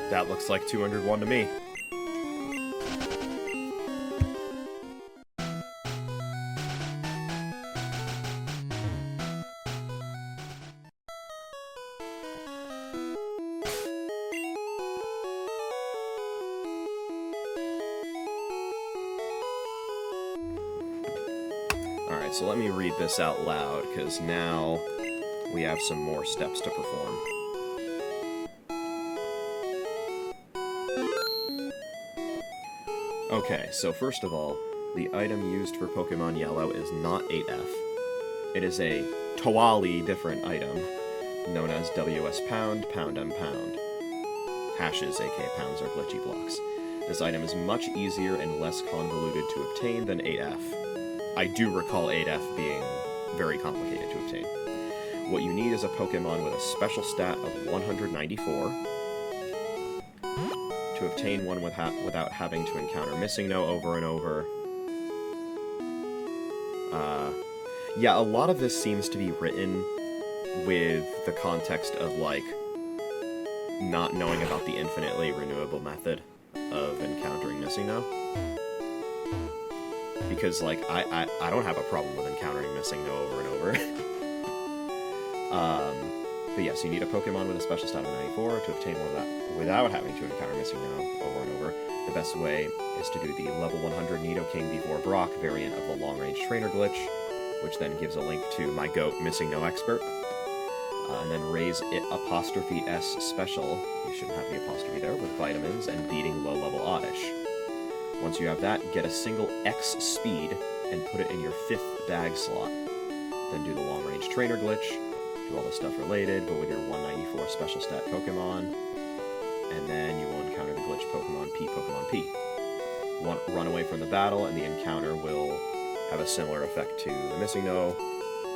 That looks like 201 to me. Alright, so let me read this out loud, because now we have some more steps to perform. Okay, so first of all, the item used for Pokemon Yellow is not 8F. It is a totally different item, known as WS Pound, Pound M Pound. Hashes, aka pounds, are glitchy blocks. This item is much easier and less convoluted to obtain than 8F. I do recall 8F being very complicated to obtain. What you need is a Pokemon with a special stat of 194. To obtain one without having to encounter Missing No over and over. Yeah, a lot of this seems to be written with the context of, like, not knowing about the infinitely renewable method of encountering Missing No. Because, like, I don't have a problem with encountering Missing No over and over. But yes, you need a Pokemon with a special stat of 94 to obtain one without having to encounter Missing No over and over. The best way is to do the level 100 Nidoking before Brock variant of the long-range trainer glitch, which then gives a link to my GOAT Missing No Expert. And then raise it '(S) special, you shouldn't have the apostrophe there, with vitamins and beating low-level Oddish. Once you have that, get a single X speed and put it in your 5th bag slot. Then do the long-range trainer glitch, do all the stuff related, but with your 194 special stat Pokemon, and then you will encounter the glitch Pokemon P. Run away from the battle, and the encounter will have a similar effect to the Missing No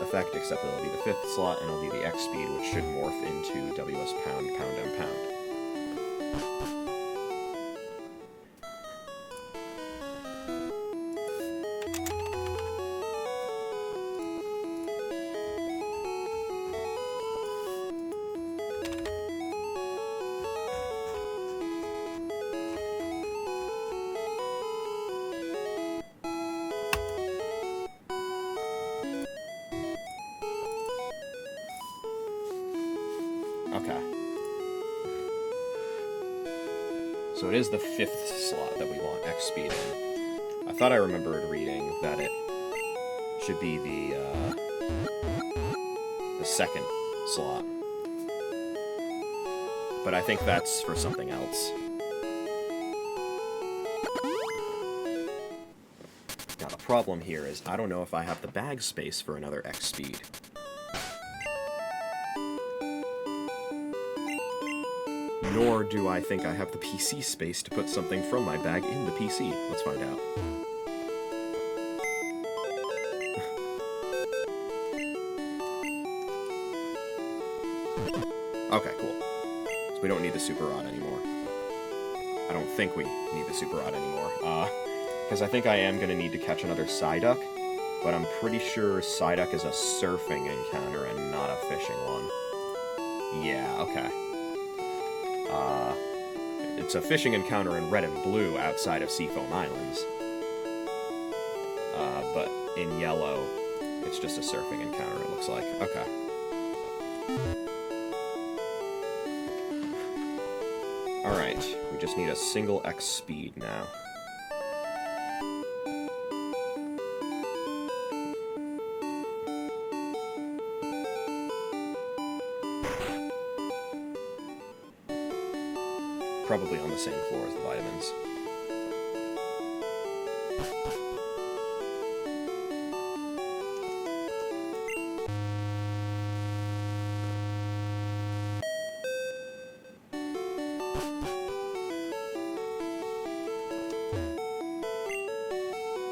effect, except it'll be the 5th slot, and it'll be the X speed, which should morph into WS Pound, Pound M Pound. Okay. So it is the 5th slot that we want X speed in. I thought I remembered reading that it should be the 2nd slot. But I think that's for something else. Now the problem here is I don't know if I have the bag space for another X speed. Nor do I think I have the PC space to put something from my bag in the PC. Let's find out. Okay, cool. So we don't need the Super Rod anymore. I don't think we need the Super Rod anymore. Because I think I am going to need to catch another Psyduck, but I'm pretty sure Psyduck is a surfing encounter and not a fishing one. Yeah, okay. It's a fishing encounter in Red and Blue outside of Seafoam Islands. But in Yellow, it's just a surfing encounter, it looks like. Okay. Alright, we just need a single X speed now. Probably on the same floor as the vitamins.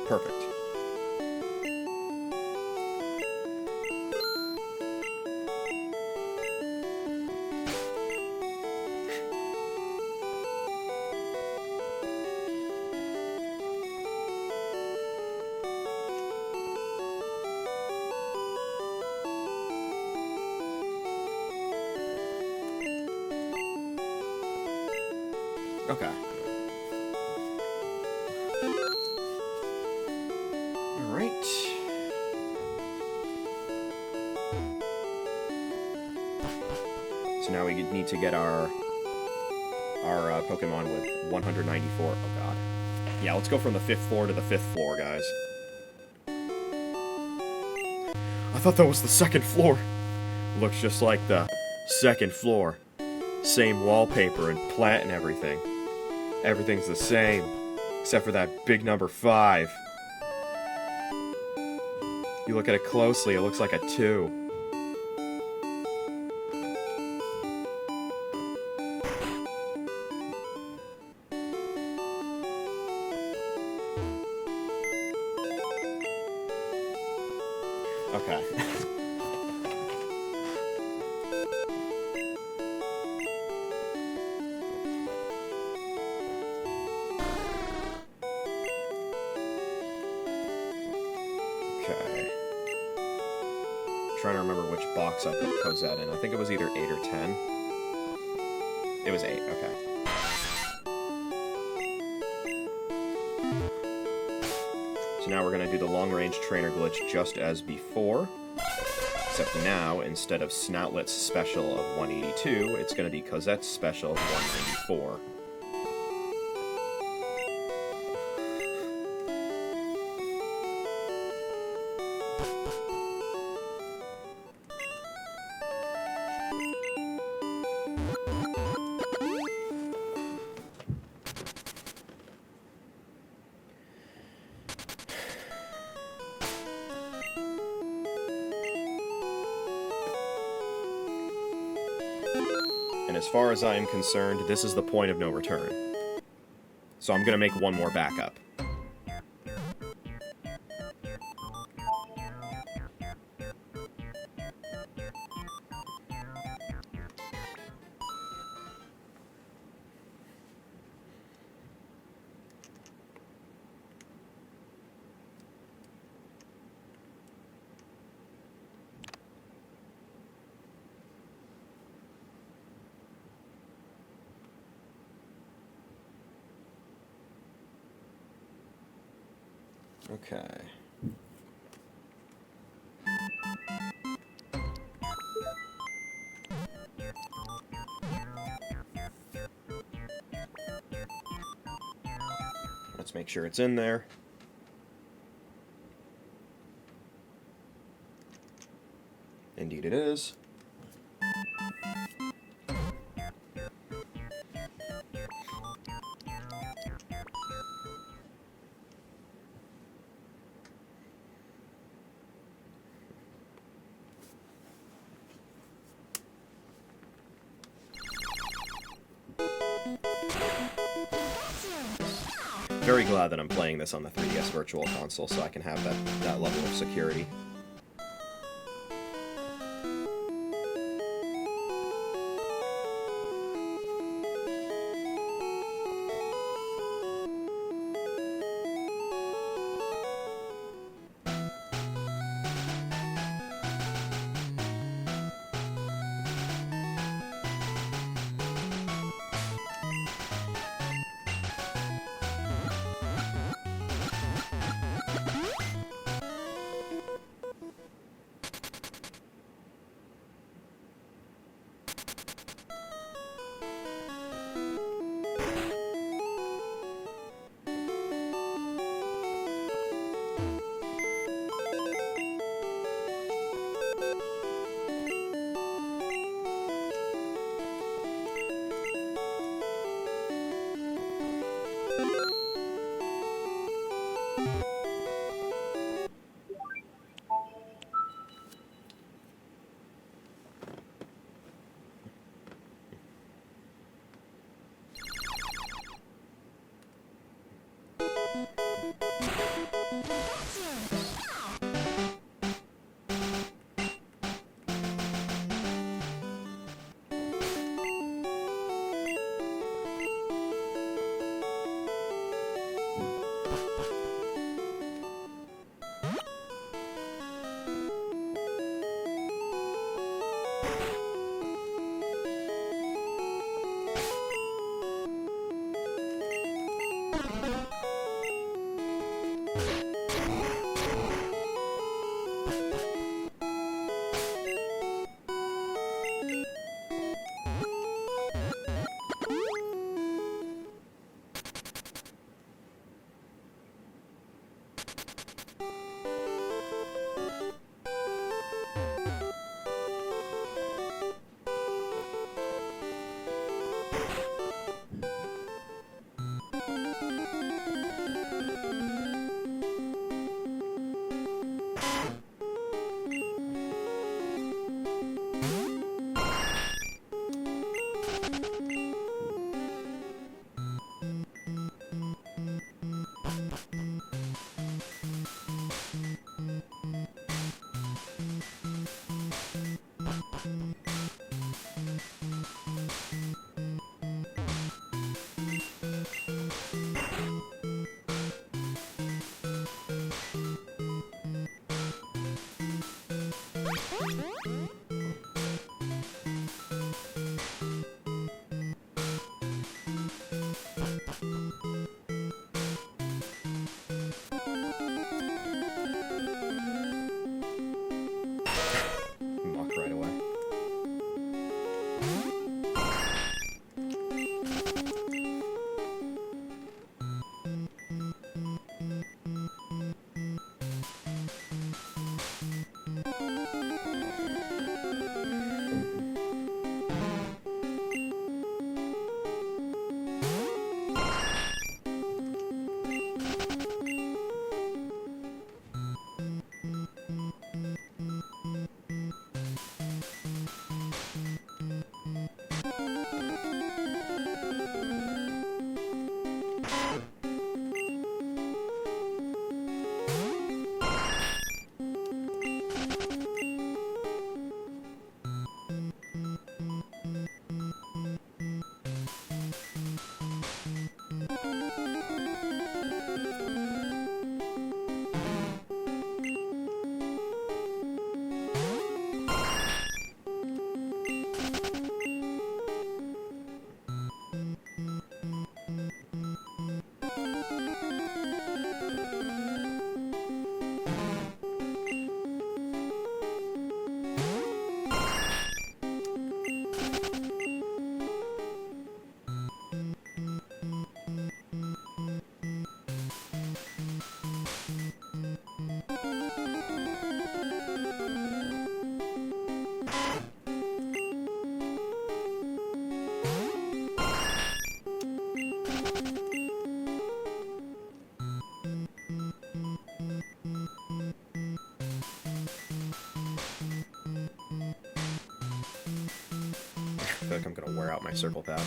Perfect. Okay. Alright. So now we need to get our Pokemon with 194. Oh god. Yeah, let's go from the 5th floor to the 5th floor, guys. I thought that was the 2nd floor. Looks just like the 2nd floor. Same wallpaper and plant and everything. Everything's the same, except for that big number 5. You look at it closely, it looks like a 2. Okay. Okay. Trying to remember which box I put Cosette in. I think it was either 8 or 10. It was 8, okay. So now we're going to do the long-range trainer glitch just as before. Except now, instead of Snoutlet's special of 182, it's going to be Cosette's special of 194. And as far as I am concerned, this is the point of no return. So I'm going to make one more backup. Okay. Let's make sure it's in there. Indeed it is. Very glad that I'm playing this on the 3DS Virtual Console so I can have that level of security. Muck right away. I feel like I'm gonna wear out my circle pad.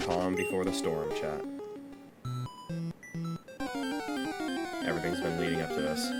Calm before the storm, chat. Everything's been leading up to this.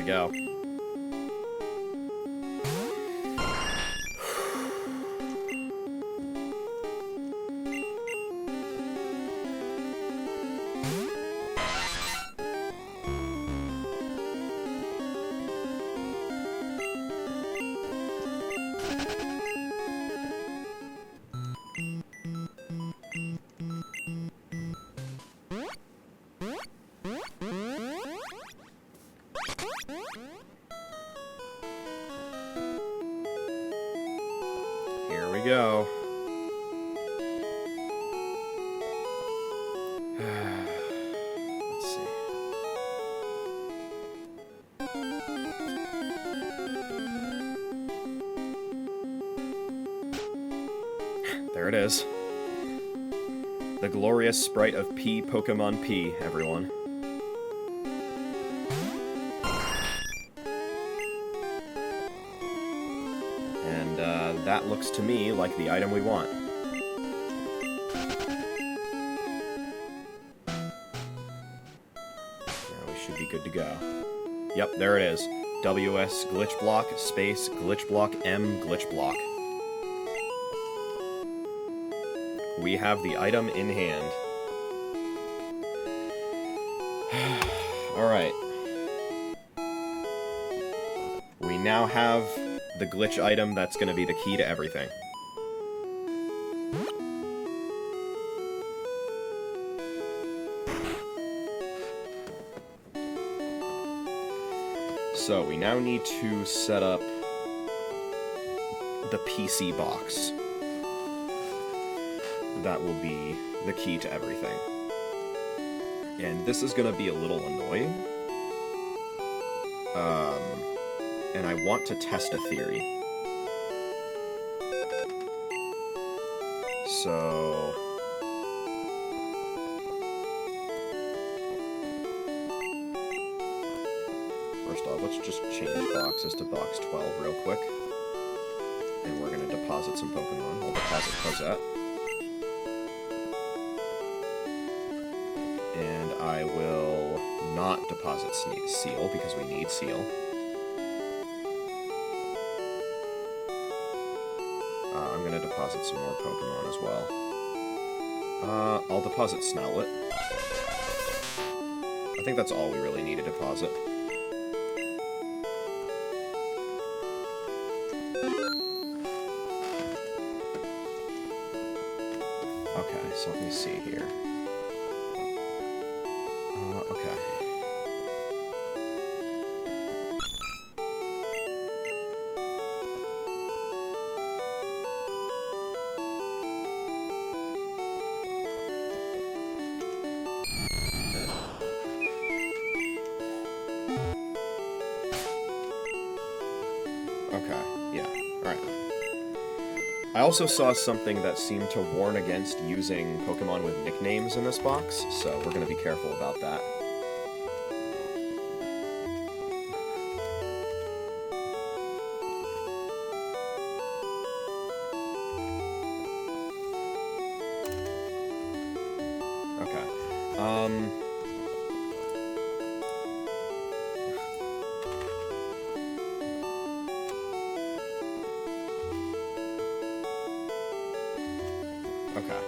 we go. Here we go. Let's see. There it is. The glorious sprite of P Pokemon P, everyone. And that looks to me like the item we want. Now we should be good to go. Yep, there it is. WS glitch block, space, glitch block, M glitch block. We have the item in hand. Alright. We now have the glitch item that's going to be the key to everything. So, we now need to set up the PC box. That will be the key to everything. And this is going to be a little annoying. And I want to test a theory. So... First off, let's just change boxes to box 12 real quick. And we're going to deposit some Pokemon. I'll deposit Cosette. And I will not deposit Seal, because we need Seal. I'm going to deposit some more Pokemon as well. I'll deposit Snowlet. I think that's all we really need to deposit. Okay, so let me see here. Okay. Okay, yeah, alright. I also saw something that seemed to warn against using Pokemon with nicknames in this box, so we're going to be careful about that. Okay. Okay.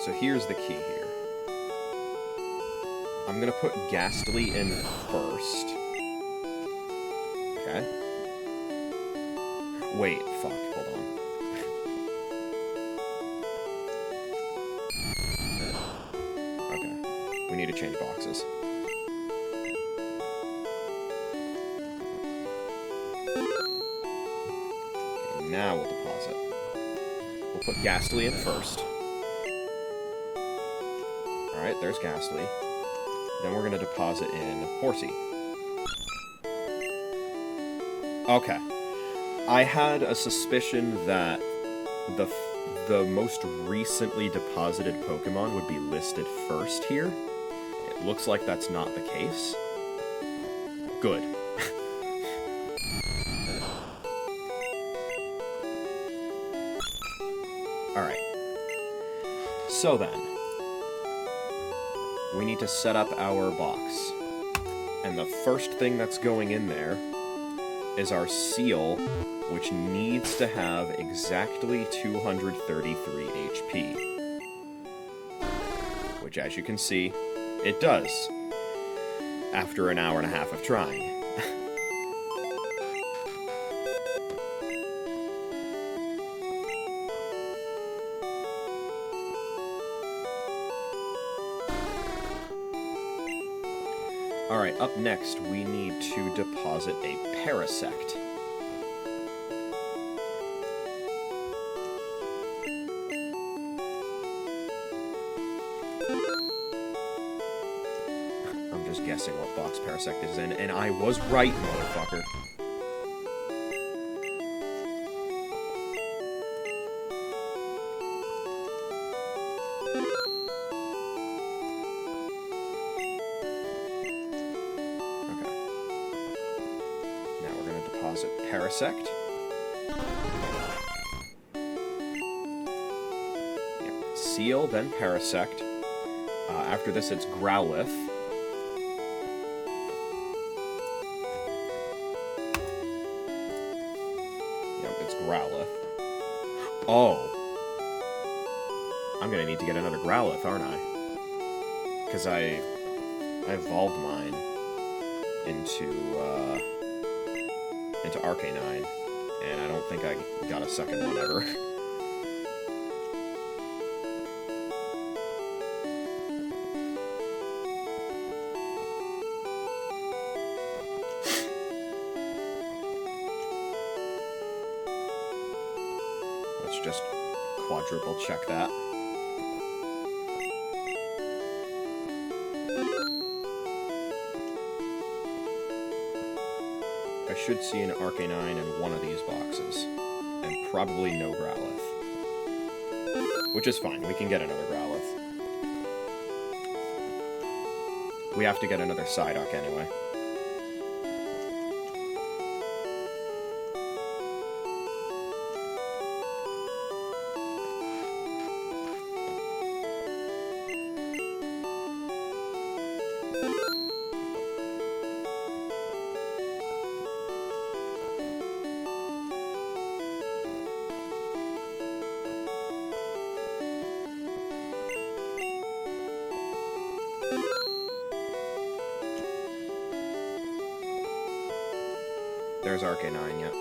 So here's the key here. I'm gonna put Ghastly in first. Okay. Wait, fuck, hold on. Okay. We need to change boxes. Okay, now we'll deposit. We'll put Ghastly in first. Alright, there's Ghastly. Then we're going to deposit in Horsey. Okay. I had a suspicion that the most recently deposited Pokemon would be listed first here. It looks like that's not the case. Good. Alright. So then, we need to set up our box. And the first thing that's going in there is our seal, which needs to have exactly 233 HP. Which, as you can see, it does. After an hour and a half of trying. Alright, up next, we need to deposit a Parasect. I'm just guessing what box Parasect is in, and I was right, motherfucker. Parasect. Yep. Seal, then Parasect. After this, it's Growlithe. Yep, it's Growlithe. Oh. I'm gonna need to get another Growlithe, aren't I? Because I evolved mine into Arcanine, and I don't think I got a second one ever. Let's just quadruple check that. I should see an Arcanine in one of these boxes, and probably no Growlithe. Which is fine, we can get another Growlithe. We have to get another Psyduck anyway. There's Arcanine, yep.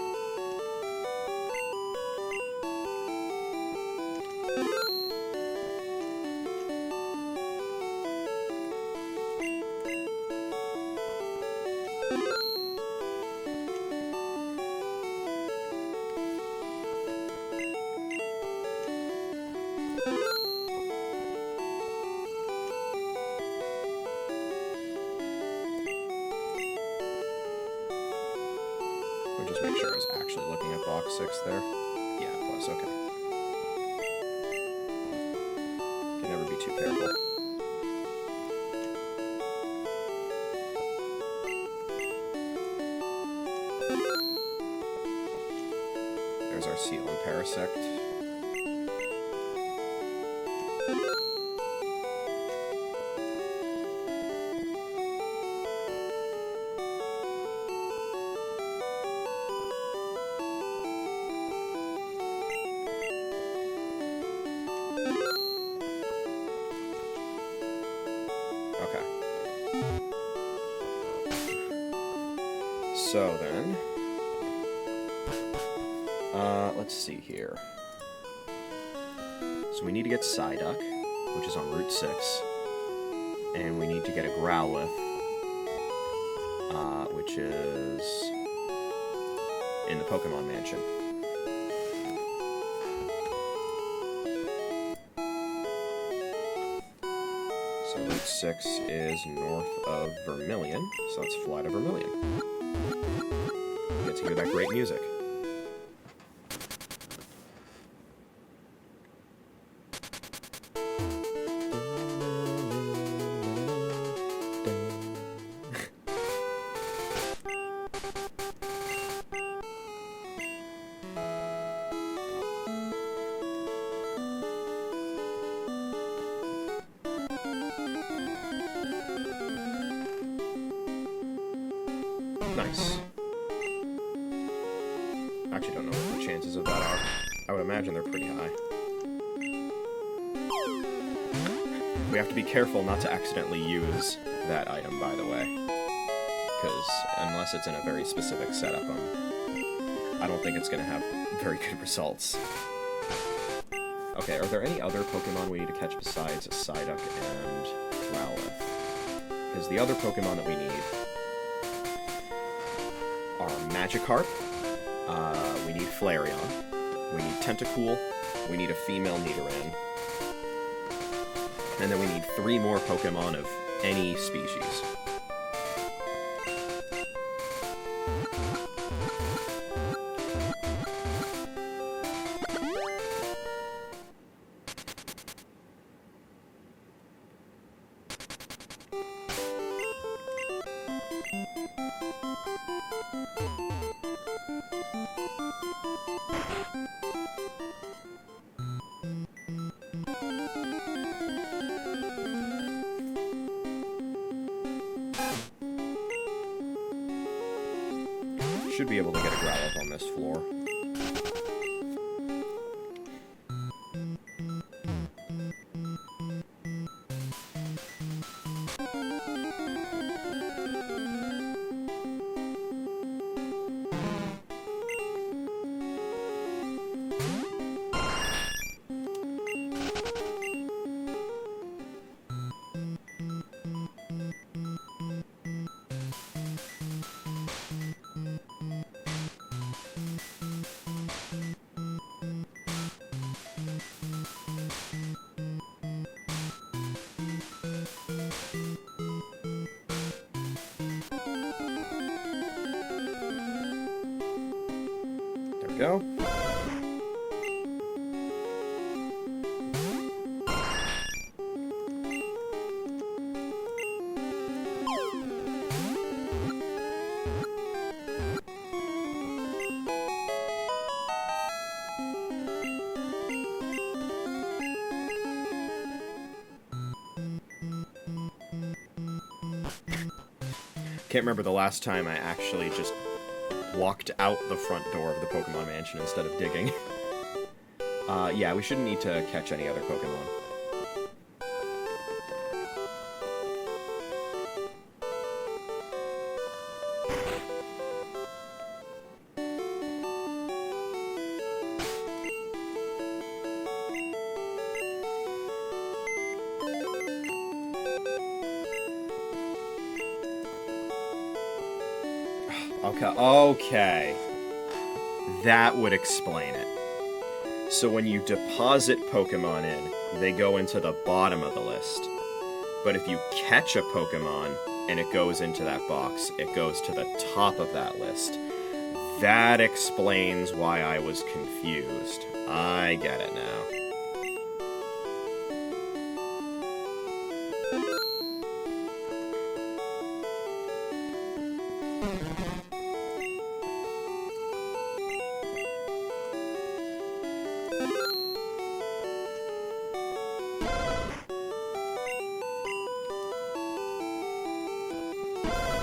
Just make sure I was actually looking at box 6 there. Yeah, it was, okay. Can never be too careful. There's our Seal and Parasect. So then, let's see here. So we need to get Psyduck, which is on Route 6, and we need to get a Growlithe, which is in the Pokémon Mansion. So Route 6 is north of Vermilion, so let's fly to Vermilion. Get to hear that great music. Nice. I actually don't know what the chances of that are. I would imagine they're pretty high. We have to be careful not to accidentally use that item, by the way. Because unless it's in a very specific setup, I don't think it's going to have very good results. Okay, are there any other Pokemon we need to catch besides Psyduck and Growlithe? Because the other Pokemon that we need are Magikarp, we need Flareon, we need Tentacool, we need a female Nidoran, and then we need 3 more Pokemon of any species. Should be able to get a Growlithe on this floor. Go. Can't remember the last time I actually just walked out the front door of the Pokemon Mansion instead of digging. Yeah, we shouldn't need to catch any other Pokemon. Okay. That would explain it. So when you deposit Pokemon in, they go into the bottom of the list. But if you catch a Pokemon and it goes into that box, it goes to the top of that list. That explains why I was confused. I get it now.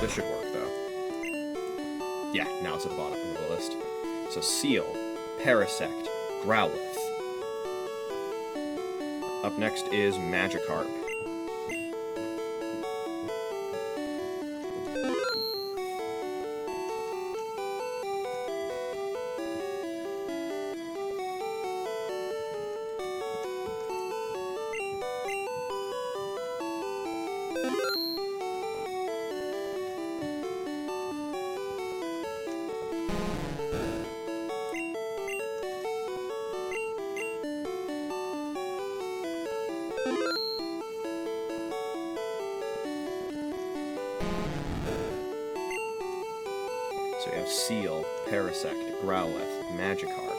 This should work, though. Yeah, now it's at the bottom of the list. So Seal, Parasect, Growlithe. Up next is Magikarp. So we have Seal, Parasect, Growlithe, Magikarp.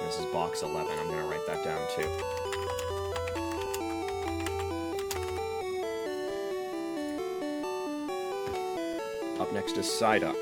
This is box 11. I'm going to write that down too. Up next is Psyduck.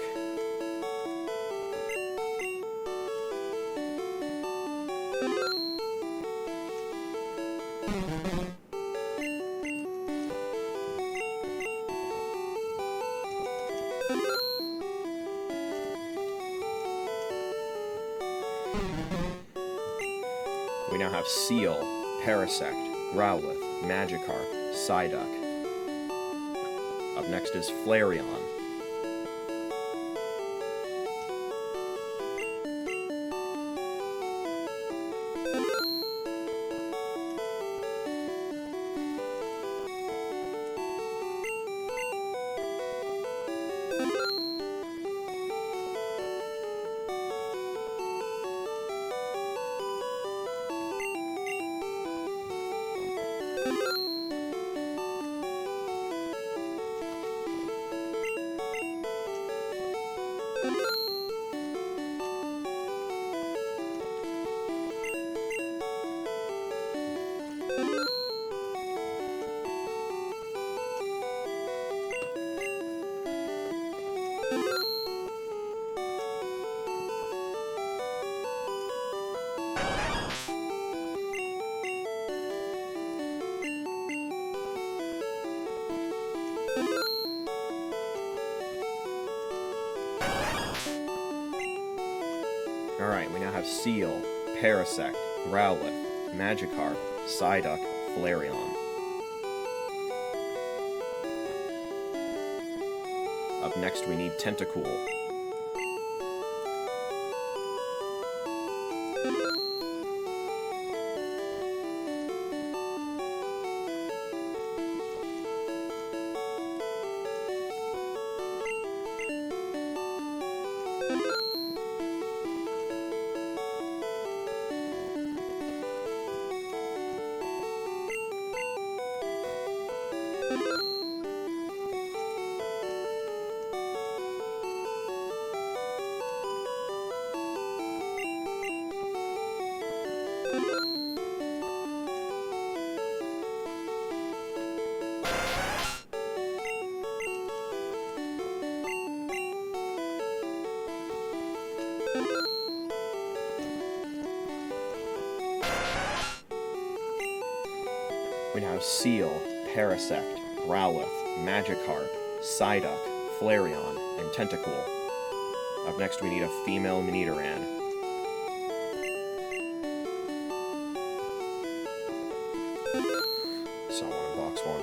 now have Seal, Parasect, Growlithe, Magikarp, Psyduck. Up next is Flareon. Alright, we now have Seal, Parasect, Growlithe, Magikarp, Psyduck, Flareon. Up next we need Tentacool. We now have Seal, Parasect, Growlithe, Magikarp, Psyduck, Flareon, and Tentacool. Up next we need a female Nidoran. Saw one in box 1.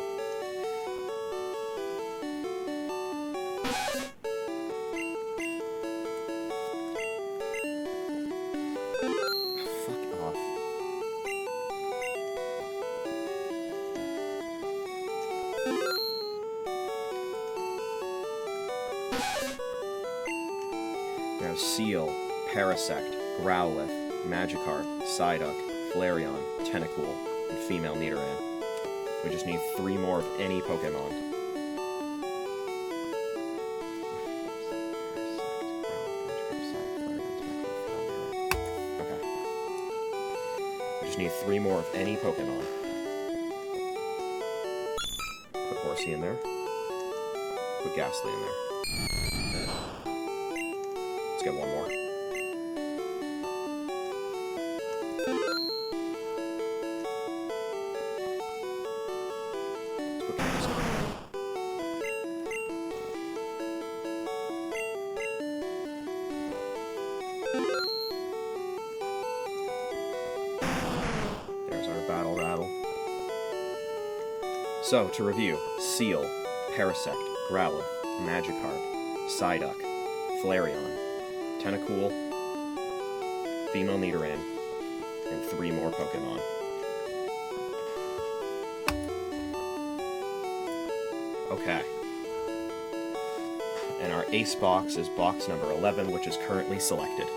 Fuck off. We have Seal, Parasect, Growlithe, Magikarp, Psyduck, Flareon, Tentacool, and female Nidoran. We just need 3 more of any Pokemon. Okay. We just need 3 more of any Pokemon. Put Horsey in there. Put Ghastly in there. Let's get 1 more. Let's put Candace in. There's our battle rattle. So, to review, Seal, Parasect, Growlithe, Magikarp, Psyduck, Flareon, Tentacool, female Nidoran, and 3 more Pokemon. Okay. And our ace box is box number 11, which is currently selected.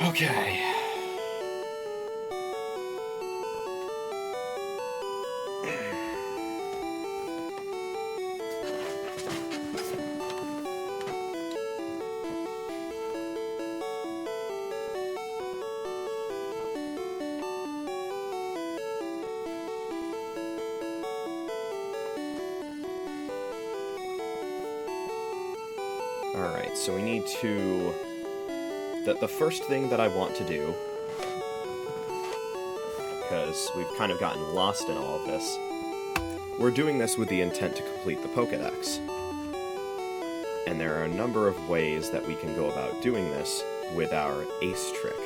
Okay. Alright, so we need to... The first thing that I want to do, because we've kind of gotten lost in all of this, we're doing this with the intent to complete the Pokédex. And there are a number of ways that we can go about doing this with our ace trick.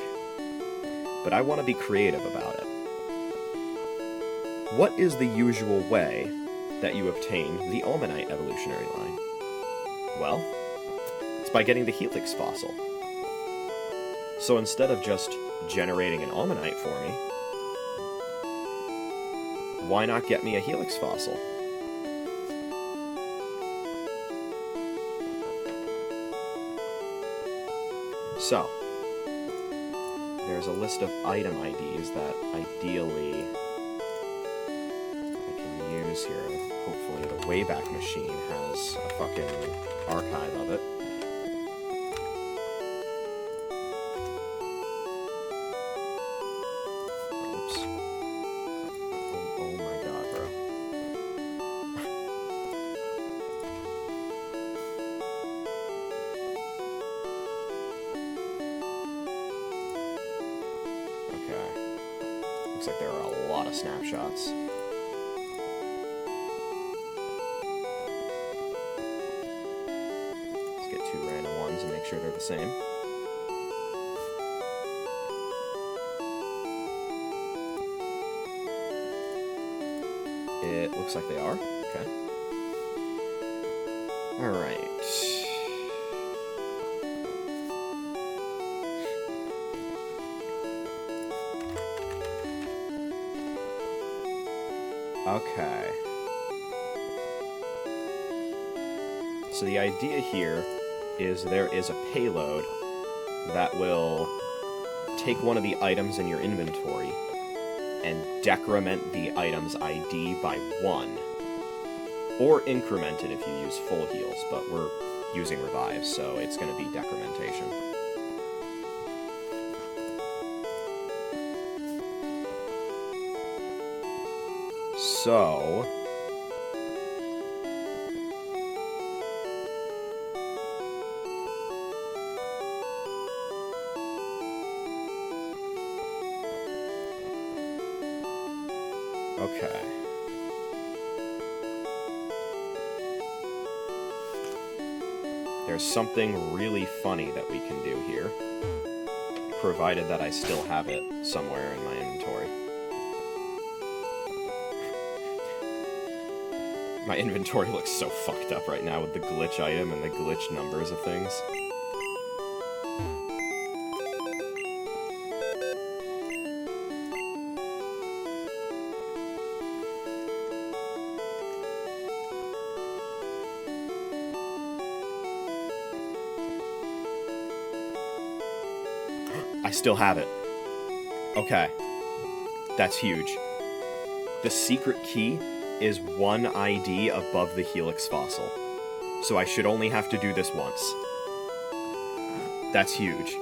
But I want to be creative about it. What is the usual way that you obtain the Almanite evolutionary line? Well, it's by getting the Helix fossil. So instead of just generating an Almanite for me, why not get me a Helix fossil? So, there's a list of item IDs that ideally I can use here. Hopefully the Wayback Machine has a fucking archive of it. Oops. Oh my god, bro. Okay. Looks like there are a lot of snapshots. Let's get 2 random ones and make sure they're the same. It looks like they are. Okay. Alright. Okay. So the idea here is there is a payload that will take one of the items in your inventory and decrement the item's ID by 1. Or increment it if you use full heals, but we're using revives, so it's going to be decrementation. So... okay. There's something really funny that we can do here, provided that I still have it somewhere in my inventory. My inventory looks so fucked up right now with the glitch item and the glitch numbers of things. I still have it. Okay. That's huge. The secret key is 1 ID above the Helix fossil. So I should only have to do this once. That's huge.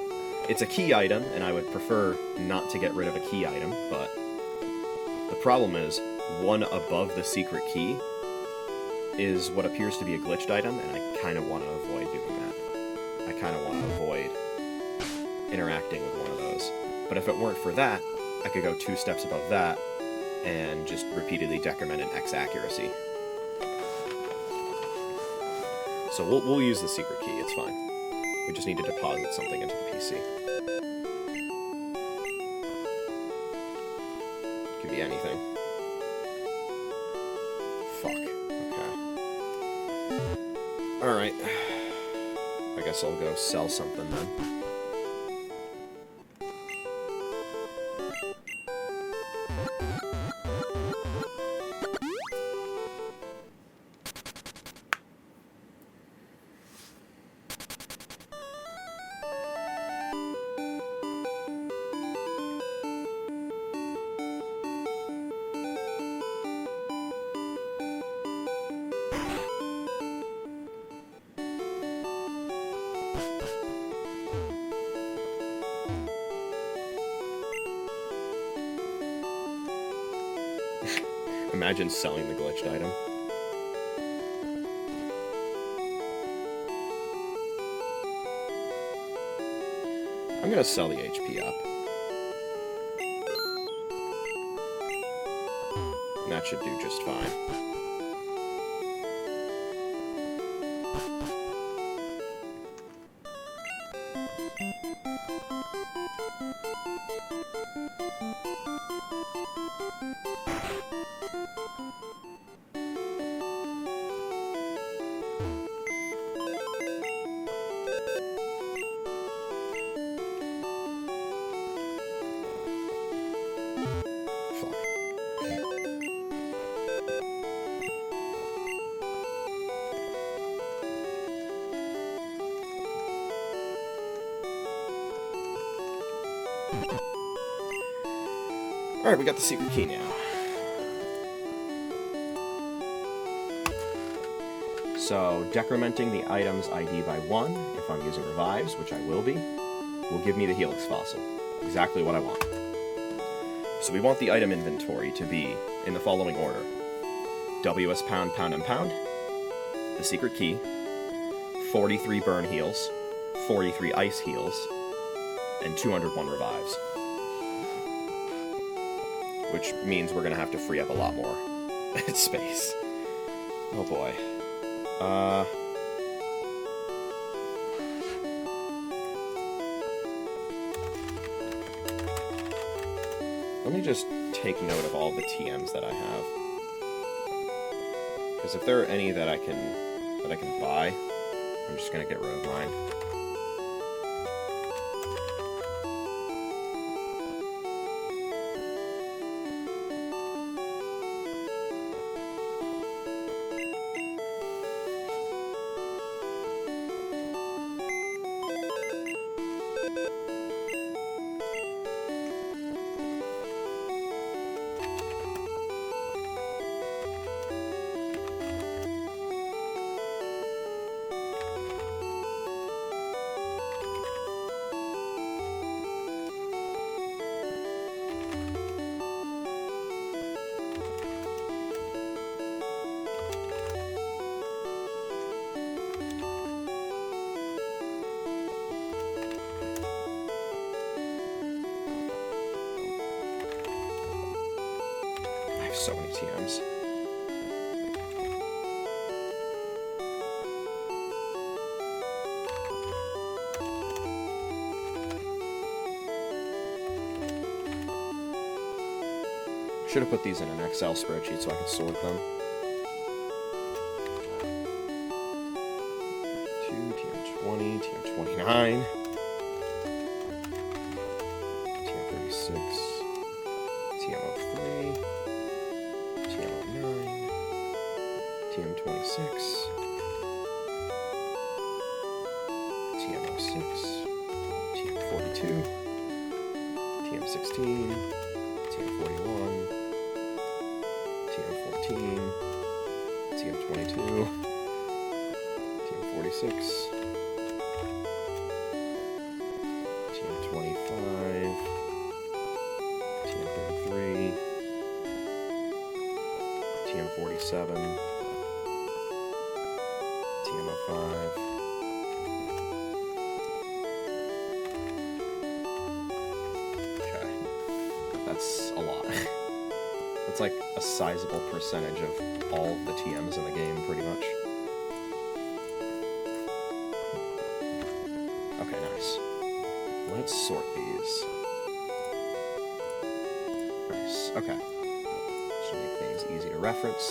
It's a key item, and I would prefer not to get rid of a key item, but the problem is 1 above the secret key is what appears to be a glitched item, and I kind of want to avoid doing that. I kind of want to avoid interacting with one of those. But if it weren't for that, I could go 2 steps above that and just repeatedly decrement an X accuracy. So we'll use the secret key, it's fine. We just need to deposit something into the PC. It could be anything. Fuck. Okay. Alright. I guess I'll go sell something then. Imagine selling the glitched item. I'm gonna sell the HP up. And that should do just fine. Alright, we got the secret key now. So, decrementing the item's ID by 1, if I'm using revives, which I will be, will give me the Helix fossil. Exactly what I want. So we want the item inventory to be in the following order. WS pound, pound, and pound, the secret key, 43 burn heals, 43 ice heals, and 201 revives. Which means we're gonna have to free up a lot more space. Oh boy. Let me just take note of all the TMs that I have. Because if there are any that I can buy, I'm just gonna get rid of mine. So many TMs. Should have put these in an Excel spreadsheet so I could sort them. 2, TM20, TM29, TM36, TM03. TM26, TM06, TM42, TM16, TM41, TM14, TM22, TM46, TM25, TM33, TM47, TM05, okay, that's a lot. That's like a sizable percentage of all of the TMs in the game, pretty much. Okay, nice. Let's sort these. Nice, okay. Should make things easy to reference.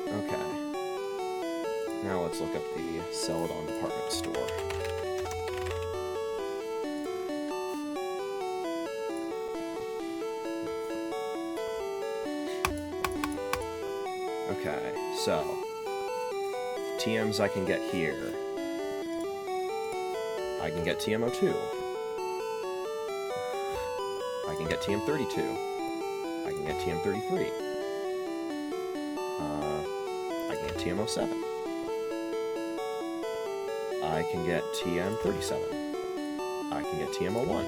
Okay. Now let's look up the Celadon department store. Okay, so TMs I can get here. I can get TM02. I can get TM32. I can get TM33. I can get TM07. I can get TM37. I can get TM01.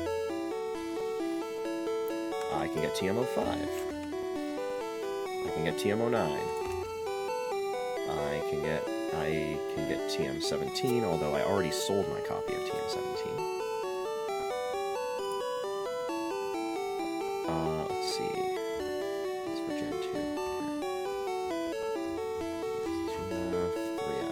I can get TM05. I can get TM09. I can get TM17, although I already sold my copy of TM17. Let's see. That's for Gen 2. 2F, 3F.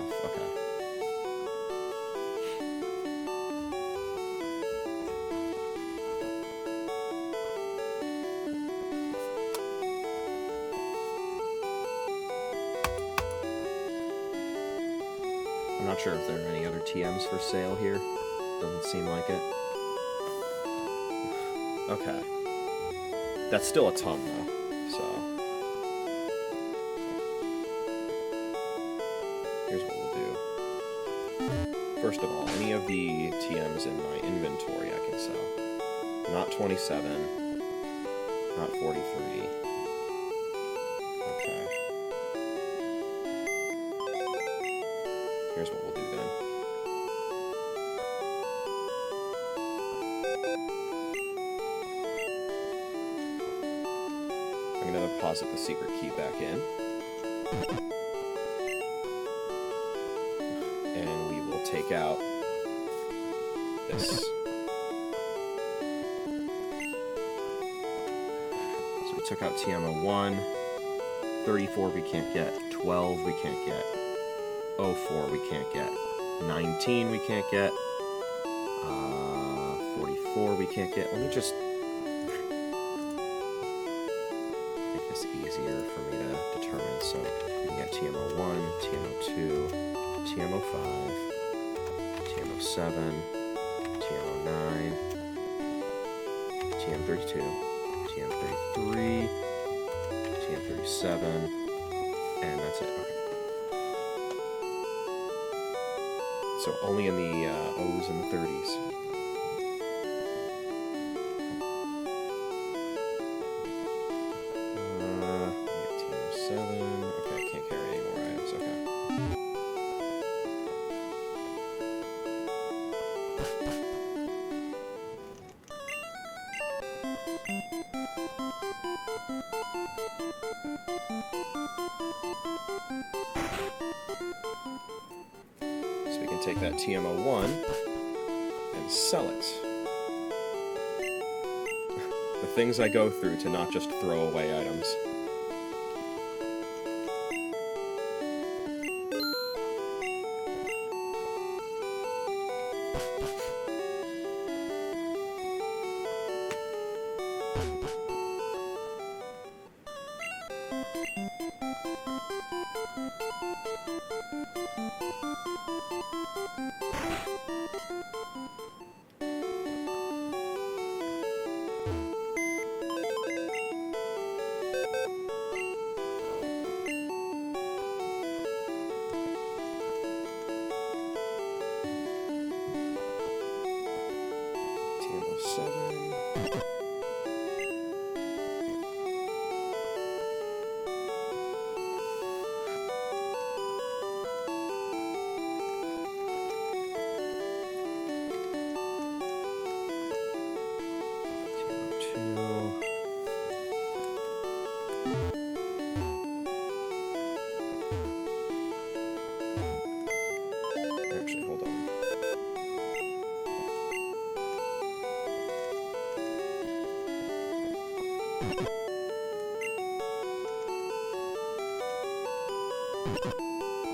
not sure if there are any other TMs for sale here. Doesn't seem like it. Okay. That's still a ton, though, so... Here's what we'll do. First of all, any of the TMs in my inventory I can sell. Not 27. Not 43. Okay. Here's what we'll do then. I'm gonna deposit the secret key back in. And we will take out this. So we took out TM01. 34 we can't get. 12 we can't get. 04 we can't get. 19 we can't get. 44 we can't get. Let me just make this easier for me to determine. So we can get TM01, TM02, TM05, TM07, TM09, TM32, TM33, TM37, and that's it. Okay. So only in the O's and the 30s. TM07. Okay, can't carry any more items. Okay. So we can take that TM01 and sell it. The things I go through to not just throw away items. Actually, hold on.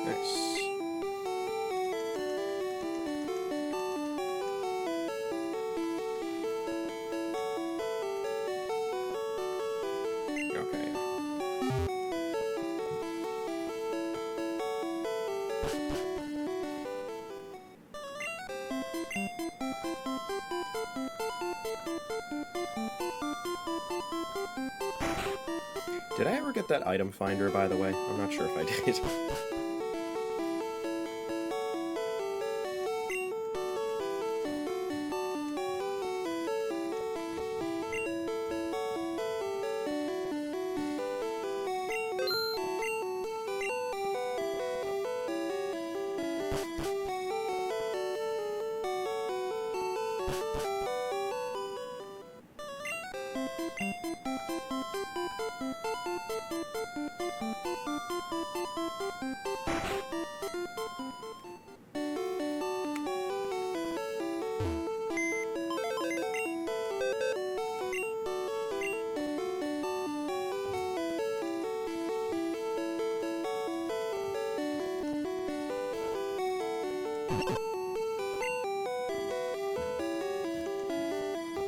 Nice. Okay. Did I ever get that item finder, by the way? I'm not sure if I did.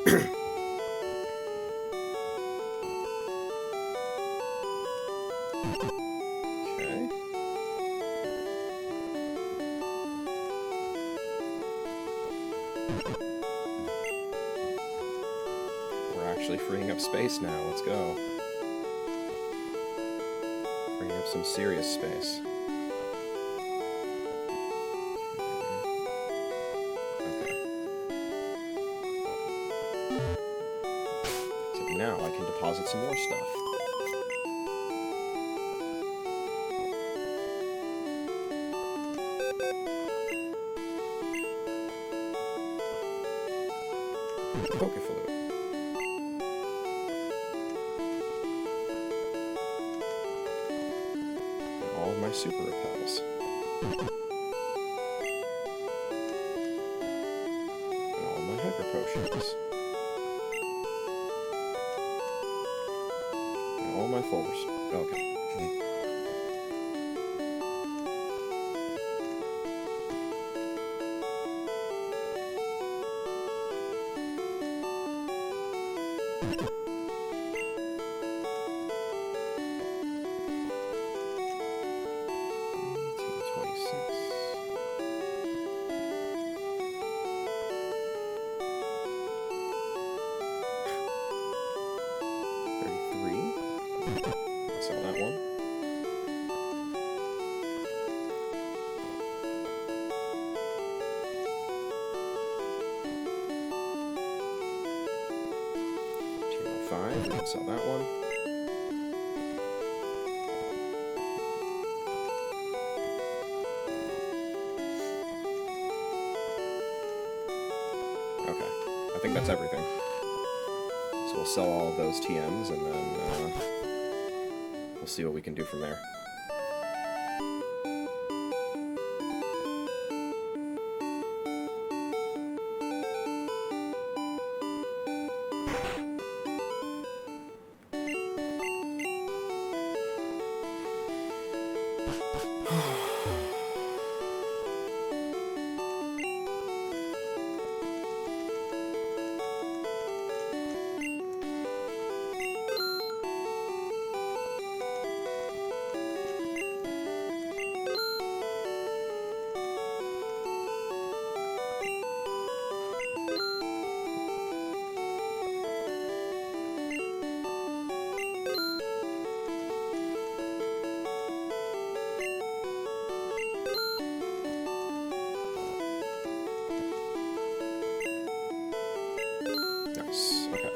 Okay. actually freeing up space now. Let's go. Freeing up some serious space. Okay. So now I can deposit some more stuff. Pokeflute. And all of my super repels. And all of my hyper potions. And all my full okay. Sell that one. $205, we can sell that one. Okay, I think that's everything. So we'll sell all of those TMs and then we'll see what we can do from there. Nice, okay.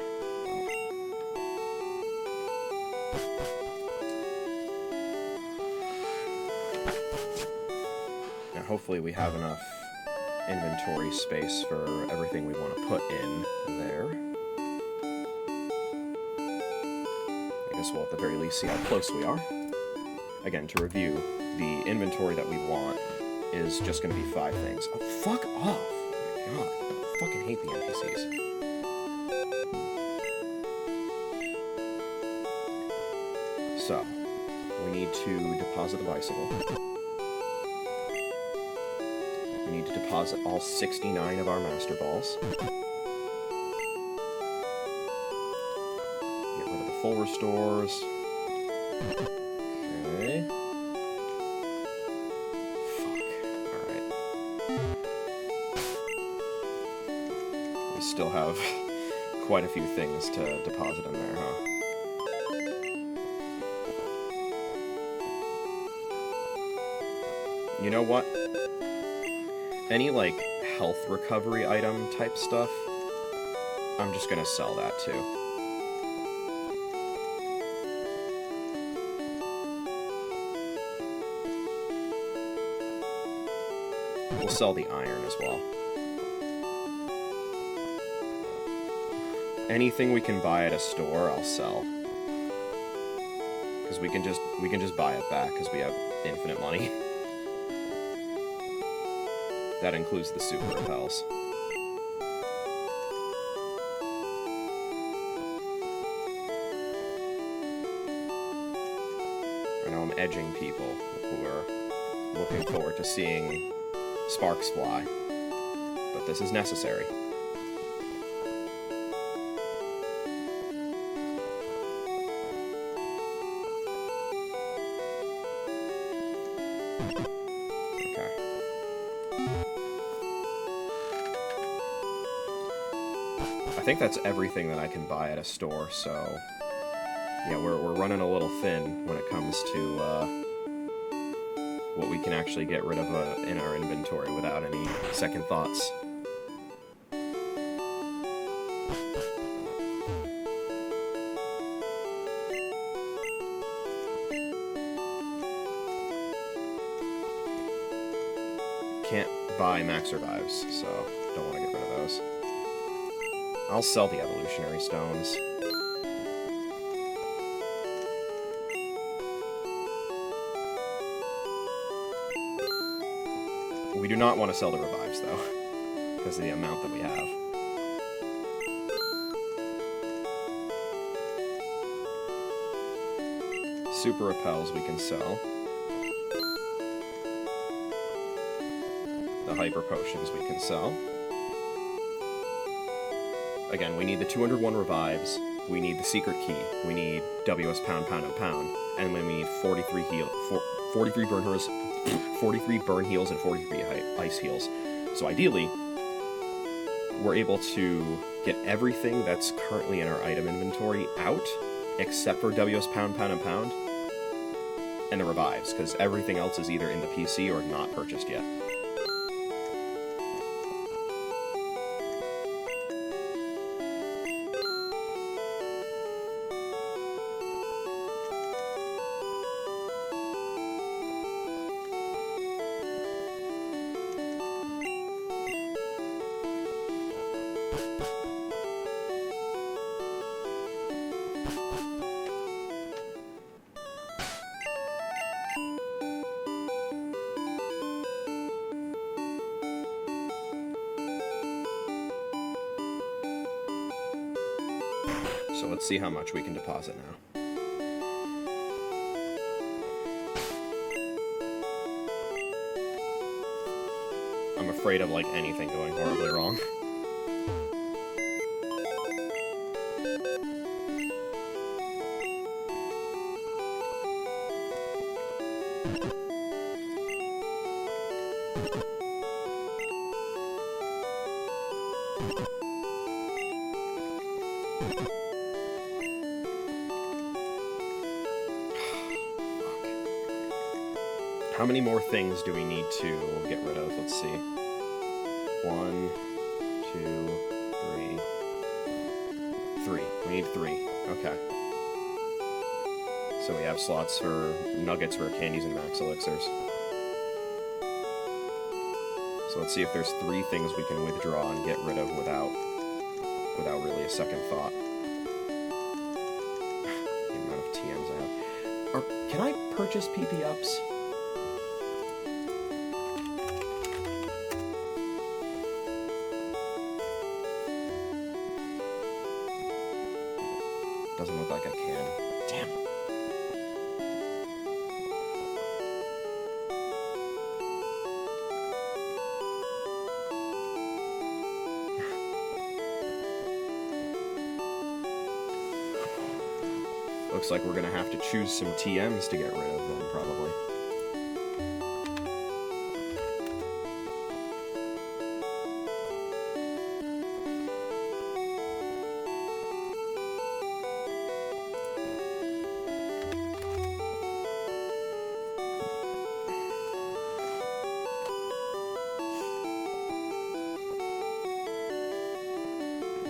Now hopefully we have enough inventory space for everything we want to put in there. I guess we'll at the very least see how close we are. Again, to review, the inventory that we want is just going to be 5 things. Oh, fuck off! Oh my god, I fucking hate the NPCs. So, we need to deposit the bicycle. We need to deposit all 69 of our Master Balls. Get rid of the full restores. Okay. Fuck. Alright. We still have quite a few things to deposit in there, huh? You know what? Any, like, health recovery item type stuff, I'm just gonna sell that too. We'll sell the iron as well. Anything we can buy at a store, I'll sell. Because we can just buy it back because we have infinite money. That includes the super repels. I know I'm edging people who are looking forward to seeing sparks fly, but this is necessary. I think that's everything that I can buy at a store, so... Yeah, we're running a little thin when it comes to, what we can actually get rid of in our inventory without any second thoughts. Can't buy max revives, so don't want to get rid of those. I'll sell the evolutionary stones. We do not want to sell the revives, though, because of the amount that we have. Super repels we can sell. The hyper potions we can sell. Again, we need the 201 revives, we need the secret key, we need WS pound, pound, and pound, and then we need 43 burn heals, 43 burn heals, and 43 ice heals. So ideally, we're able to get everything that's currently in our item inventory out, except for WS pound, pound, and pound, and the revives, because everything else is either in the PC or not purchased yet. So let's see how much we can deposit now. I'm afraid of, like, anything going horribly wrong. How many more things do we need to get rid of? Let's see. 1, 2, 3. 3. We need 3. Okay. So we have slots for nuggets, rare candies, and max elixirs. So let's see if there's 3 things we can withdraw and get rid of without really a second thought. The amount of TMs I have. Can I purchase PP ups? Doesn't look like I can. Damn. Looks like we're gonna have to choose some TMs to get rid of them, probably.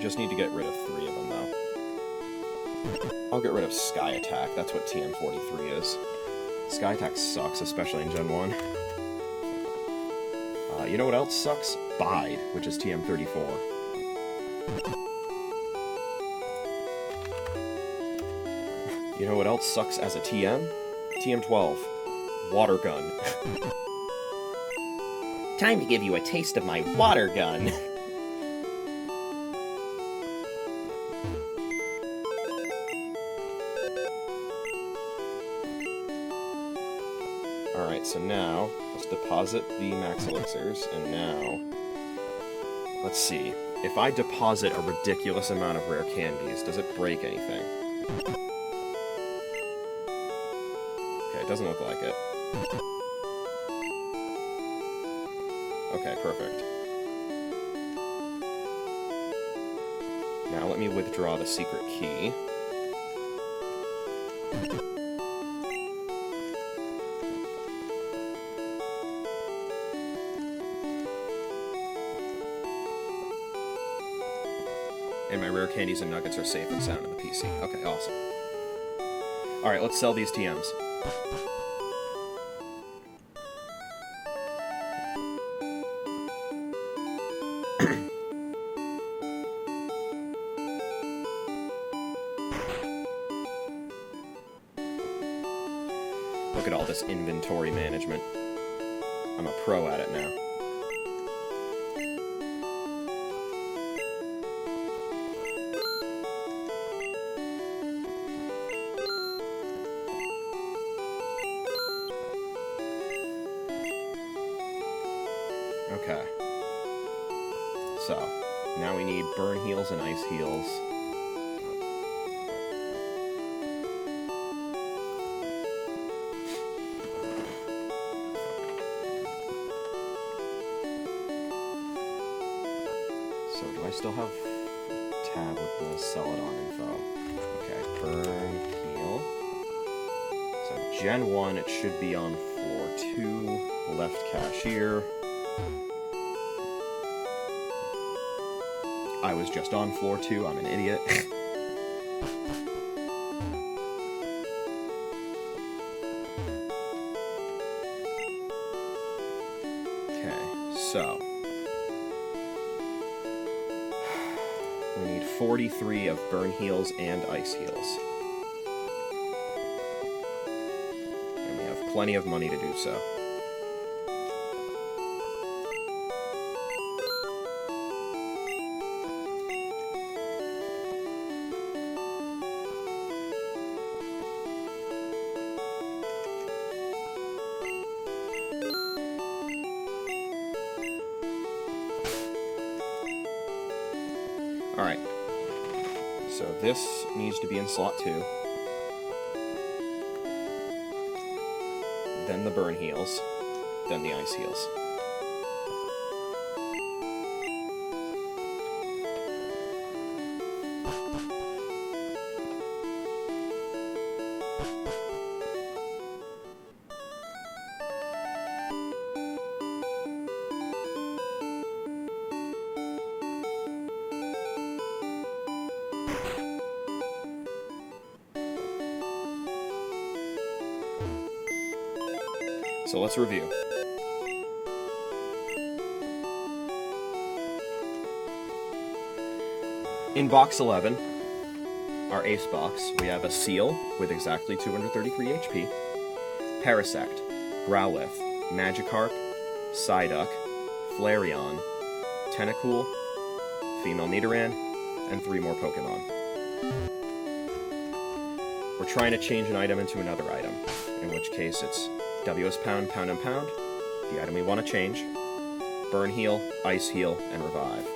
Just need to get rid of 3 of them, though. I'll get rid of Sky Attack. That's what TM43 is. Sky Attack sucks, especially in Gen 1. You know what else sucks? Bide, which is TM34. You know what else sucks as a TM? TM12. Water Gun. Time to give you a taste of my water gun. Alright, so now, let's deposit the max elixirs, and now, let's see. If I deposit a ridiculous amount of rare candies, does it break anything? Okay, it doesn't look like it. Okay, perfect. Now let me withdraw the secret key. And my rare candies and nuggets are safe and sound in the PC. Okay, awesome. Alright, let's sell these TMs. Look at all this inventory management. I'm a pro at it now. Okay. So, now we need burn heals and ice heals. So, do I still have a tab with the Celadon info? Okay, burn heal. So, Gen 1, it should be on floor 2, left cashier. I was just on floor 2, I'm an idiot. Okay, so... we need 43 of burn heals and ice heals. And we have plenty of money to do so. Alright, so this needs to be in slot 2. Then the burn heals, then the ice heals. So let's review. In box 11, our ace box, we have a Seal with exactly 233 HP, Parasect, Growlithe, Magikarp, Psyduck, Flareon, Tentacool, Female Nidoran, and 3 more Pokémon. We're trying to change an item into another item, in which case it's WS Pound, Pound and Pound, the item we want to change, Burn Heal, Ice Heal, and Revive.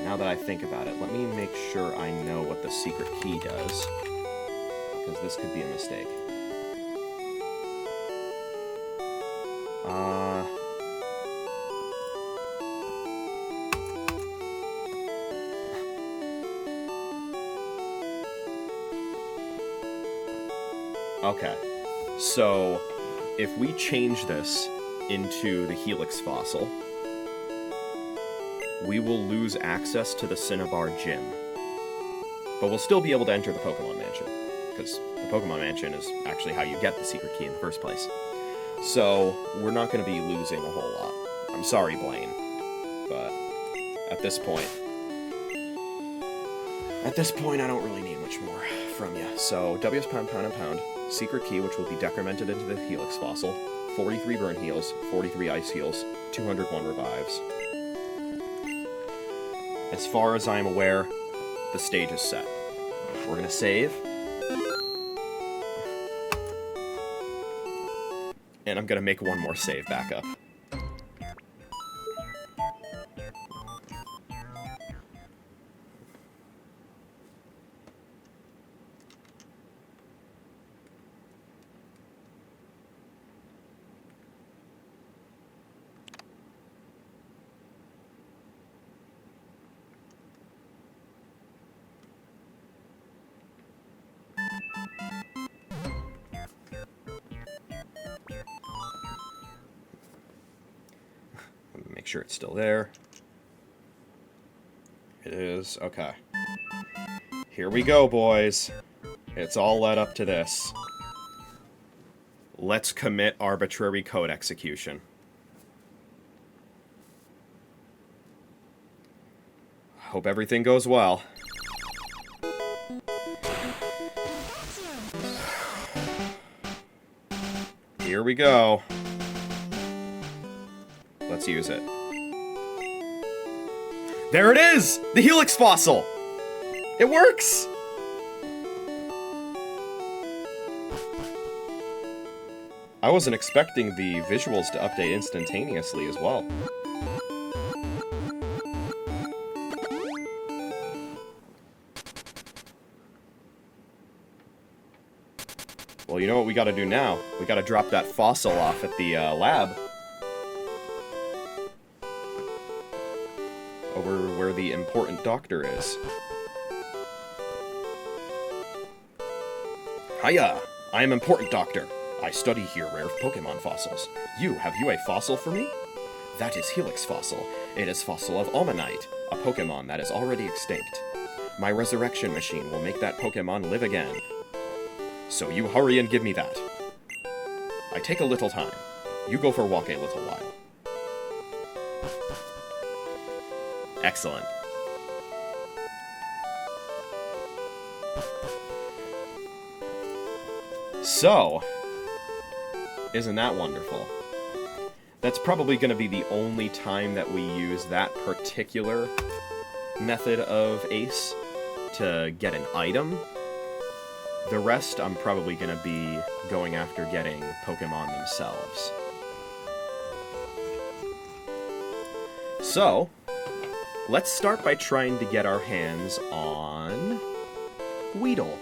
Now that I think about it, let me make sure I know what the secret key does, because this could be a mistake. Okay. So, if we change this into the Helix Fossil, we will lose access to the Cinnabar Gym. But we'll still be able to enter the Pokémon Mansion, because the Pokémon Mansion is actually how you get the secret key in the first place. So, we're not going to be losing a whole lot. I'm sorry, Blaine, but at this point, I don't really need much more from you. So, WS Pound, Pound and Pound, secret key, which will be decremented into the Helix Fossil, 43 Burn Heals, 43 Ice Heals, 201 Revives. As far as I'm aware, the stage is set. We're gonna save. And I'm gonna make one more save backup. sure it's still there. It is. Okay. Here we go, boys. It's all led up to this. Let's commit arbitrary code execution. Hope everything goes well. Here we go. Let's use it. There it is! The Helix fossil! It works! I wasn't expecting the visuals to update instantaneously as well. Well, you know what we gotta do now? We gotta drop that fossil off at the lab. Over where the important doctor is. Hiya! I am important doctor. I study here rare Pokémon fossils. Have you a fossil for me? That is Helix fossil. It is fossil of Ammonite, a Pokémon that is already extinct. My resurrection machine will make that Pokémon live again. So you hurry and give me that. I take a little time. You go for a walk a little while. Excellent. So, isn't that wonderful? That's probably going to be the only time that we use that particular method of Ace to get an item. The rest, I'm probably going to be going after getting Pokemon themselves. So, let's start by trying to get our hands on Weedle.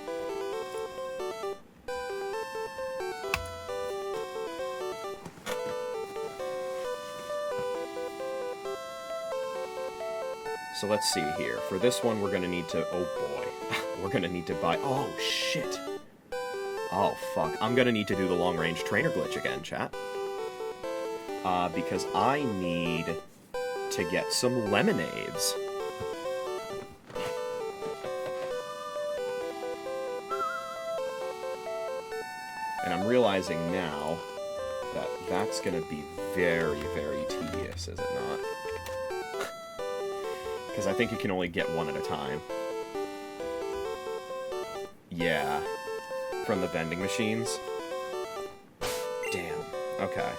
So let's see here. For this one, we're going to need to... Oh, boy. We're going to need to buy... Oh, shit. Oh, fuck. I'm going to need to do the long-range trainer glitch again, chat. Because I need to get some lemonades. And I'm realizing now that that's going to be very, very tedious, is it not? Because I think you can only get one at a time. Yeah. From the vending machines. Damn. Okay.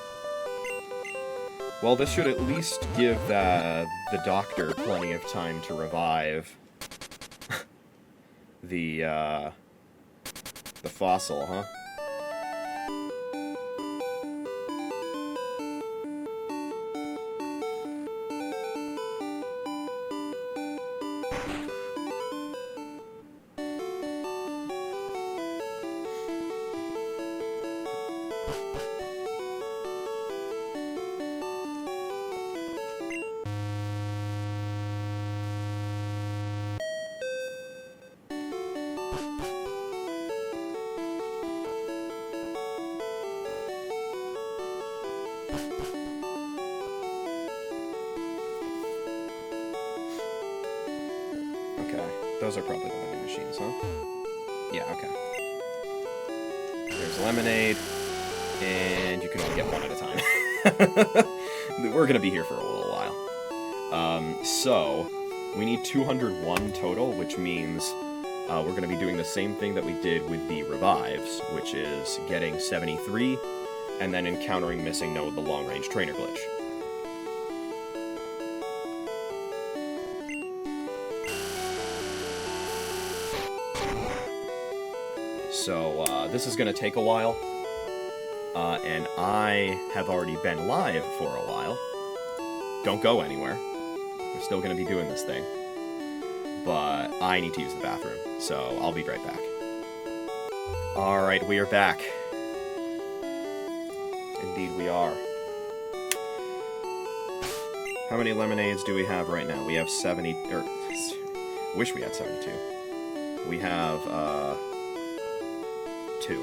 Well, this should at least give the doctor plenty of time to revive the fossil, huh? Those are probably the vending machines, huh? Yeah, okay. There's lemonade, and you can only get one at a time. We're gonna be here for a little while. So, we need 201 total, which means we're gonna be doing the same thing that we did with the revives, which is getting 73, and then encountering Missing No with the long-range trainer glitch. So, this is going to take a while, and I have already been live for a while. Don't go anywhere. We're still going to be doing this thing. But I need to use the bathroom, so I'll be right back. Alright, we are back. Indeed we are. How many lemonades do we have right now? We have 70, or, wish we had 72. We have, 2.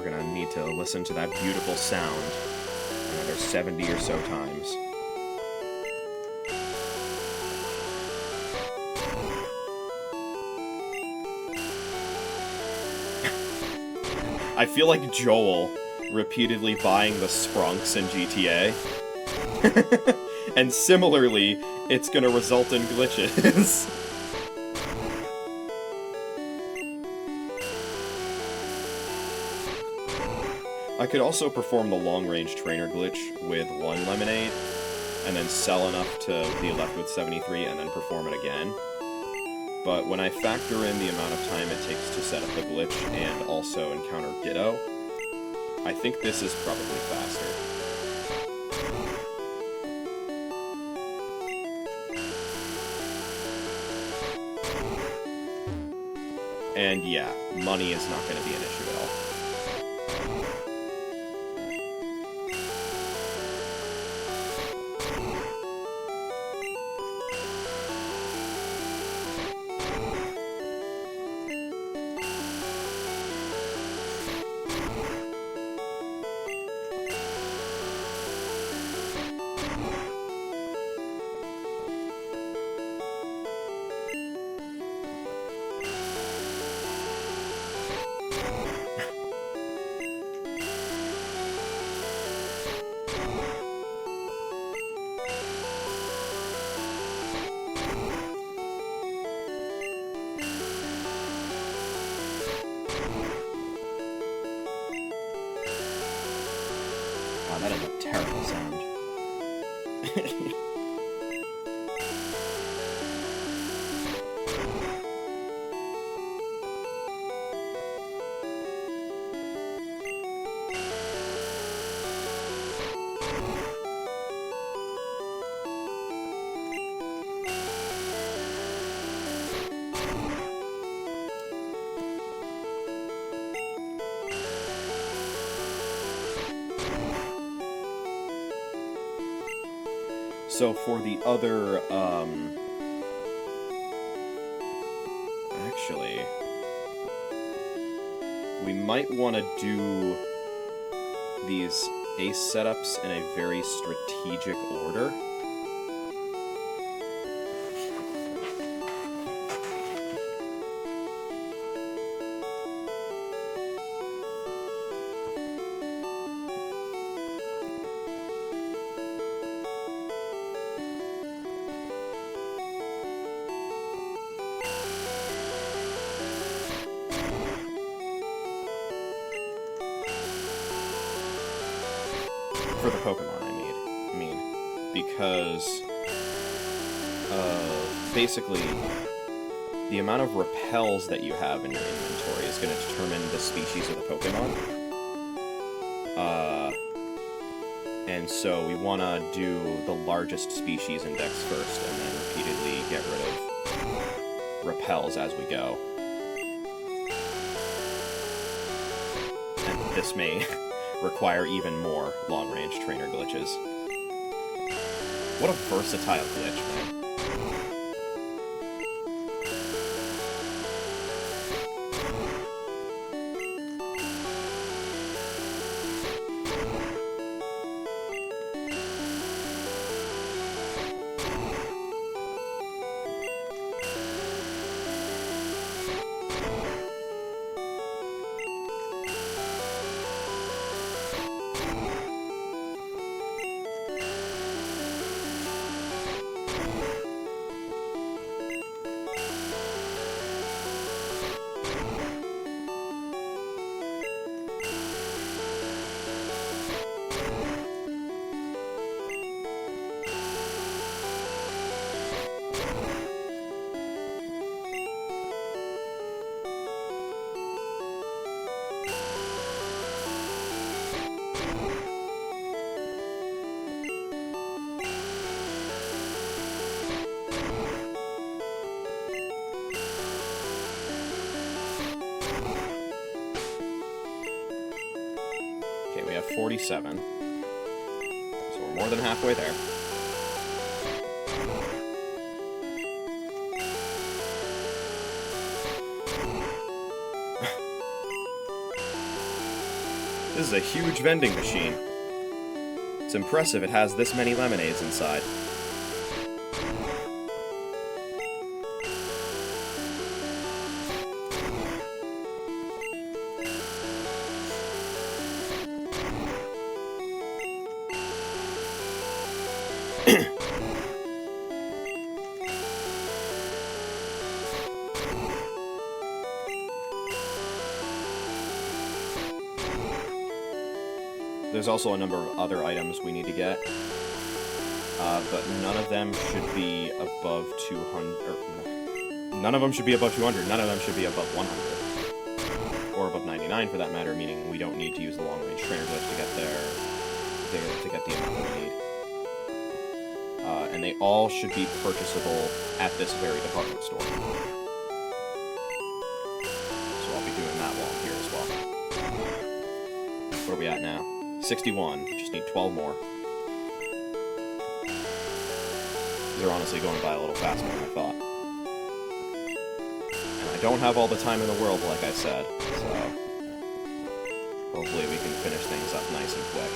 we're gonna need to listen to that beautiful sound another 70 or so times. I feel like Joel repeatedly buying the Sprunks in GTA. And similarly, it's gonna result in glitches. I could also perform the long-range trainer glitch with 1 lemonade, and then sell enough to be left with 73, and then perform it again. But when I factor in the amount of time it takes to set up the glitch and also encounter Ditto, I think this is probably faster. And yeah, money is not going to be an issue at all. Wow, that is a terrible sound. So for the other, actually, we might want to do these ace setups in a very strategic order. For the Pokemon, I mean, because basically the amount of repels that you have in your inventory is going to determine the species of the Pokemon. And so we want to do the largest species index first, and then repeatedly get rid of repels as we go. And this may require even more long-range trainer glitches. What a versatile glitch, man. Okay, we have 47. So we're more than halfway there. This is a huge vending machine. It's impressive it has this many lemonades inside. There's also a number of other items we need to get, but none of them should be above 200. None of them should be above 200. None of them should be above 100, or above 99 for that matter. Meaning we don't need to use the long-range trainer glitch to get there, to get the amount that we need. And they all should be purchasable at this very department store. So I'll be doing that while I'm here as well. Where are we at now? 61. Just need 12 more. These are honestly going by a little faster than I thought. And I don't have all the time in the world, like I said, so hopefully we can finish things up nice and quick.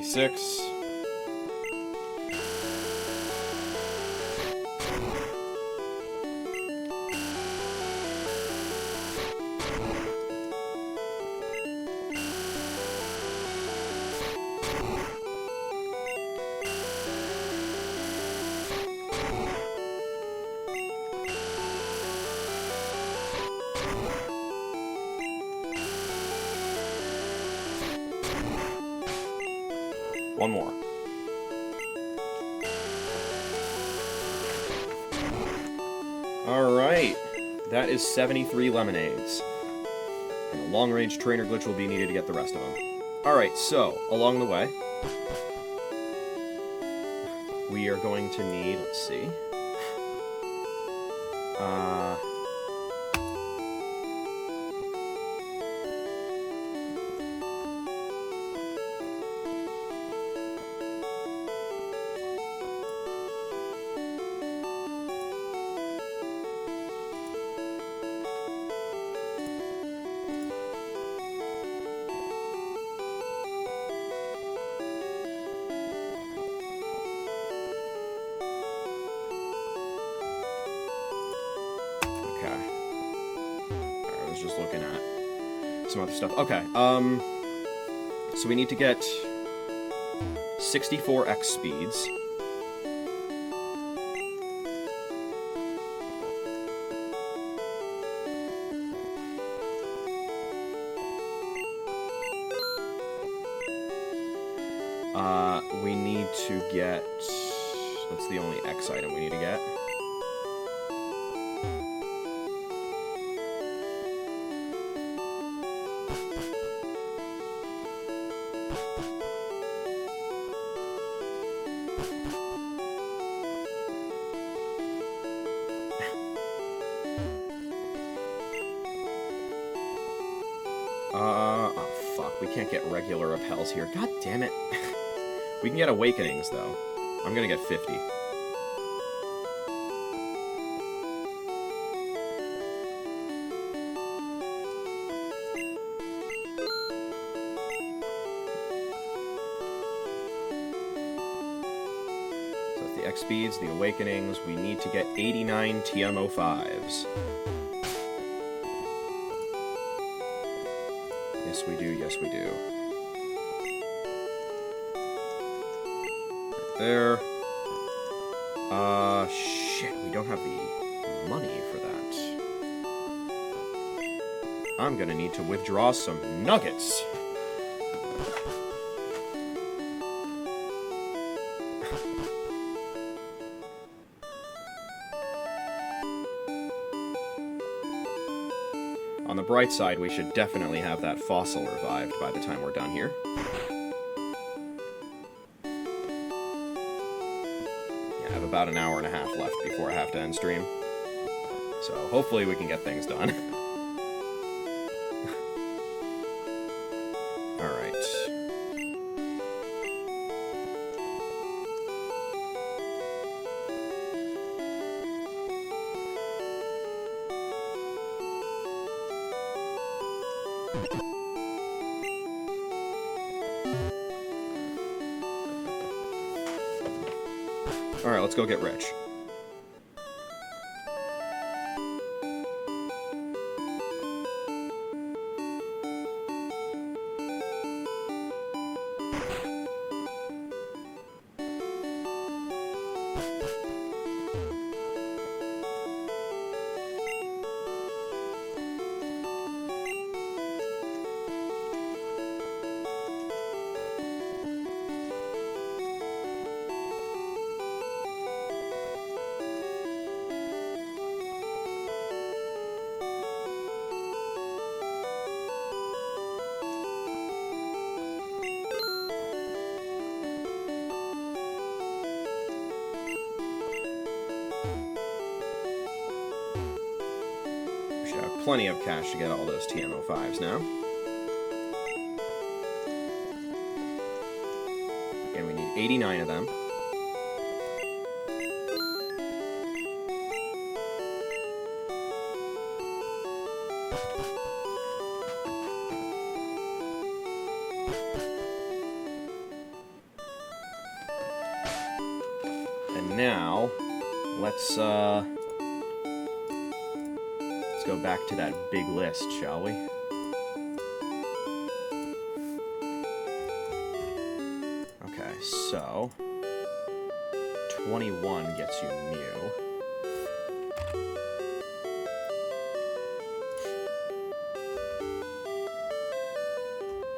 $66. One more. Alright. That is 73 lemonades. And the long-range trainer glitch will be needed to get the rest of them. Alright, so, along the way, we are going to need, let's see, just looking at some other stuff. Okay, so we need to get 64x speeds. We need to get... That's the only X item we need to get. Oh fuck, we can't get regular repels here. God damn it. We can get awakenings, though. I'm gonna get 50. So that's the X speeds, the awakenings. We need to get 89 TM05s. Yes, we do. Yes, we do. Right there. Shit, we don't have the money for that. I'm gonna need to withdraw some nuggets. On the bright side, we should definitely have that fossil revived by the time we're done here. Yeah, I have about an hour and a half left before I have to end stream. So hopefully we can get things done. Alright. Alright, let's go get rich. Plenty of cash to get all those TM05s now. Again, we need 89 of them. And now, let's go back to that big list, shall we? Okay, so 21 gets you Mew.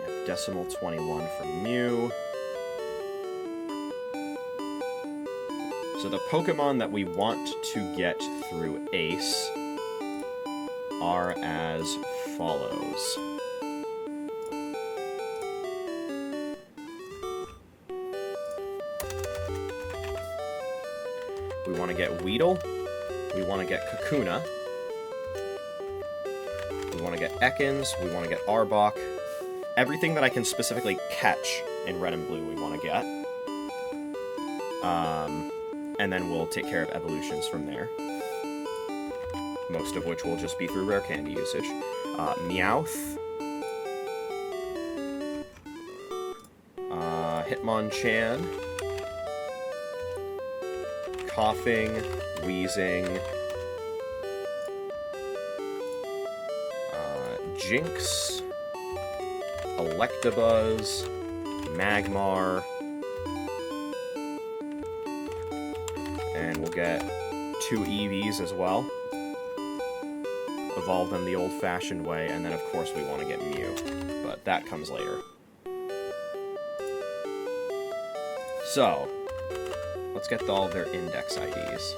Yep, decimal 21 for Mew. So the Pokemon that we want to get through Ace are as follows. We want to get Weedle. We want to get Kakuna. We want to get Ekans. We want to get Arbok. Everything that I can specifically catch in Red and Blue we want to get. And then we'll take care of evolutions from there. Most of which will just be through rare candy usage. Meowth. Hitmonchan. Coughing. Wheezing. Jinx. Electabuzz. Magmar. And we'll get 2 Eevees as well. Evolve them the old-fashioned way, and then of course we want to get Mew, but that comes later. So, let's get all of their index IDs.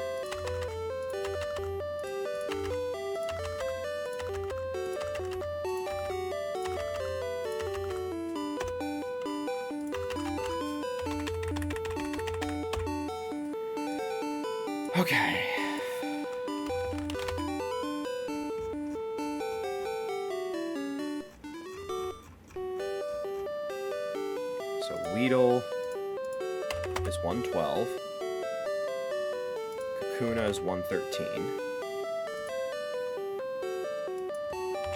Okay. Weedle is 112. Kakuna is 113.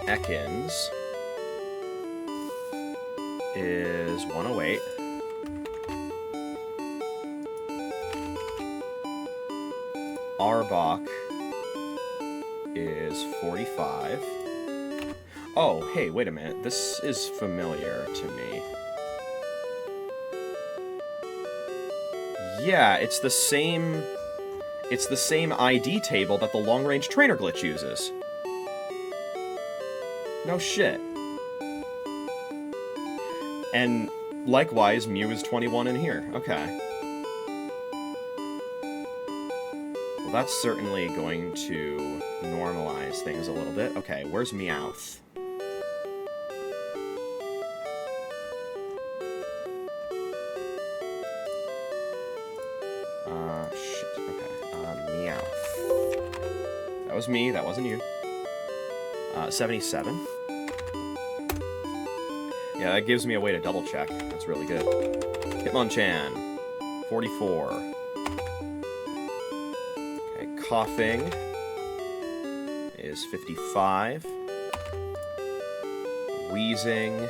Ekans is 108. Arbok is 45. Oh, hey, wait a minute. This is familiar to me. Yeah, it's the same ID table that the long-range trainer glitch uses. No shit. And likewise, Mew is 21 in here. Okay. Well, that's certainly going to normalize things a little bit. Okay, where's Meowth? Shit. Okay. Meowth. That was me. That wasn't you. 77. Yeah, that gives me a way to double check. That's really good. Hitmonchan. 44. Okay, Coughing is 55. Wheezing.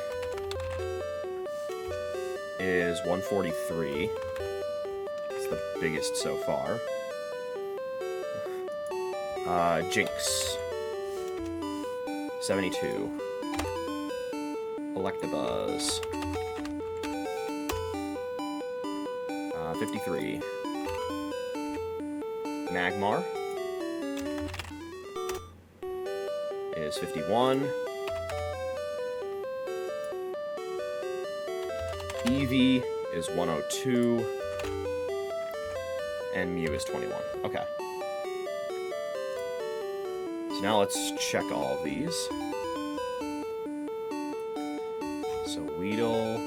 is 143. It's the biggest so far. Jinx. 72. Electabuzz. 53. Magmar is 51. Eevee is 102. And Mew is 21. Okay. So now let's check all of these. So Weedle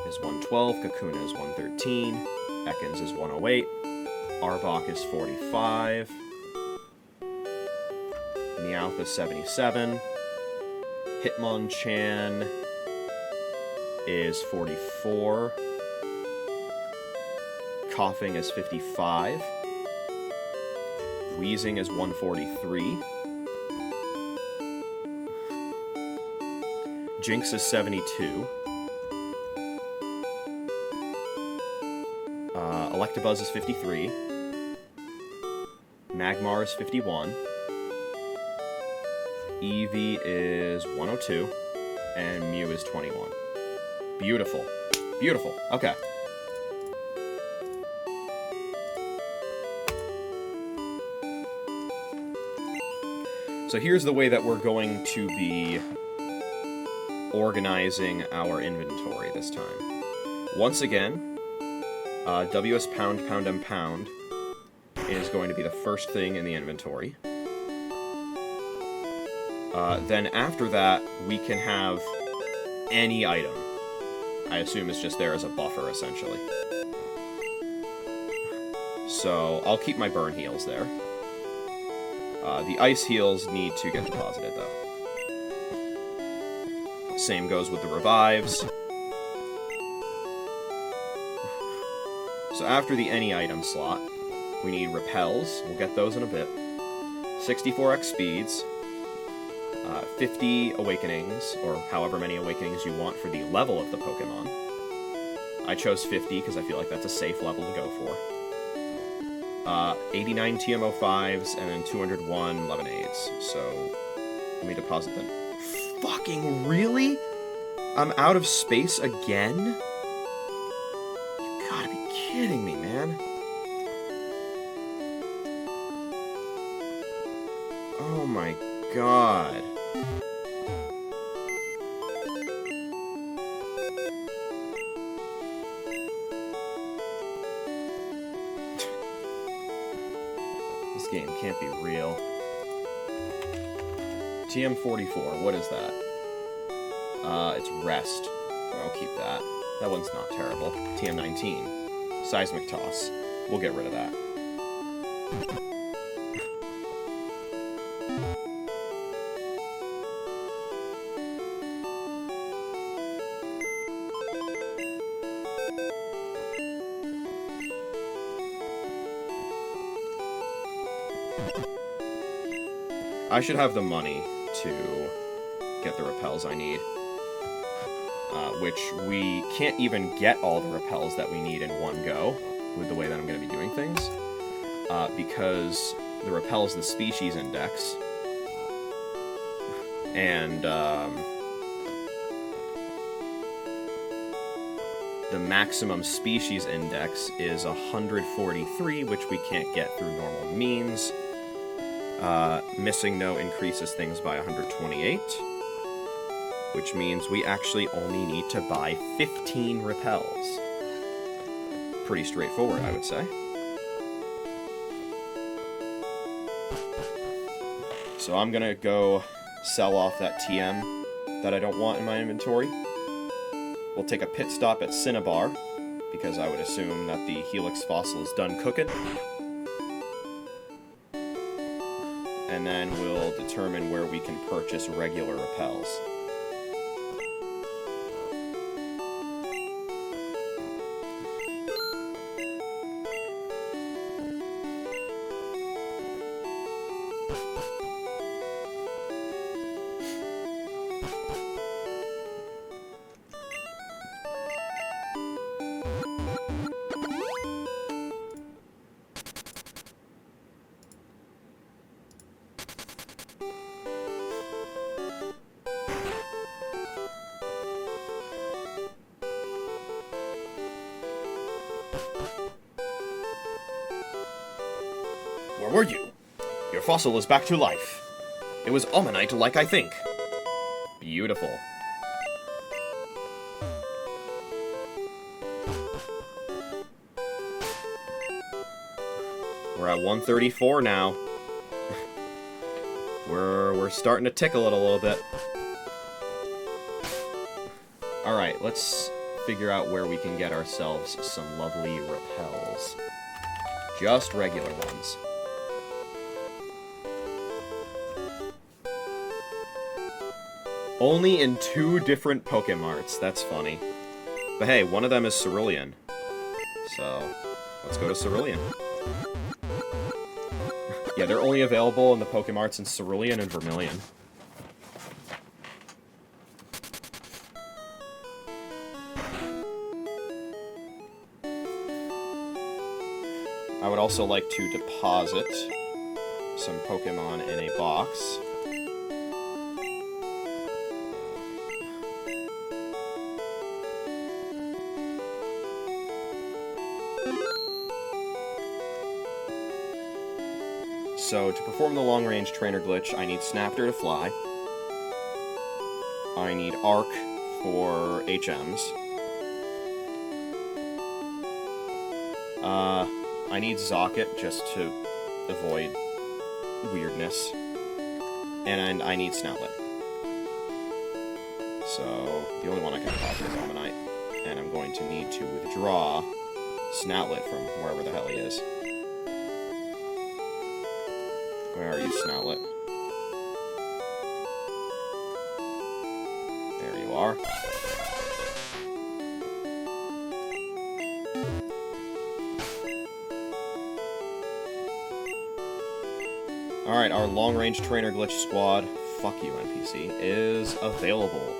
is 112, Kakuna is 113, Ekans is 108, Arbok is 45, Meowth is 77, Hitmonchan is 44, Coughing is 55, Wheezing is 143, Jinx is 72, Electabuzz is 53, Magmar is 51, Eevee is 102, and Mew is 21. Beautiful. Beautiful. Okay. So here's the way that we're going to be organizing our inventory this time. Once again, WS pound, pound, and pound is going to be the first thing in the inventory. Then after that, we can have any item. I assume it's just there as a buffer, essentially. So I'll keep my burn heals there. The ice heals need to get deposited, though. Same goes with the revives. So after the any item slot, we need repels. We'll get those in a bit. 64x speeds. 50 awakenings, or however many awakenings you want for the level of the Pokemon. I chose 50 because I feel like that's a safe level to go for. 89 TM05s, and then 201 Lemonades. So, let me deposit them. Fucking really? I'm out of space again? You gotta be kidding me, man. Oh my god. This game can't be real. TM44, what is that? It's Rest. I'll keep that. That one's not terrible. TM19. Seismic Toss. We'll get rid of that. I should have the money to get the repels I need. Which we can't even get all the repels that we need in one go, with the way that I'm going to be doing things. Because the repels the species index. And, the maximum species index is 143, which we can't get through normal means. Missing no increases things by 128, which means we actually only need to buy 15 repels. Pretty straightforward, I would say. So I'm gonna go sell off that TM that I don't want in my inventory. We'll take a pit stop at Cinnabar, because I would assume that the Helix fossil is done cooking. And then we'll determine where we can purchase regular repels. Where were you? Your fossil is back to life. It was Omanite like I think. Beautiful. We're at 134 now. We're starting to tickle it a little bit. Alright, let's figure out where we can get ourselves some lovely repels. Just regular ones. Only in 2 different Pokemarts. That's funny. But hey, one of them is Cerulean. So, let's go to Cerulean. Yeah, they're only available in the Pokemarts in Cerulean and Vermilion. I would also like to deposit some Pokemon in a box. So, to perform the long-range trainer glitch, I need Snapter to fly. I need Arc for HMs. I need Zocket just to avoid weirdness. And I need Snoutlet. So, the only one I can deposit is Almanite. And I'm going to need to withdraw Snoutlet from wherever the hell he is. Where are you, Snoutlet? There you are. Alright, our long-range trainer glitch squad, fuck you NPC, is available.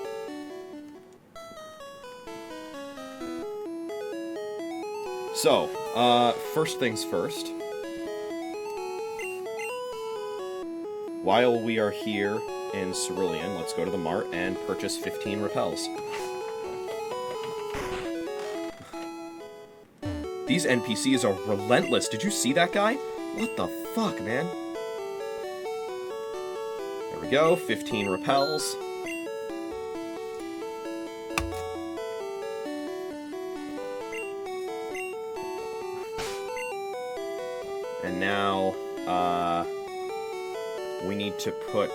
So, first things first. While we are here in Cerulean, let's go to the mart and purchase 15 repels. These NPCs are relentless. Did you see that guy? What the fuck, man? There we go, 15 repels. And now, we need to put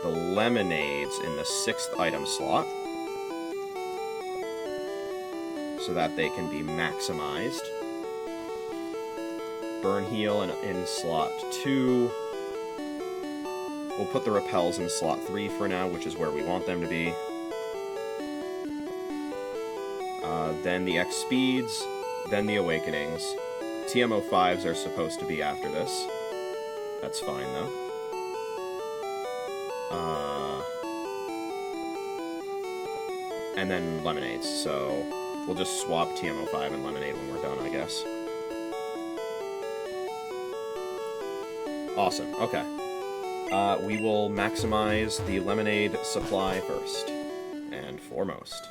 the lemonades in the 6th item slot so that they can be maximized. Burn heal in slot 2. We'll put the repels in slot 3 for now, which is where we want them to be. Then the X speeds, then the awakenings. TMO5s are supposed to be after this. That's fine, though. And then lemonades, so we'll just swap TMO5 and lemonade when we're done, I guess. Awesome, okay. We will maximize the lemonade supply first and foremost.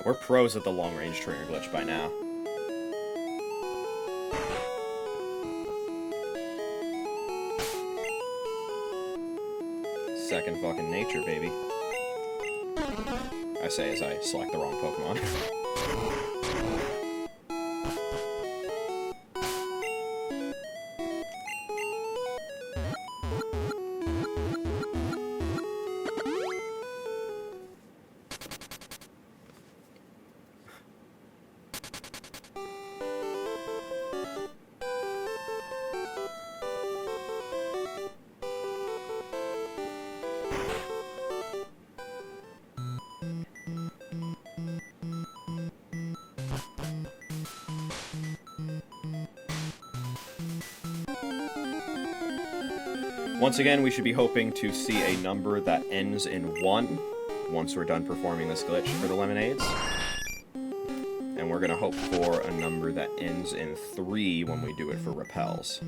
We're pros at the long-range trigger glitch by now. Second fucking nature, baby. I say as I select the wrong Pokemon. Once again, we should be hoping to see a number that ends in 1 once we're done performing this glitch for the lemonades. And we're going to hope for a number that ends in 3 when we do it for repels.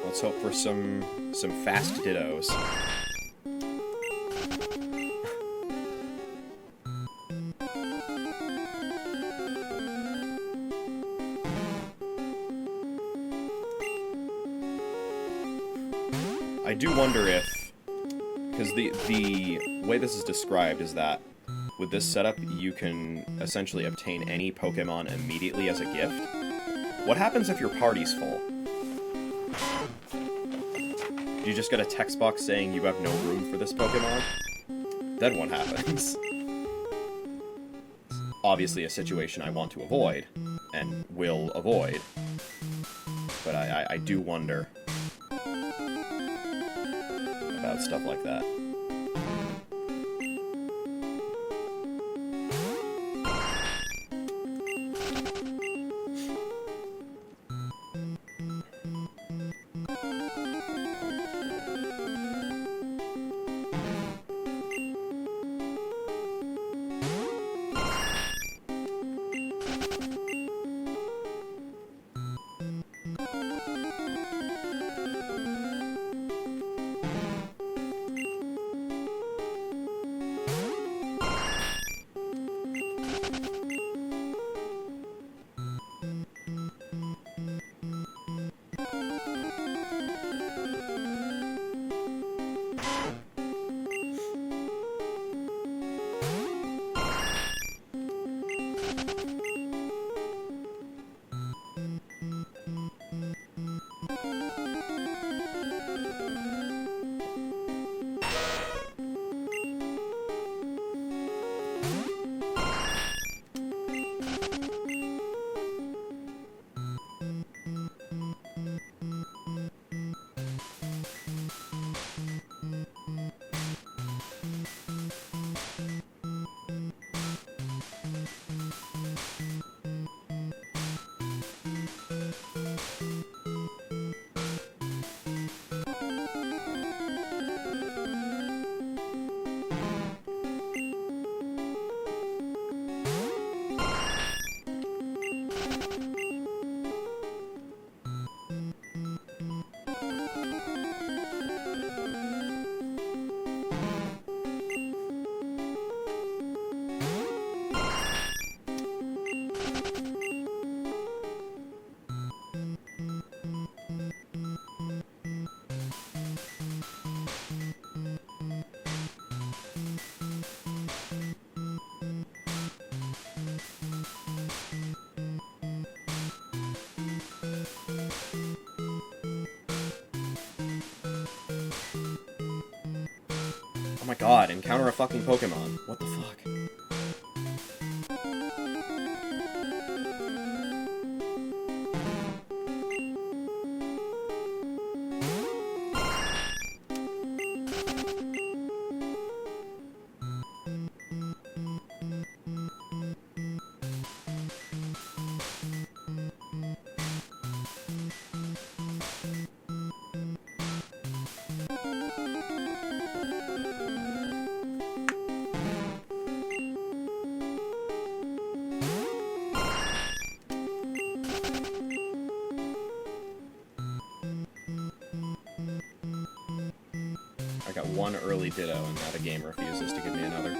Let's hope for some fast dittos. I do wonder if, because the way this is described is that with this setup you can essentially obtain any Pokemon immediately as a gift. What happens if your party's full? You just get a text box saying you have no room for this Pokemon? Then what happens? Obviously a situation I want to avoid, and will avoid. But I do wonder about stuff like that. my god, encounter a fucking Pokemon. What the fuck? I got one early Ditto, and now the game refuses to give me another.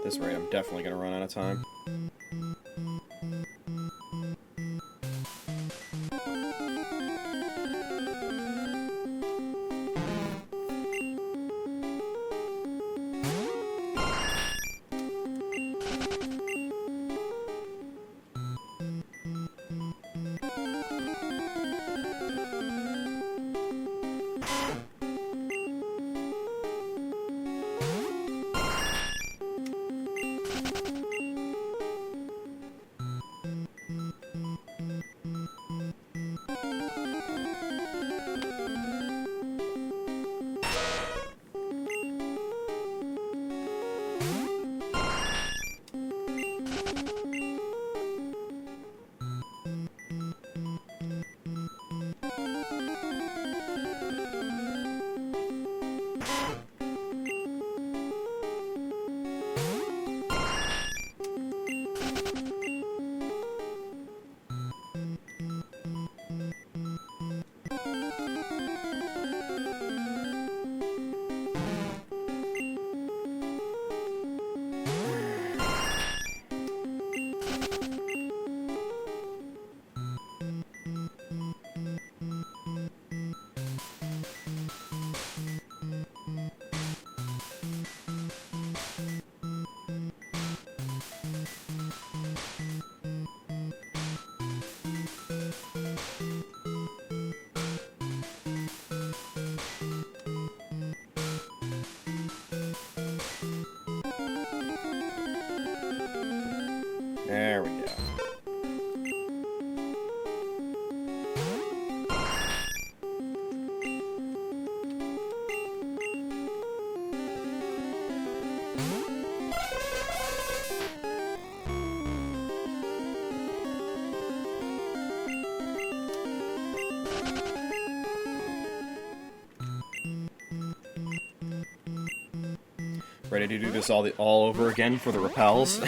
This rate, I'm definitely gonna run out of time. There we go. Ready to do this all over again for the repels?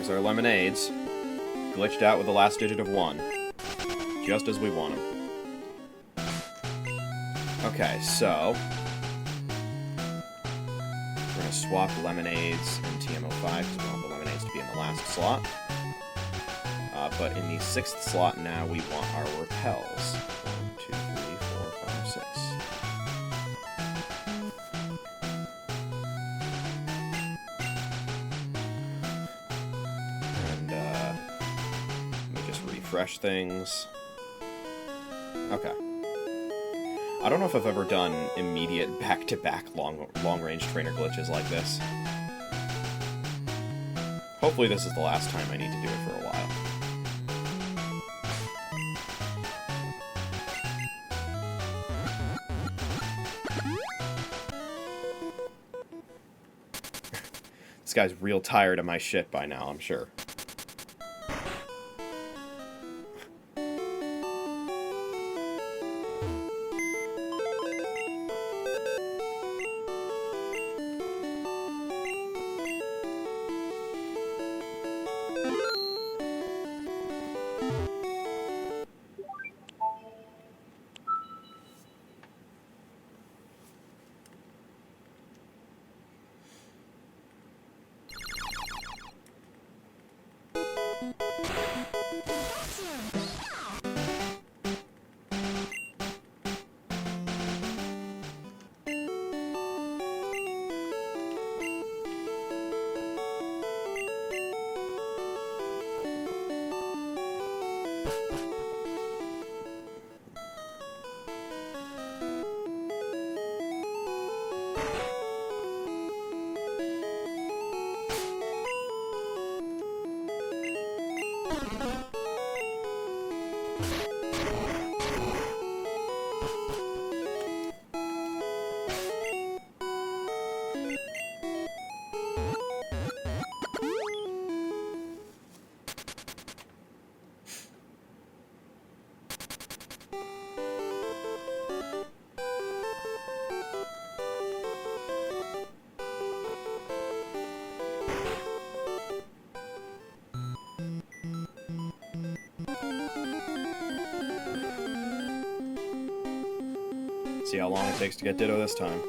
There's our lemonades. Glitched out with the last digit of 1. Just as we want them. Okay, so... we're going to swap lemonades in TM05 because we want the lemonades to be in the last slot. But in the 6th slot now, we want our repels. 1, 2, 3, 4, 5, 6. And, let me just refresh things. Okay. I don't know if I've ever done immediate back-to-back long-range trainer glitches like this. Hopefully this is the last time I need to do it for a while. This guy's real tired of my shit by now, I'm sure. See how long it takes to get Ditto this time.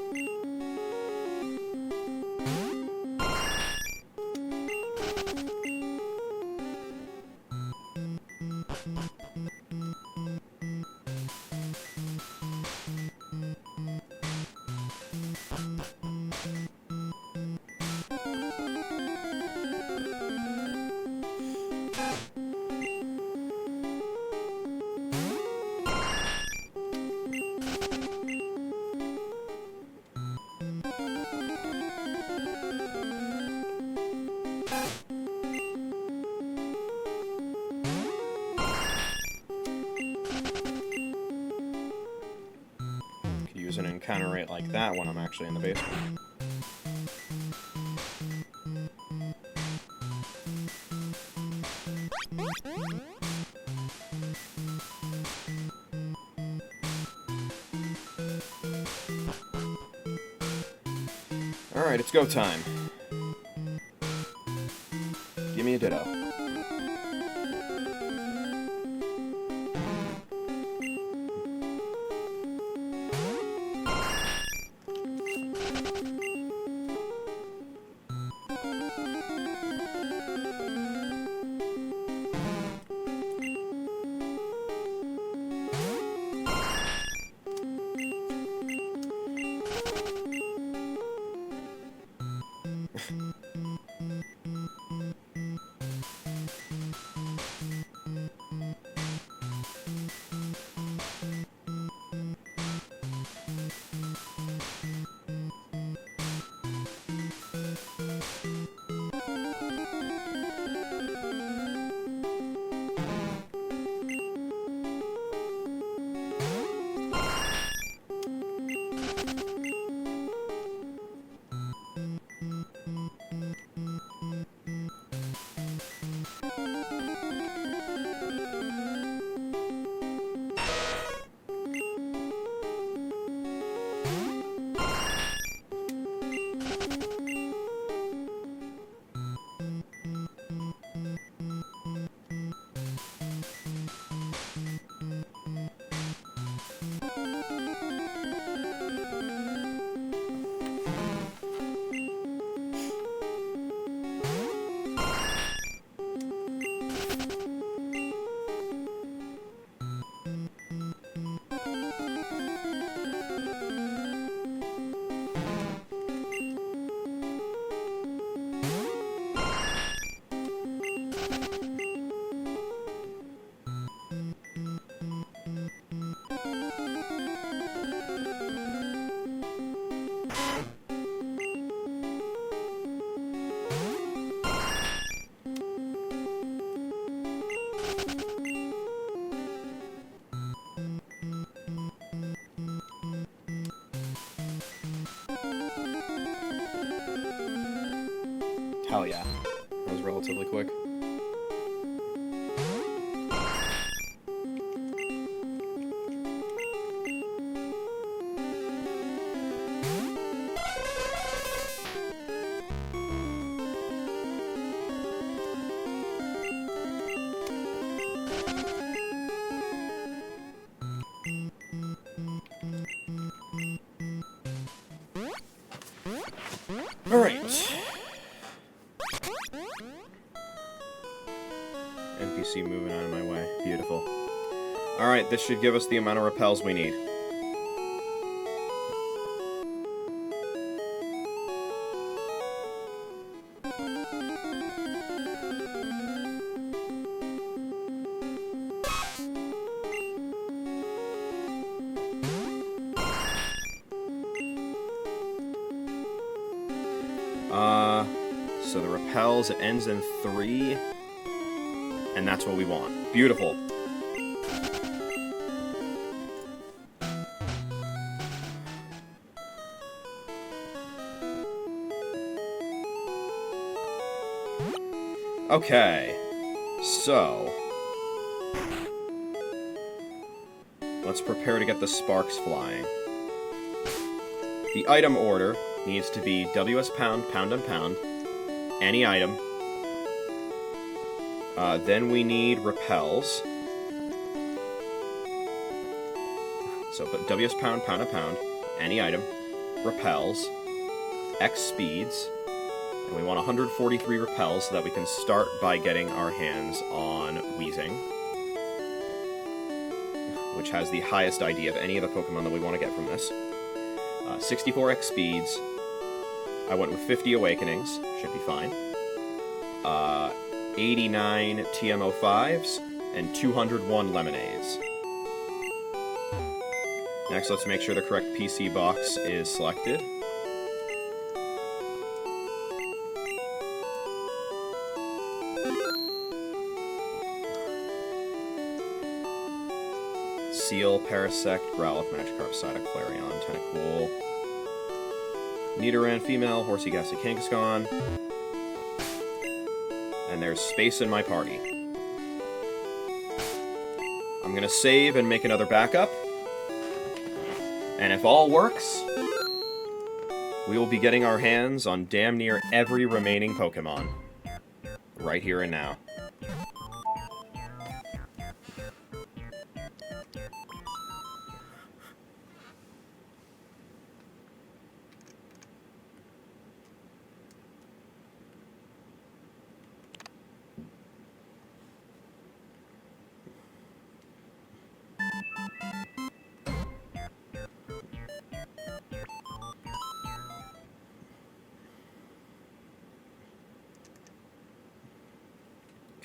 Use an encounter rate like that when I'm actually in the basement. Alright, it's go time. Give me a Ditto. yeah. That was relatively quick. Alright. NPC moving out of my way. Beautiful. Alright, this should give us the amount of repels we need. So the repels, it ends in 3, and that's what we want. Beautiful. Okay, so let's prepare to get the sparks flying. The item order needs to be WS pound, pound and pound, any item. Then we need repels. So put WS pound, pound and pound, any item, repels, X speeds, and we want 143 repels so that we can start by getting our hands on Weezing, which has the highest ID of any of the Pokemon that we want to get from this. 64 X speeds. I went with 50 Awakenings, should be fine. 89 TM05s, and 201 Lemonades. Next, let's make sure the correct PC box is selected. Seal, Parasect, Growlithe, Magikarp, Psyduck, Flareon, Tentacool, Nidoran, Female, Horsey, Ghastly, Kangaskhan. And there's space in my party. I'm gonna save and make another backup. And if all works, we will be getting our hands on damn near every remaining Pokemon. Right here and now.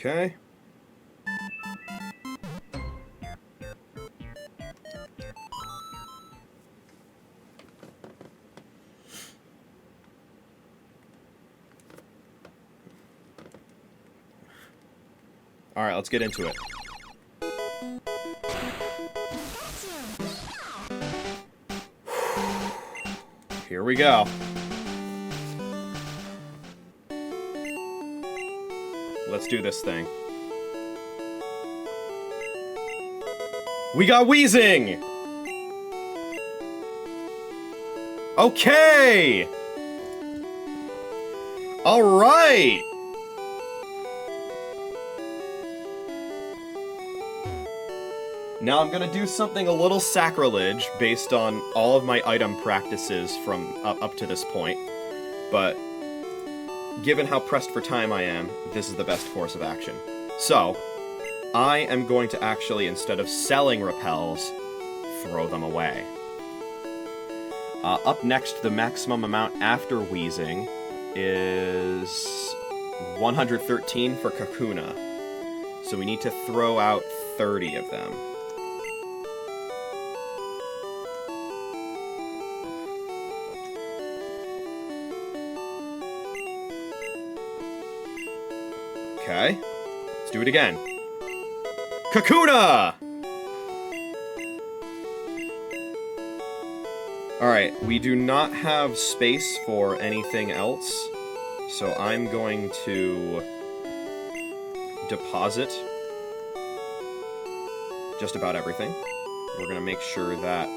Okay. Alright, let's get into it. Here we go. Let's do this thing. We got Weezing! Okay! Alright! Now I'm gonna do something a little sacrilege based on all of my item practices from up to this point, but given how pressed for time I am, this is the best course of action. So, I am going to actually, instead of selling repels, throw them away. Up next, the maximum amount after Weezing is 113 for Kakuna. So we need to throw out 30 of them. Okay, let's do it again. Kakuna! Alright, we do not have space for anything else, So I'm going to deposit just about everything. We're going to make sure that,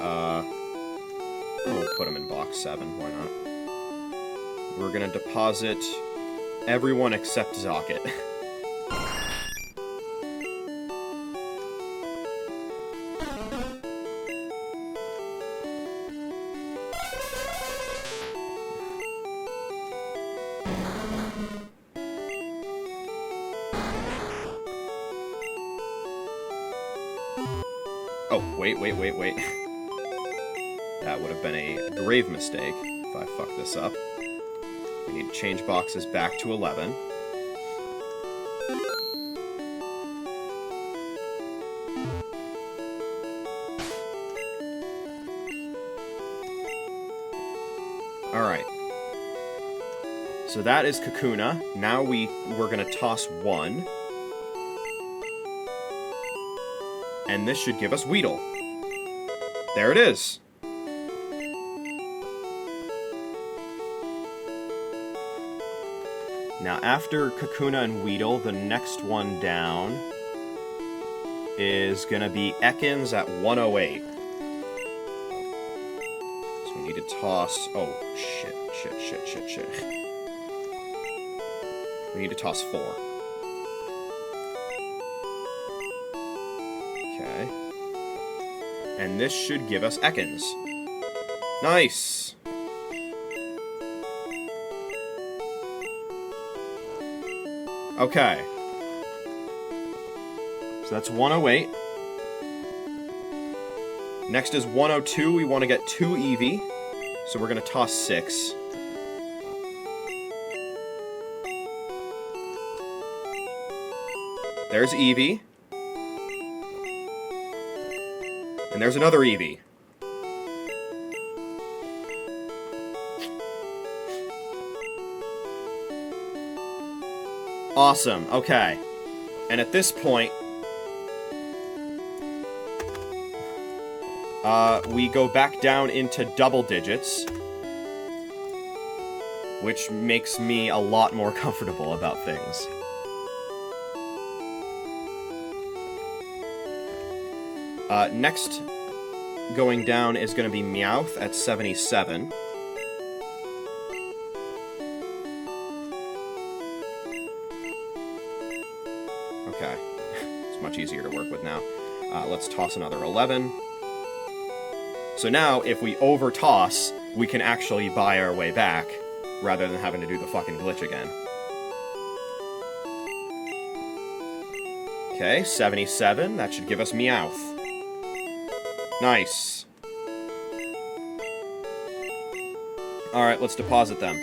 we'll put them in box 7, why not? We're going to deposit everyone except Zocket. Oh, wait. That would have been a grave mistake if I fucked this up. We need to change boxes back to 11. Alright. So that is Kakuna. Now we're gonna toss 1. And this should give us Weedle. There it is! Now, after Kakuna and Weedle, the next one down is gonna be Ekans at 108. So we need to toss... Oh, shit. We need to toss 4. Okay. And this should give us Ekans. Nice! Okay. So that's 108. Next is 102. We want to get 2 Eevee. So we're going to toss 6. There's Eevee. And there's another Eevee. Awesome, okay. And at this point, we go back down into double digits, which makes me a lot more comfortable about things. Next going down is going to be Meowth at 77. Okay, it's much easier to work with now. Let's toss another 11. So now, if we over-toss, we can actually buy our way back, rather than having to do the fucking glitch again. Okay, 77, that should give us Meowth. Nice. Alright, let's deposit them.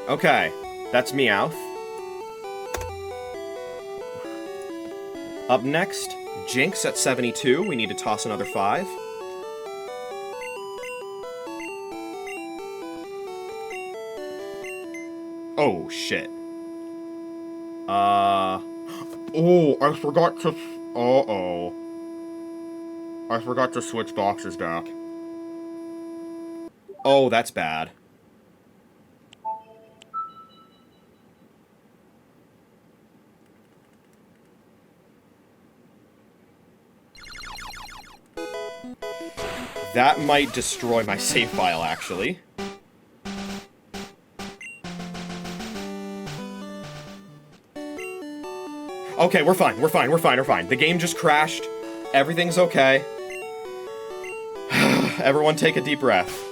Okay, that's Meowth. Up next, Jinx at 72. We need to toss another 5. Oh, shit. Oh, I forgot to... Uh-oh. I forgot to switch boxes back. Oh, that's bad. That might destroy my save file, actually. Okay, we're fine. The game just crashed. Everything's okay. Everyone take a deep breath.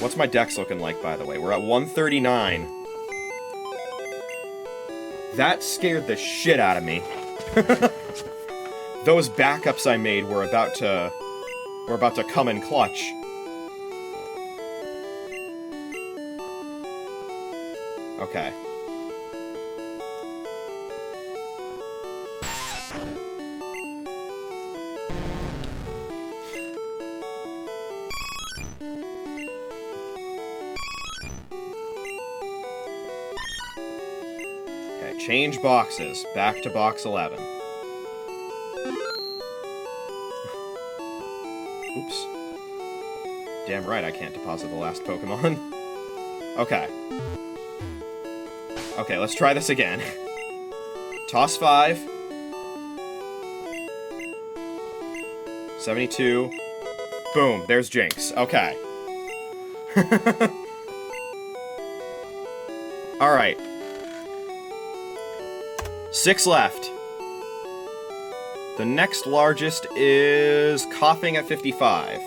What's my dex looking like, by the way? We're at 139. That scared the shit out of me. those backups I made were about to come in clutch. Okay. Okay, change boxes. Back to box 11. Oops. Damn right I can't deposit the last Pokemon. Okay. Okay, let's try this again. Toss 5. 72. Boom, there's Jinx. Okay. Alright. 6 left. The next largest is Coughing at 55.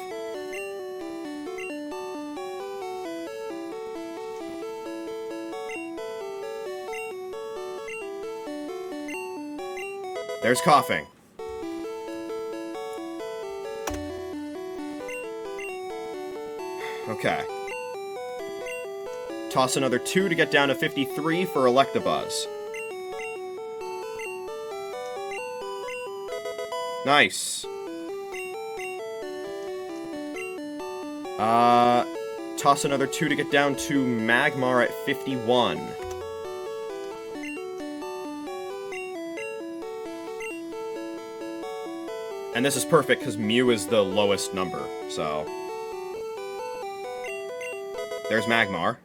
There's Coughing. Okay. Toss another 2 to get down to 53 for Electabuzz. Nice. Toss another 2 to get down to Magmar at 51. And this is perfect, because Mew is the lowest number, so... There's Magmar.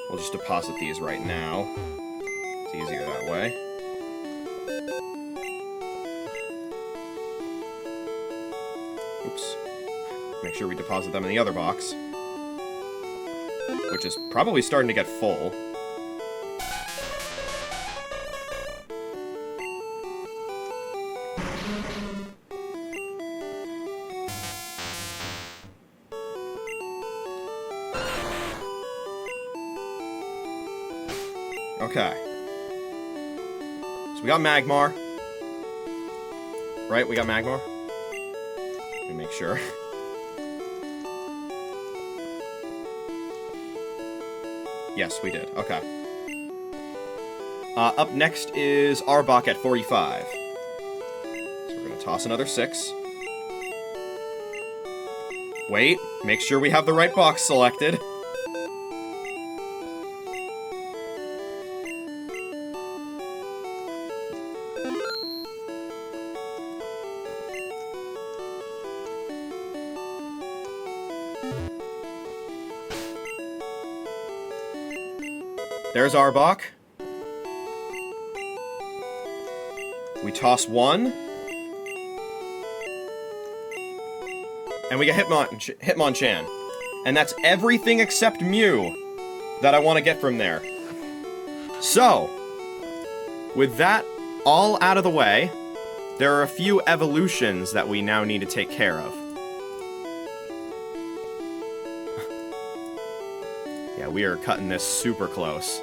We'll just deposit these right now. It's easier that way. Oops. Make sure we deposit them in the other box. Which is probably starting to get full. Okay. So we got Magmar. Right? We got Magmar? Let me make sure. Yes, we did. Okay. Up next is Arbok at 45. So we're gonna toss another 6. Wait, make sure we have the right box selected. There's Arbok. We toss 1. And we get Hitmonchan. And that's everything except Mew that I want to get from there. So, with that all out of the way, there are a few evolutions that we now need to take care of. Yeah, we are cutting this super close.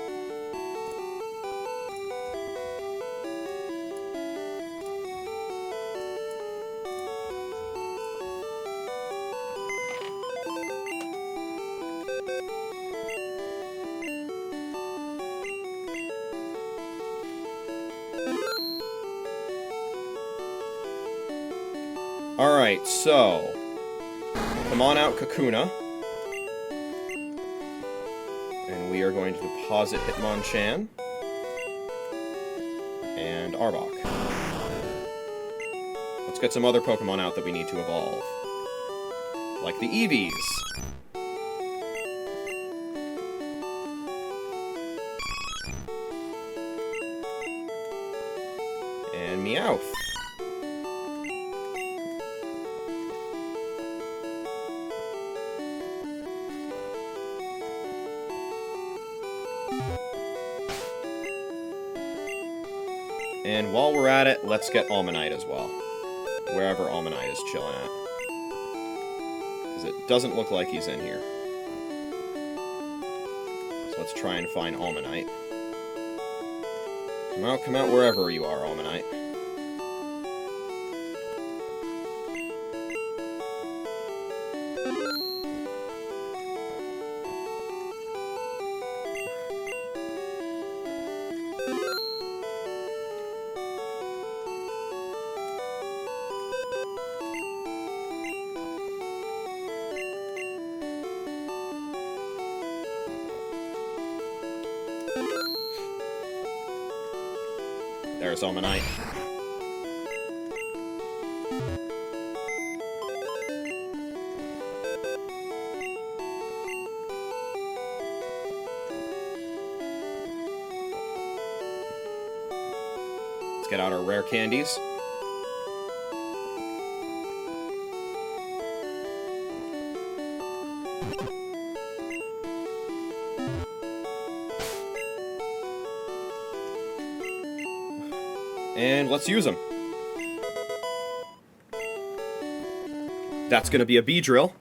Alright, so... come on out, Kakuna. And we are going to deposit Hitmonchan. And Arbok. Let's get some other Pokemon out that we need to evolve. Like the Eevees. And Meowth. And while we're at it, let's get Almanite as well. Wherever Almanite is chilling at. Because it doesn't look like he's in here. So let's try and find Almanite. Well, come out wherever you are, Almanite. There's Almanite. Let's get out our rare candies. And let's use them. That's going to be a Beedrill.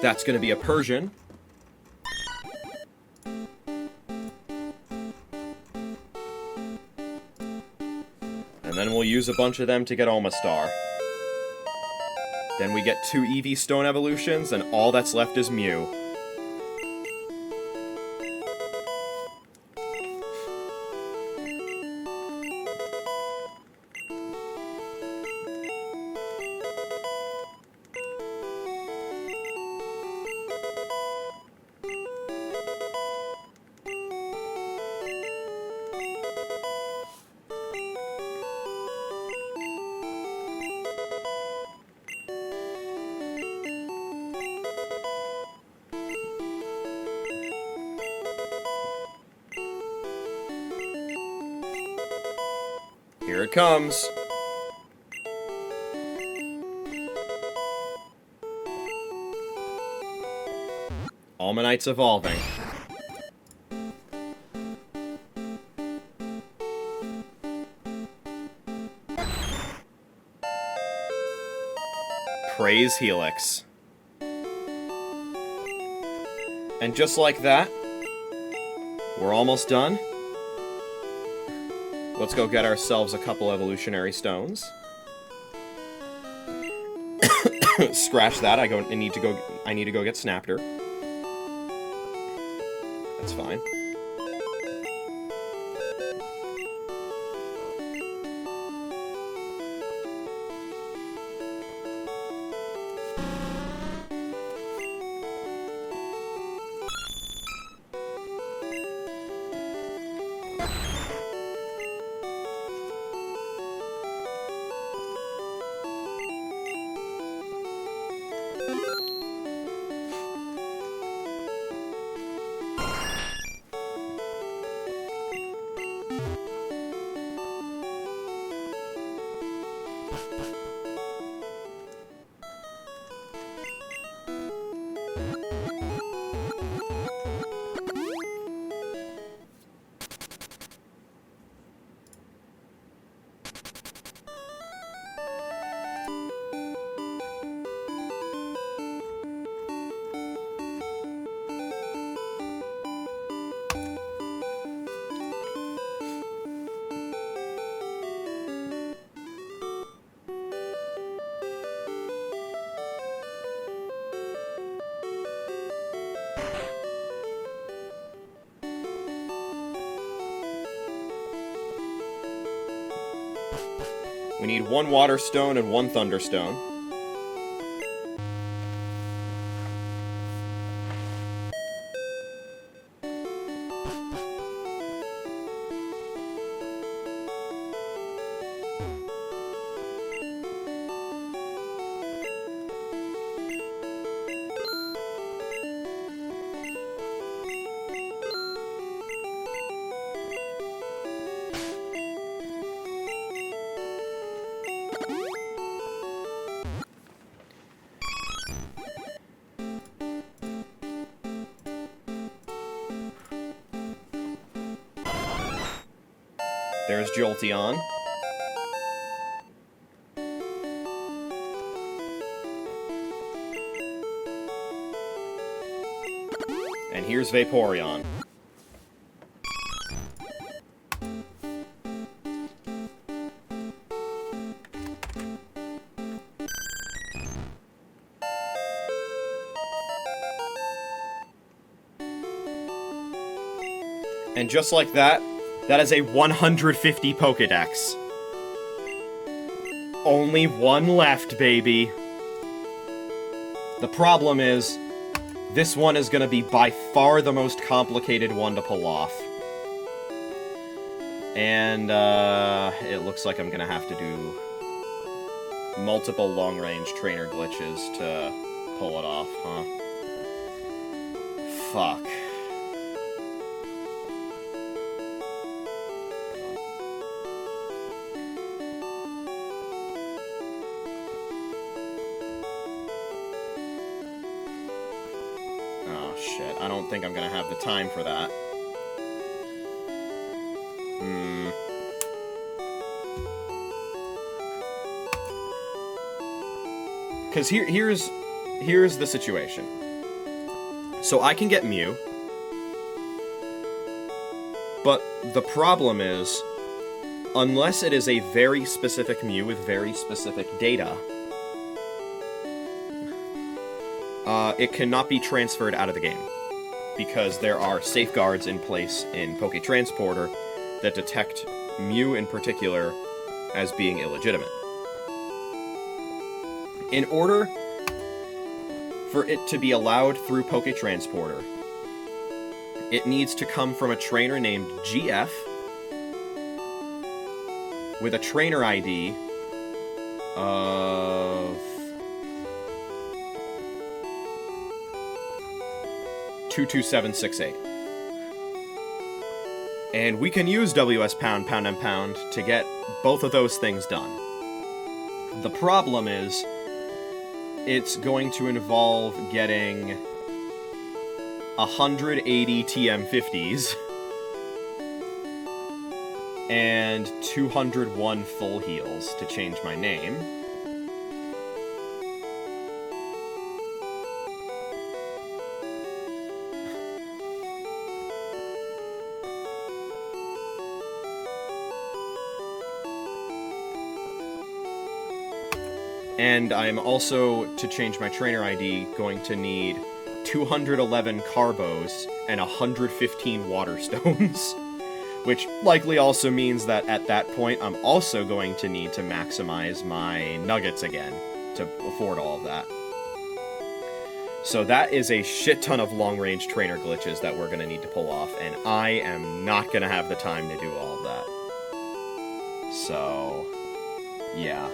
That's going to be a Persian. And then we'll use a bunch of them to get Omastar. Then we get 2 Eevee Stone evolutions, and all that's left is Mew. Here it comes. Almanite's evolving. Praise Helix. And just like that, we're almost done. Let's go get ourselves a couple evolutionary stones. Scratch that. I need to go get Snapter. That's fine. We need 1 Water Stone and 1 Thunderstone. There's Jolteon. And here's Vaporeon. And just like that, that is a 150 Pokédex. Only one left, baby. The problem is, this one is going to be by far the most complicated one to pull off. And, it looks like I'm going to have to do multiple long-range trainer glitches to pull it off, huh? Fuck. Shit, I don't think I'm gonna have the time for that. Because here's the situation. So I can get Mew, but the problem is, unless it is a very specific Mew with very specific data, it cannot be transferred out of the game, because there are safeguards in place in Poké-Transporter that detect Mew in particular as being illegitimate. In order for it to be allowed through Poké-Transporter, it needs to come from a trainer named GF with a trainer ID of 22768. And we can use WS Pound, Pound and Pound to get both of those things done. The problem is, it's going to involve getting 180 TM50s and 201 full heals to change my name. And I'm also, to change my trainer ID, going to need 211 Carbos and 115 Water Stones. Which likely also means that at that point, I'm also going to need to maximize my Nuggets again to afford all of that. So that is a shit ton of long-range trainer glitches that we're going to need to pull off, and I am not going to have the time to do all of that. So, yeah.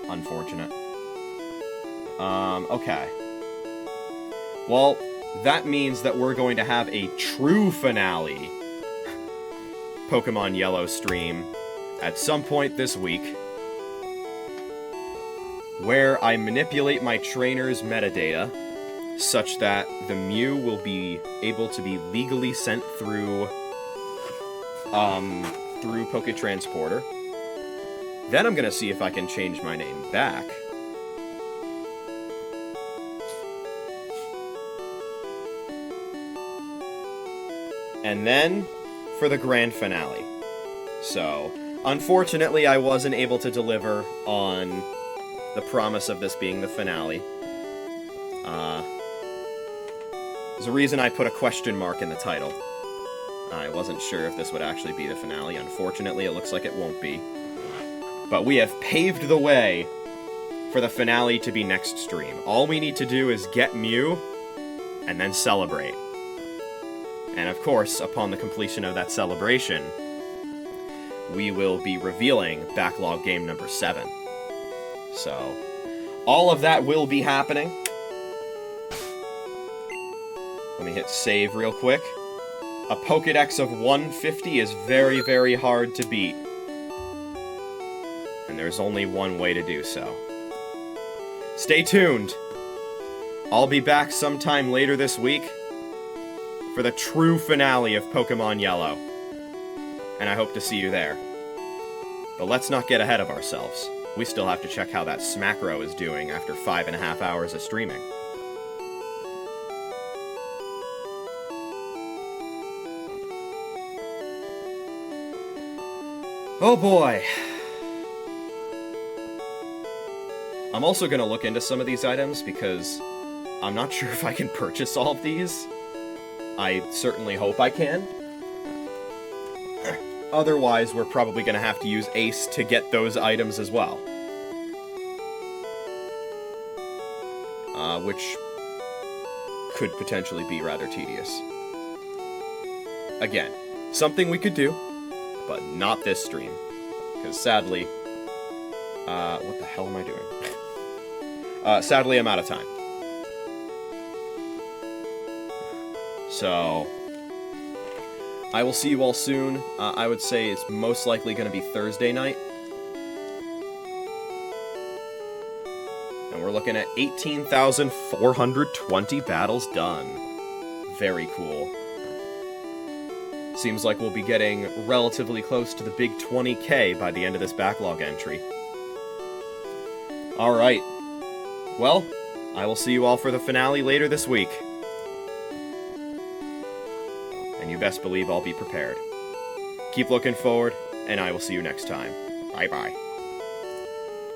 Unfortunate. Okay. Well, that means that we're going to have a true finale Pokemon Yellow stream at some point this week, where I manipulate my trainer's metadata such that the Mew will be able to be legally sent through Poké-Transporter. Then I'm gonna see if I can change my name back. And then, for the grand finale. So, unfortunately, I wasn't able to deliver on the promise of this being the finale. There's a reason I put a question mark in the title. I wasn't sure if this would actually be the finale. Unfortunately, it looks like it won't be. But we have paved the way for the finale to be next stream. All we need to do is get Mew, and then celebrate. And of course, upon the completion of that celebration, we will be revealing Backlog game number 7. So, all of that will be happening. Let me hit save real quick. A Pokédex of 150 is very, very hard to beat. And there's only one way to do so. Stay tuned! I'll be back sometime later this week for the true finale of Pokemon Yellow. and I hope to see you there. But let's not get ahead of ourselves. We still have to check how that Smackro is doing after 5.5 hours of streaming. Oh boy. I'm also going to look into some of these items because I'm not sure if I can purchase all of these. I certainly hope I can. Otherwise, we're probably going to have to use Ace to get those items as well. Which could potentially be rather tedious. Again, something we could do, but not this stream. Because sadly... what the hell am I doing? Sadly, I'm out of time. So... I will see you all soon. I would say it's most likely going to be Thursday night. And we're looking at 18,420 battles done. Very cool. Seems like we'll be getting relatively close to the big 20K by the end of this backlog entry. Alright. Well, I will see you all for the finale later this week. And you best believe I'll be prepared. Keep looking forward, and I will see you next time. Bye-bye.